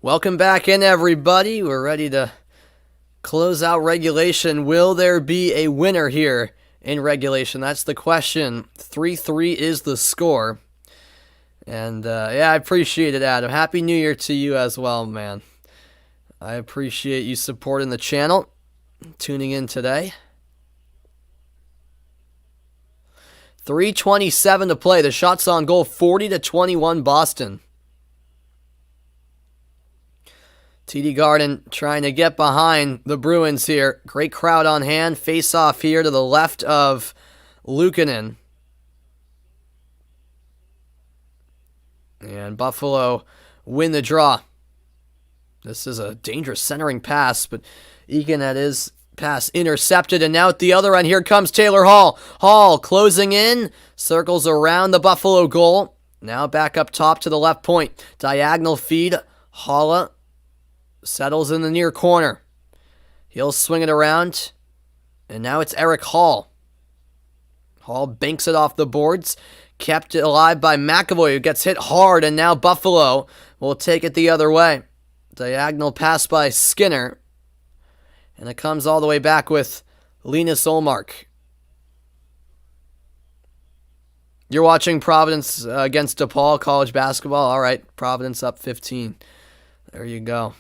Welcome back in, everybody. We're ready to close out regulation. Will there be a winner here in regulation? That's the question. 3-3 is the score. And, yeah, I appreciate it, Adam. Happy New Year to you as well, man. I appreciate you supporting the channel. tuning in today. 3:27 to play. The shots on goal, 40-21 Boston. TD Garden trying to get behind the Bruins here. Great crowd on hand. Face off here to the left of Luukkonen. And Buffalo win the draw. This is a dangerous centering pass, but Egan had his pass intercepted. And now at the other end, here comes Taylor Hall. Hall closing in, circles around the Buffalo goal. Now back up top to the left point. Diagonal feed. Halla settles in the near corner. He'll swing it around. And now it's Eric Hall. Hall banks it off the boards. Kept it alive by McAvoy, who gets hit hard. And now Buffalo will take it the other way. Diagonal pass by Skinner. And it comes all the way back with Linus Ullmark. You're watching Providence against DePaul college basketball. All right, Providence up 15. There you go.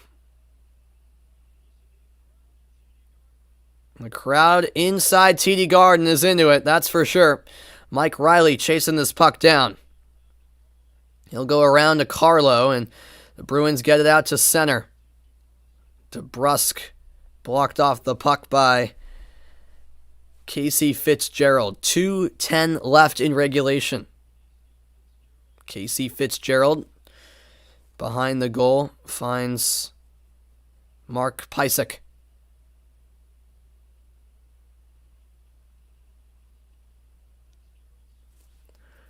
The crowd inside TD Garden is into it, that's for sure. Mike Riley chasing this puck down. He'll go around to Carlo, and the Bruins get it out to center. DeBrusk blocked off the puck by Casey Fitzgerald. 2:10 left in regulation. Casey Fitzgerald behind the goal finds Mark Pysyk.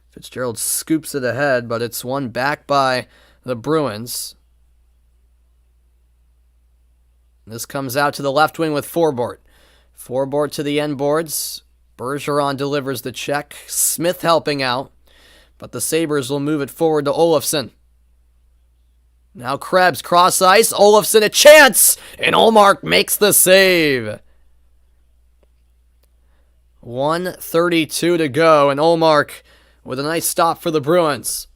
Fitzgerald scoops it ahead, but it's won back by the Bruins. This comes out to the left wing with Forbort. Forbort to the end boards. Bergeron delivers the check. Smith helping out, but the Sabres will move it forward to Olefson. Now Krebs cross ice. Olefson a chance, and Ullmark makes the save. 1:32 to go, and Ullmark with a nice stop for the Bruins.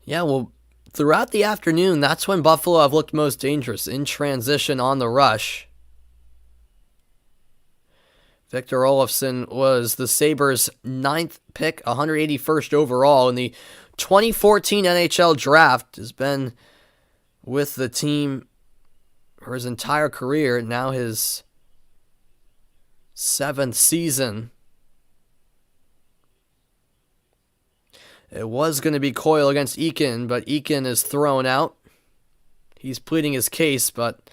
Yeah, well, throughout the afternoon, that's when Buffalo have looked most dangerous, in transition on the rush. Victor Olofsson was the Sabres' 9th pick, 181st overall in the 2014 NHL draft. Has been with the team for his entire career, now his 7th season. It was going to be Coyle against Eakin, but Eakin is thrown out. He's pleading his case, but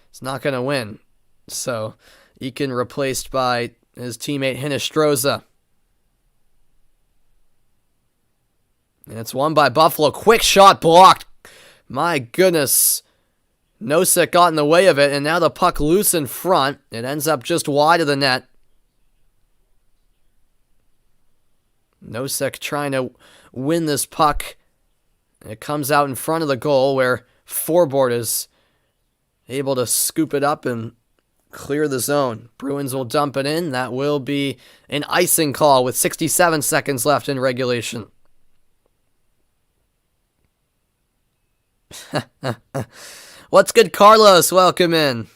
it's not going to win. So Eakin replaced by his teammate Hinostroza. And it's won by Buffalo. Quick shot blocked. My goodness. Nosek got in the way of it, and now the puck loose in front. It ends up just wide of the net. Nosek trying to win this puck. It comes out in front of the goal where Forbort is able to scoop it up and clear the zone. Bruins will dump it in. That will be an icing call with 67 seconds left in regulation. What's good, Carlos? Welcome in.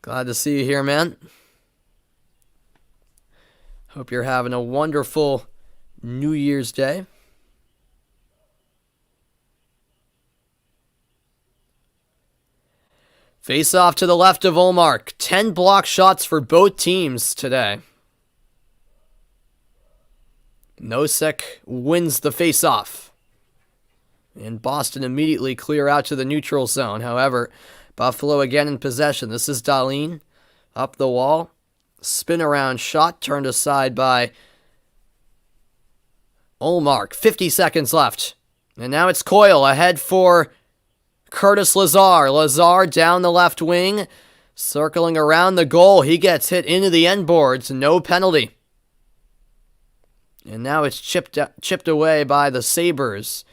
Glad to see you here, man. Hope you're having a wonderful New Year's Day. Face off to the left of Ullmark. 10 block shots for both teams today. Nosek wins the face off. And Boston immediately clear out to the neutral zone. However, Buffalo again in possession. This is Dahlin up the wall. Spin around shot turned aside by Ullmark. 50 seconds left. And now it's Coyle ahead for Curtis Lazar. Lazar down the left wing. Circling around the goal. He gets hit into the end boards. No penalty. And now it's chipped away by the Sabres.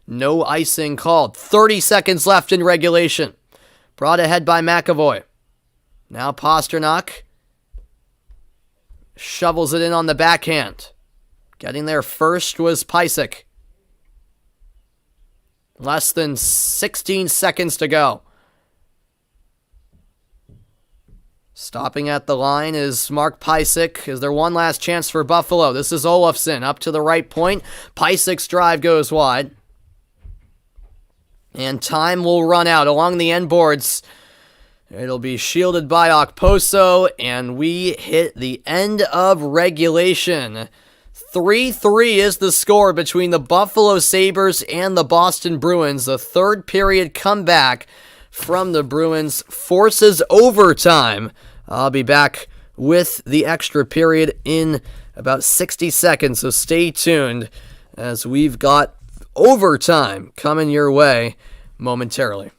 No icing called. 30 seconds left in regulation. Brought ahead by McAvoy. Now Pasternak shovels it in on the backhand. Getting there first was Pysyk. Less than 16 seconds to go. Stopping at the line is Mark Pysyk. Is there one last chance for Buffalo? This is Olefson up to the right point. Pysyk's drive goes wide. And time will run out along the end boards. It'll be shielded by Okposo, and we hit the end of regulation. 3-3 is the score between the Buffalo Sabres and the Boston Bruins. The third period comeback from the Bruins forces overtime. I'll be back with the extra period in about 60 seconds, so stay tuned as we've got overtime coming your way momentarily.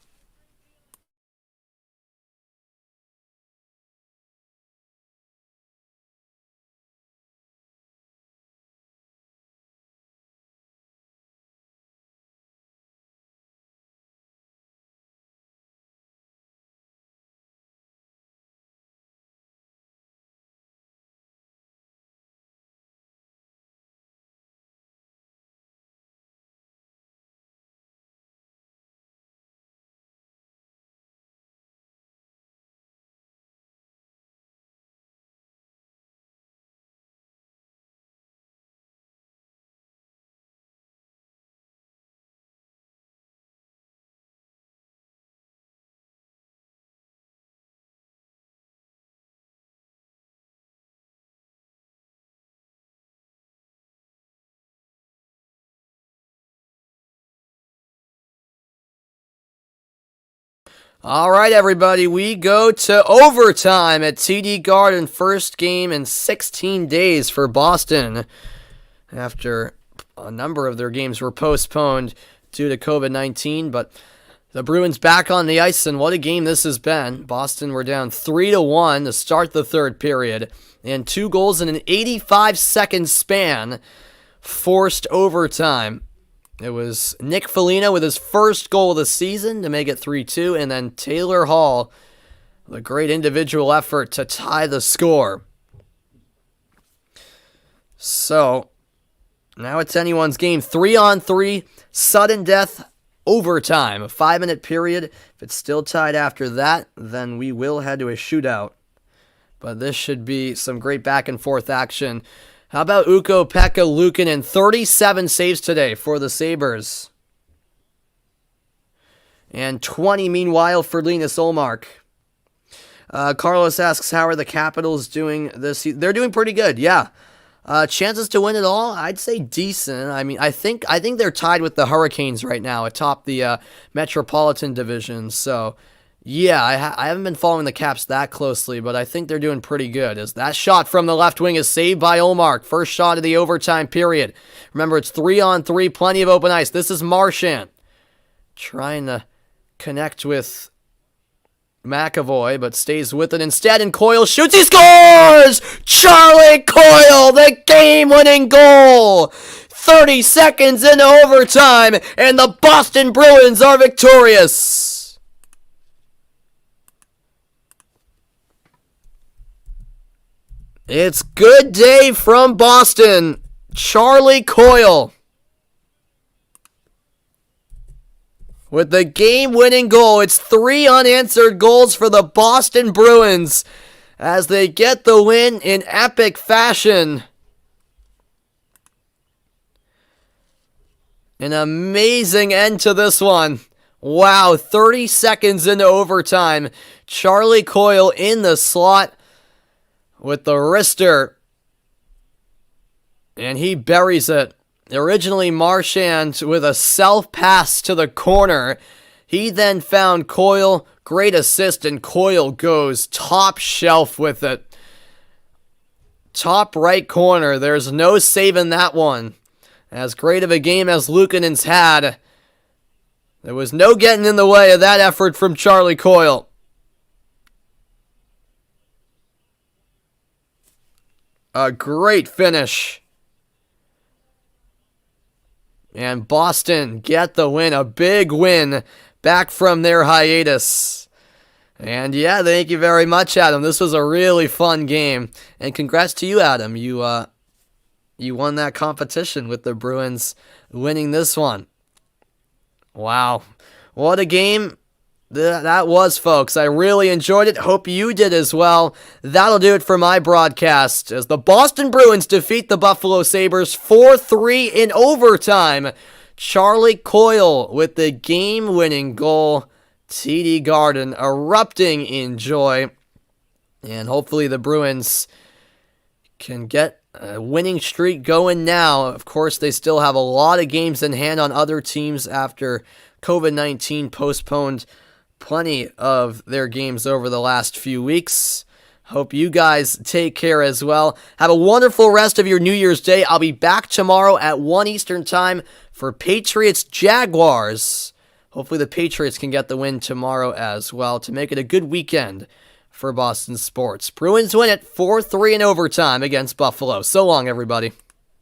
All right, everybody, we go to overtime at TD Garden. First game in 16 days for Boston after a number of their games were postponed due to COVID-19. But the Bruins back on the ice, and what a game this has been. Boston were down 3-1 to start the third period, and 2 goals in an 85-second span forced overtime. It was Nick Foligno with his first goal of the season to make it 3-2, and then Taylor Hall with a great individual effort to tie the score. So, now it's anyone's game. 3-on-3, sudden death, overtime. A 5-minute period. If it's still tied after that, then we will head to a shootout. But this should be some great back-and-forth action. How about Ukko-Pekka Luukkonen? 37 saves today for the Sabres. And 20, meanwhile, for Linus Ullmark. Carlos asks, how are the Capitals doing this season? They're doing pretty good, yeah. Chances to win it all? I'd say decent. I mean, I think they're tied with the Hurricanes right now atop the Metropolitan Division. So, yeah, I haven't been following the Caps that closely, but I think they're doing pretty good. As that shot from the left wing is saved by Ullmark. First shot of the overtime period. Remember, it's 3-on-3, plenty of open ice. This is Marchand trying to connect with McAvoy, but stays with it instead, and Coyle shoots, he scores! Charlie Coyle, the game-winning goal! 30 seconds into overtime, and the Boston Bruins are victorious! It's good day from Boston. Charlie Coyle with the game-winning goal. It's 3 unanswered goals for the Boston Bruins as they get the win in epic fashion. An amazing end to this one. Wow, 30 seconds into overtime. Charlie Coyle in the slot with the wrister, and he buries it. Originally Marchand with a self-pass to the corner. He then found Coyle, great assist, and Coyle goes top shelf with it. Top right corner, there's no saving that one. As great of a game as Luukkonen's had, there was no getting in the way of that effort from Charlie Coyle. A great finish. And Boston get the win. A big win back from their hiatus. And yeah, thank you very much, Adam. This was a really fun game. And congrats to you, Adam. You won that competition with the Bruins winning this one. Wow. What a game that was, folks. I really enjoyed it. Hope you did as well. That'll do it for my broadcast as the Boston Bruins defeat the Buffalo Sabres 4-3 in overtime. Charlie Coyle with the game-winning goal. TD Garden erupting in joy. And hopefully the Bruins can get a winning streak going now. Of course, they still have a lot of games in hand on other teams after COVID-19 postponed plenty of their games over the last few weeks. Hope you guys take care as well. Have a wonderful rest of your New Year's Day. I'll be back tomorrow at 1 Eastern Time for Patriots-Jaguars. Hopefully the Patriots can get the win tomorrow as well to make it a good weekend for Boston sports. Bruins win it 4-3 in overtime against Buffalo. So long, everybody.